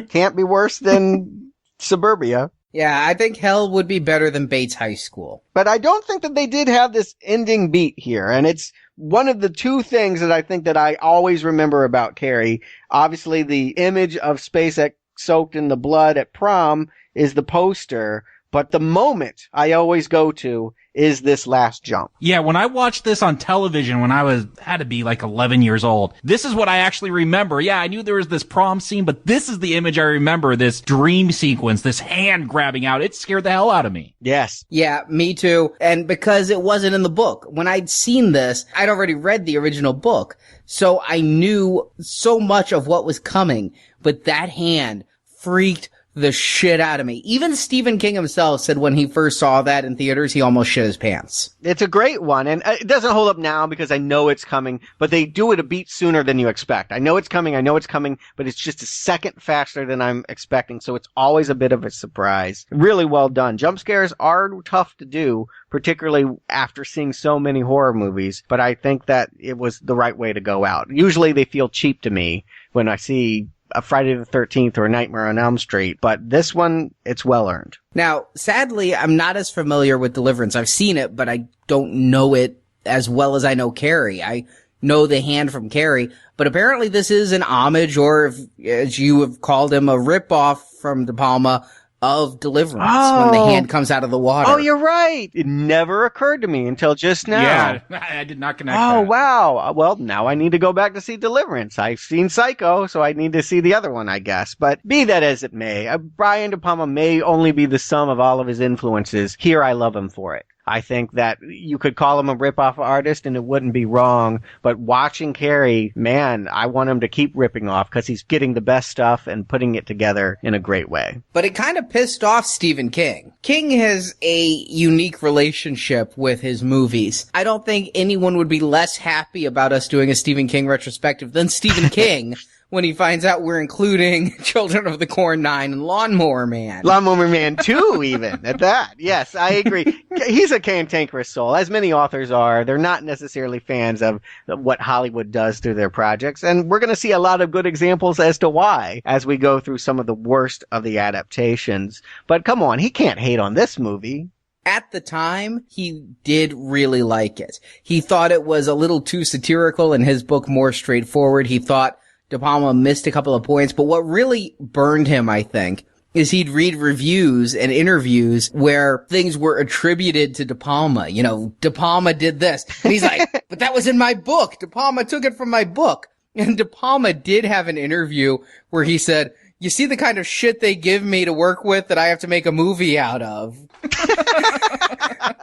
Can't be worse than suburbia. Yeah, I think hell would be better than Bates High School. But I don't think that they did have this ending beat here. And it's one of the two things that I think that I always remember about Carrie. Obviously, the image of Spacek soaked in the blood at prom is the poster. But the moment I always go to is this last jump. Yeah, when I watched this on television when I had to be like 11 years old, this is what I actually remember. Yeah, I knew there was this prom scene, but this is the image I remember, this dream sequence, this hand grabbing out. It scared the hell out of me. Yes. Yeah, me too. And because it wasn't in the book. When I'd seen this, I'd already read the original book. So I knew so much of what was coming. But that hand freaked the shit out of me. Even Stephen King himself said when he first saw that in theaters, he almost shit his pants. It's a great one, and it doesn't hold up now because I know it's coming, but they do it a beat sooner than you expect. I know it's coming, but it's just a second faster than I'm expecting, so it's always a bit of a surprise. Really well done. Jump scares are tough to do, particularly after seeing so many horror movies, but I think that it was the right way to go out. Usually they feel cheap to me when I see a Friday the 13th or a Nightmare on Elm Street, but this one, it's well earned. Now, sadly, I'm not as familiar with Deliverance. I've seen it, but I don't know it as well as I know Carrie. I know the hand from Carrie, but apparently this is an homage, or as you have called him, a ripoff from De Palma of Deliverance when the hand comes out of the water. Oh, you're right. It never occurred to me until just now. Yeah, I did not connect that. Oh, wow. Well, now I need to go back to see Deliverance. I've seen Psycho, so I need to see the other one, I guess. But be that as it may, Brian De Palma may only be the sum of all of his influences. Here, I love him for it. I think that you could call him a rip-off artist and it wouldn't be wrong, but watching Carrie, man, I want him to keep ripping off because he's getting the best stuff and putting it together in a great way. But it kind of pissed off Stephen King. King has a unique relationship with his movies. I don't think anyone would be less happy about us doing a Stephen King retrospective than Stephen King when he finds out we're including Children of the Corn 9 and Lawnmower Man. Lawnmower Man 2, even, at that. Yes, I agree. He's a cantankerous soul, as many authors are. They're not necessarily fans of what Hollywood does through their projects, and we're going to see a lot of good examples as to why as we go through some of the worst of the adaptations. But come on, he can't hate on this movie. At the time, he did really like it. He thought it was a little too satirical and his book more straightforward. He thought De Palma missed a couple of points, but what really burned him, I think, is he'd read reviews and interviews where things were attributed to De Palma. You know, De Palma did this. And he's like, but that was in my book. De Palma took it from my book. And De Palma did have an interview where he said, you see the kind of shit they give me to work with that I have to make a movie out of.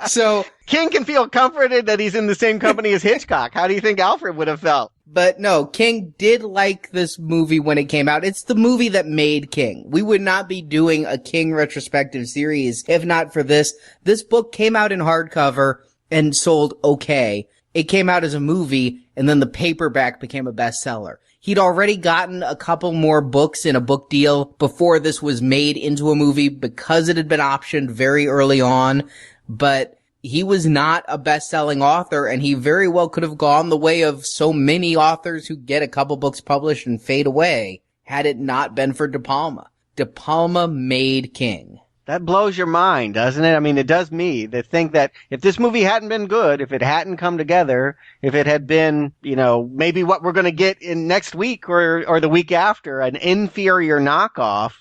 So King can feel comforted that he's in the same company as Hitchcock. How do you think Alfred would have felt? But no, King did like this movie when it came out. It's the movie that made King. We would not be doing a King retrospective series if not for this. This book came out in hardcover and sold okay. It came out as a movie, and then the paperback became a bestseller. He'd already gotten a couple more books in a book deal before this was made into a movie because it had been optioned very early on, but he was not a best-selling author, and he very well could have gone the way of so many authors who get a couple books published and fade away had it not been for De Palma. De Palma made King. That blows your mind, doesn't it? I mean, it does me to think that if this movie hadn't been good, if it hadn't come together, if it had been, you know, maybe what we're going to get in next week or the week after, an inferior knockoff,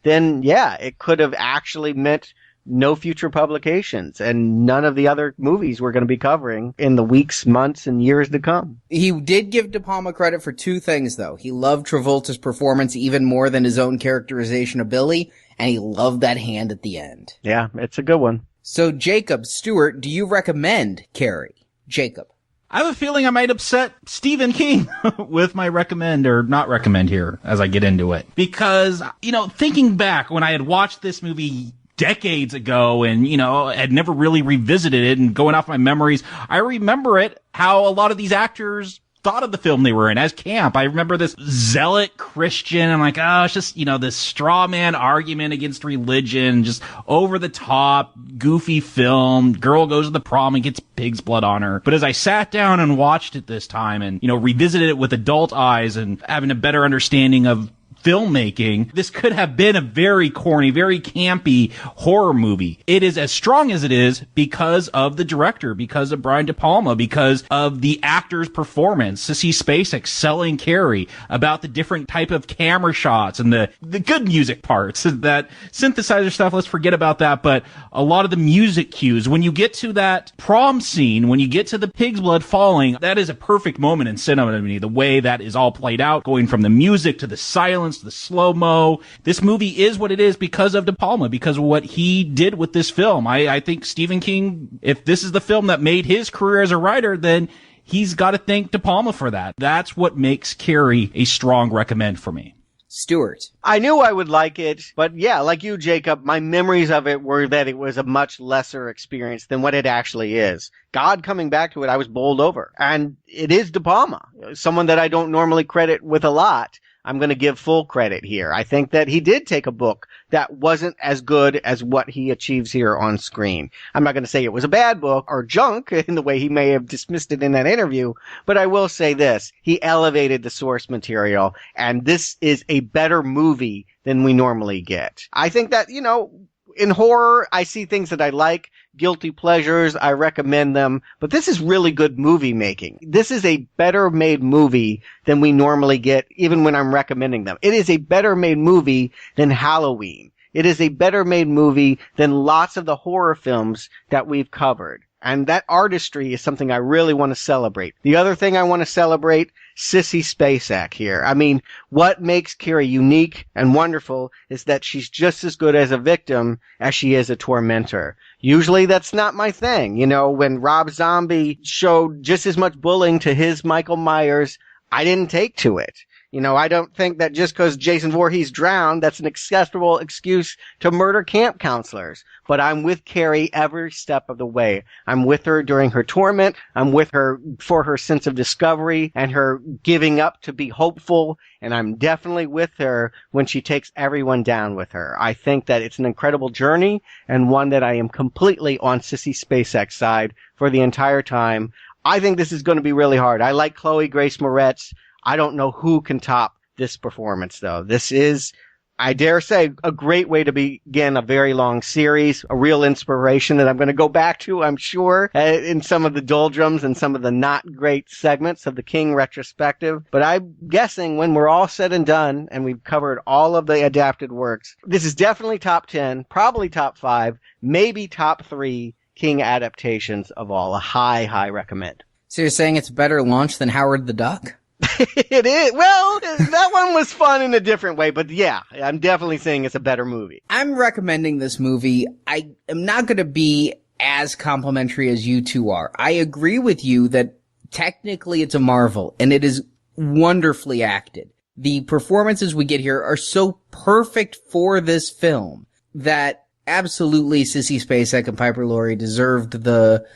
then yeah, it could have actually meant no future publications and none of the other movies we're going to be covering in the weeks, months, and years to come. He did give De Palma credit for two things, though. He loved Travolta's performance even more than his own characterization of Billy, and he loved that hand at the end. Yeah, it's a good one. So, Jacob, Stewart, do you recommend Carrie? Jacob. I have a feeling I might upset Stephen King with my recommend or not recommend here as I get into it. Because, you know, thinking back when I had watched this movie decades ago and, you know, had never really revisited it and going off my memories, I remember it, how a lot of these actors thought of the film they were in as camp. I remember this zealot Christian. I'm like, oh, it's just, you know, this straw man argument against religion, just over the top, goofy film. Girl goes to the prom and gets pig's blood on her. But as I sat down and watched it this time and, you know, revisited it with adult eyes and having a better understanding of filmmaking, this could have been a very corny, very campy horror movie. It is as strong as it is because of the director, because of Brian De Palma, because of the actor's performance. Sissy Spacek selling Carrie, about the different type of camera shots and the good music parts. That synthesizer stuff, let's forget about that, but a lot of the music cues. When you get to that prom scene, when you get to the pig's blood falling, that is a perfect moment in cinema to me. The way that is all played out, going from the music to the silence, the slow-mo. This movie is what it is because of De Palma, because of what he did with this film. I think Stephen King, if this is the film that made his career as a writer, then he's got to thank De Palma for that. That's what makes Carrie a strong recommend for me. Stewart. I knew I would like it, but yeah, like you, Jacob, my memories of it were that it was a much lesser experience than what it actually is. God, coming back to it, I was bowled over. And it is De Palma, someone that I don't normally credit with a lot. I'm going to give full credit here. I think that he did take a book that wasn't as good as what he achieves here on screen. I'm not going to say it was a bad book or junk in the way he may have dismissed it in that interview, but I will say this. He elevated the source material, and this is a better movie than we normally get. I think that, you know, in horror, I see things that I like, guilty pleasures, I recommend them, but this is really good movie making. This is a better made movie than we normally get, even when I'm recommending them. It is a better made movie than Halloween. It is a better made movie than lots of the horror films that we've covered. And that artistry is something I really want to celebrate. The other thing I want to celebrate, Sissy Spacek here. I mean, what makes Carrie unique and wonderful is that she's just as good as a victim as she is a tormentor. Usually that's not my thing. You know, when Rob Zombie showed just as much bullying to his Michael Myers, I didn't take to it. I don't think that just because Jason Voorhees drowned, that's an acceptable excuse to murder camp counselors. But I'm with Carrie every step of the way. I'm with her during her torment. I'm with her for her sense of discovery and her giving up to be hopeful. And I'm definitely with her when she takes everyone down with her. I think that it's an incredible journey and one that I am completely on Sissy Spacek's side for the entire time. I think this is going to be really hard. I like Chloë Grace Moretz. I don't know who can top this performance, though. This is, I dare say, a great way to begin a very long series, a real inspiration that I'm going to go back to, I'm sure, in some of the doldrums and some of the not great segments of the King retrospective. But I'm guessing when we're all said and done and we've covered all of the adapted works, this is definitely top 10, probably top 5, maybe top 3 King adaptations of all. A high recommend. So you're saying it's a better launch than Howard the Duck? It is. Well, that one was fun in a different way, but yeah, I'm definitely saying it's a better movie. I'm recommending this movie. I am not going to be as complimentary as you two are. I agree with you that technically it's a marvel, and it is wonderfully acted. The performances we get here are so perfect for this film that absolutely Sissy Spacek and Piper Laurie deserved the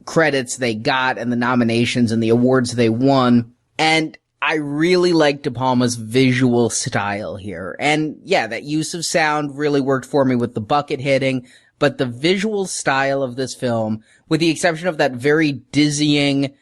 credits they got and the nominations and the awards they won. And I really like De Palma's visual style here. And yeah, that use of sound really worked for me with the bucket hitting, but the visual style of this film, with the exception of that very dizzying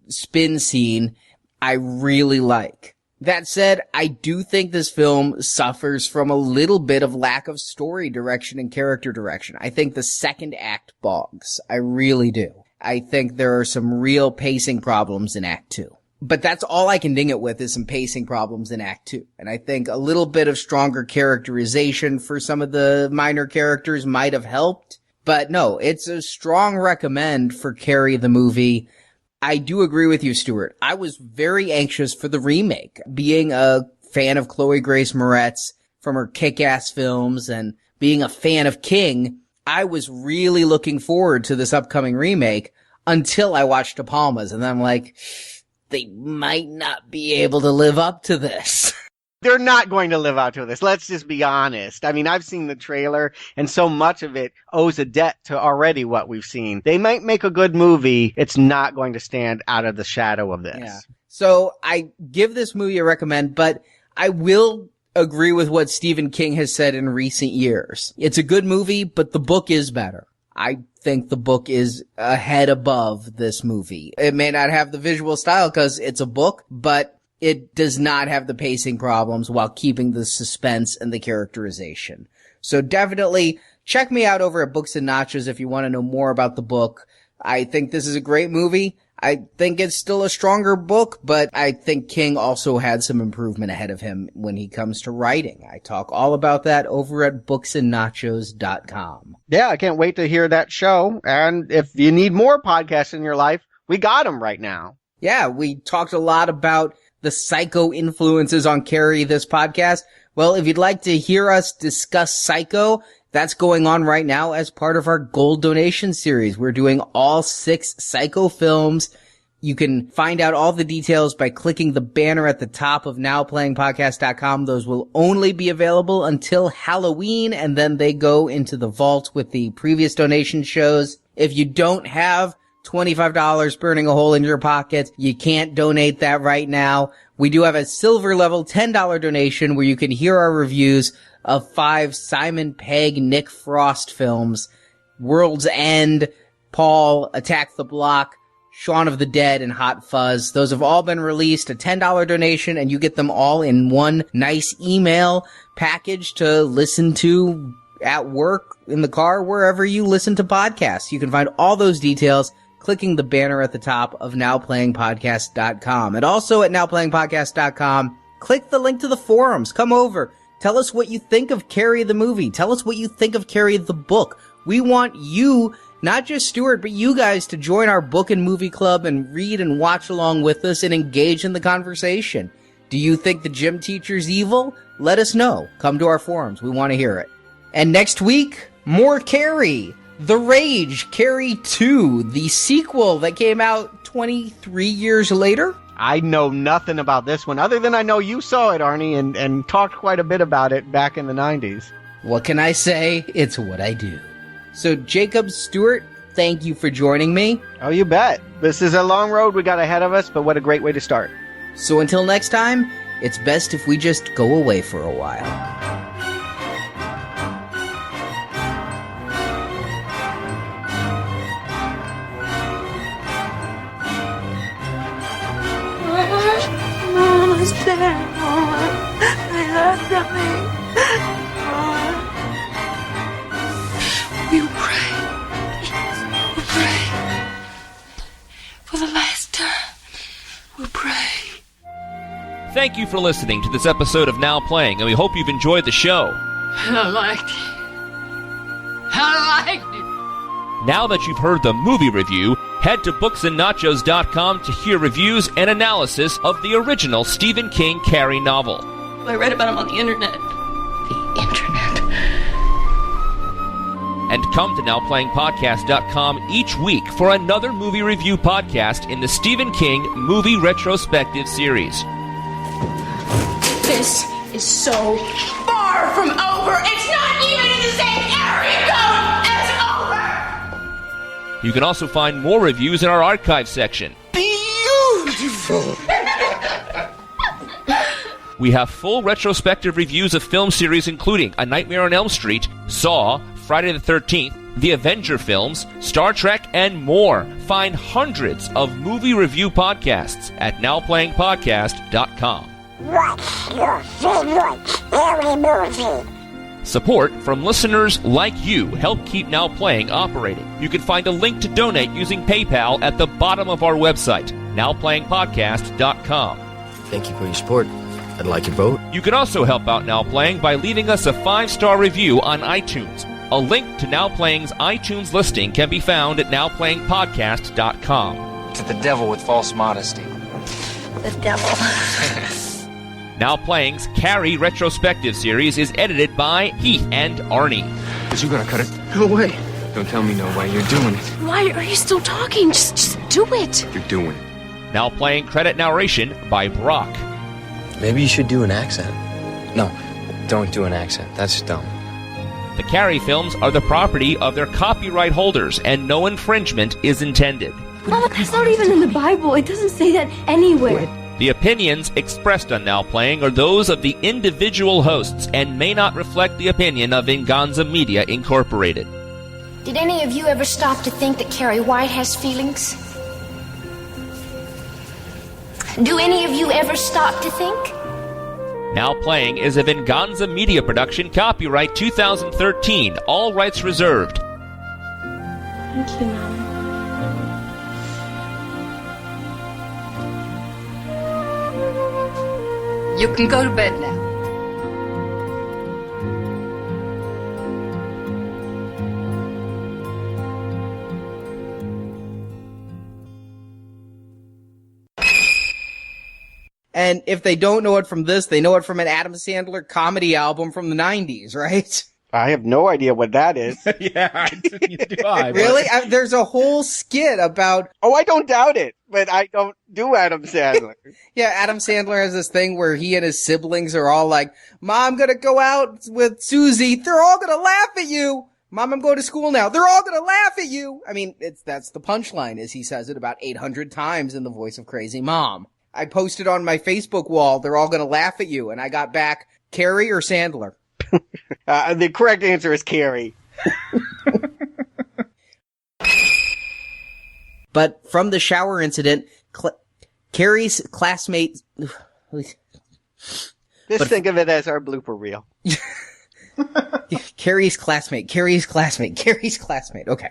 spin scene, I really like. That said, I do think this film suffers from a little bit of lack of story direction and character direction. I think the second act bogs. I really do. I think there are some real pacing problems in Act 2. But that's all I can ding it with is some pacing problems in Act 2. And I think a little bit of stronger characterization for some of the minor characters might have helped. But no, it's a strong recommend for Carrie the movie. I do agree with you, Stuart. I was very anxious for the remake. Being a fan of Chloë Grace Moretz from her kick-ass films and being a fan of King, I was really looking forward to this upcoming remake until I watched De Palma's. And then I'm like, they might not be able to live up to this. They're not going to live up to this. Let's just be honest. I mean, I've seen the trailer, and so much of it owes a debt to already what we've seen. They might make a good movie. It's not going to stand out of the shadow of this. Yeah. So I give this movie a recommend, but I will agree with what Stephen King has said in recent years. It's a good movie, but the book is better. I think the book is a head above this movie. It may not have the visual style because it's a book, but it does not have the pacing problems while keeping the suspense and the characterization. So definitely check me out over at Books and Nachos if you want to know more about the book. I think this is a great movie. I think it's still a stronger book, but I think King also had some improvement ahead of him when he comes to writing. I talk all about that over at booksandnachos.com. Yeah, I can't wait to hear that show. And if you need more podcasts in your life, we got them right now. Yeah, we talked a lot about the Psycho influences on Carrie this podcast. Well, if you'd like to hear us discuss Psycho, that's going on right now as part of our gold donation series. We're doing all 6 Psycho films. You can find out all the details by clicking the banner at the top of nowplayingpodcast.com. Those will only be available until Halloween, and then they go into the vault with the previous donation shows. If you don't have $25 burning a hole in your pocket, you can't donate that right now. We do have a silver level $10 donation where you can hear our reviews of 5 Simon Pegg, Nick Frost films: World's End, Paul, Attack the Block, Shaun of the Dead, and Hot Fuzz. Those have all been released, a $10 donation, and you get them all in one nice email package to listen to at work, in the car, wherever you listen to podcasts. You can find all those details clicking the banner at the top of nowplayingpodcast.com. And also at nowplayingpodcast.com, click the link to the forums. Come over. Tell us what you think of Carrie the movie. Tell us what you think of Carrie the book. We want you, not just Stuart, but you guys to join our book and movie club and read and watch along with us and engage in the conversation. Do you think the gym teacher's evil? Let us know. Come to our forums. We want to hear it. And next week, more Carrie. The Rage, Carrie 2, the sequel that came out 23 years later. I know nothing about this one, other than I know you saw it, Arnie, and talked quite a bit about it back in the 90s. What can I say? It's what I do. So, Jacob Stewart, thank you for joining me. Oh, you bet. This is a long road we got ahead of us, but what a great way to start. So until next time, it's best if we just go away for a while. Mama's there, Mama. I love Mommy. We will pray. We'll pray. For the last time, we'll pray. Thank you for listening to this episode of Now Playing, and we hope you've enjoyed the show. I liked it. I liked it. Now that you've heard the movie review, head to booksandnachos.com to hear reviews and analysis of the original Stephen King Carrie novel. I read about him on the internet. The internet. And come to NowPlayingPodcast.com each week for another movie review podcast in the Stephen King Movie Retrospective series. This is so far from over. It's not even in the same area code as over. You can also find more reviews in our archive section. Beautiful. We have full retrospective reviews of film series including A Nightmare on Elm Street, Saw, Friday the 13th, the Avenger films, Star Trek, and more. Find hundreds of movie review podcasts at NowPlayingPodcast.com. What's your favorite scary movie? Support from listeners like you help keep Now Playing operating. You can find a link to donate using PayPal at the bottom of our website, NowPlayingPodcast.com. Thank you for your support. I'd like your vote. You can also help out Now Playing by leaving us a 5-star review on iTunes. A link to Now Playing's iTunes listing can be found at NowPlayingPodcast.com. To the devil with false modesty. The devil. Now Playing's Carrie retrospective series is edited by Heath and Arnie. But you gotta cut it. No way. Don't tell me no way. You're doing it. Why are you still talking? Just do it. You're doing it. Now Playing credit narration by Brock. Maybe you should do an accent. No, don't do an accent. That's dumb. The Carrie films are the property of their copyright holders, and no infringement is intended. Mama, that's not even in the Bible. It doesn't say that anywhere. The opinions expressed on Now Playing are those of the individual hosts and may not reflect the opinion of Venganza Media Incorporated. Did any of you ever stop to think that Carrie White has feelings? Do any of you ever stop to think? Now Playing is a Venganza Media production, copyright 2013, all rights reserved. Thank you, Mom. You can go to bed now. And if they don't know it from this, they know it from an Adam Sandler comedy album from the 90s, right? I have no idea what that is. Yeah, neither do I. Really? There's a whole skit about... Oh, I don't doubt it, but I don't do Adam Sandler. Yeah, Adam Sandler has this thing where he and his siblings are all like, Mom, I'm gonna go out with Susie. They're all gonna laugh at you. Mom, I'm going to school now. They're all gonna laugh at you. I mean, that's the punchline, as he says it about 800 times in the voice of Crazy Mom. I posted on my Facebook wall, they're all gonna laugh at you, and I got back, Carrie or Sandler? The correct answer is Carrie. But from the shower incident, Carrie's classmate... Just think of it as our blooper reel. Carrie's classmate. Okay.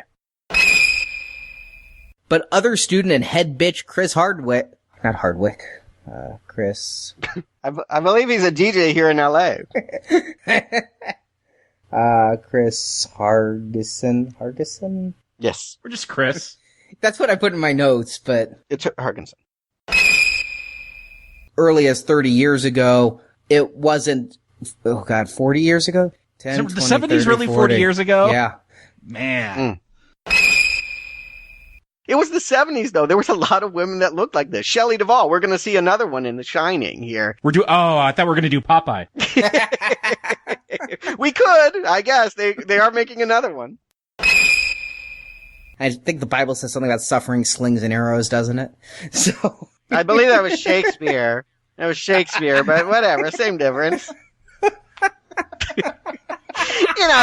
But other student and head bitch Chris Hardwick... Not Hardwick. Chris... I believe he's a DJ here in LA. Chris Hargison? Yes. Or just Chris. That's what I put in my notes, but... It's Hargison. Early as 30 years ago, it wasn't... Oh god, 40 years ago? 10, The 20, 70s really 40 years ago? Yeah. Man. It was the 70s, though. There was a lot of women that looked like this. Shelley Duvall. We're going to see another one in The Shining here. I thought we were going to do Popeye. We could, I guess. They are making another one. I think the Bible says something about suffering slings and arrows, doesn't it? So I believe that was Shakespeare. But whatever. Same difference.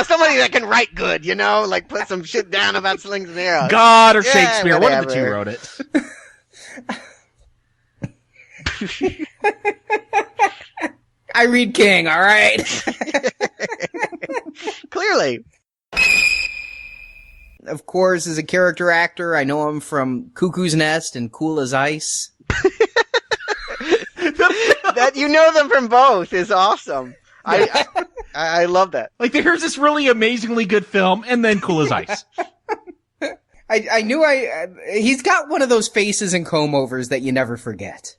Somebody that can write good, like put some shit down about slings and arrows. God or Shakespeare, one of the two wrote it. I read King, all right? Clearly. Of course, as a character actor, I know him from Cuckoo's Nest and Cool as Ice. That you know them from both is awesome. I love that. Like, here's this really amazingly good film, and then Cool as Ice. I knew he's got one of those faces and comb-overs that you never forget.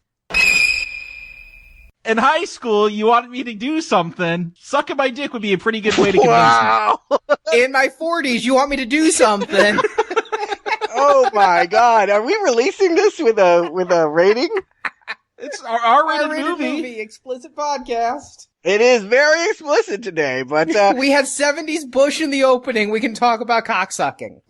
In high school, you wanted me to do something. Sucking my dick would be a pretty good way to convince me. In my 40s, you want me to do something. Oh my God. Are we releasing this with a rating? It's our R-rated movie. Explicit podcast. It is very explicit today, but we had 70s Bush in the opening. We can talk about cocksucking.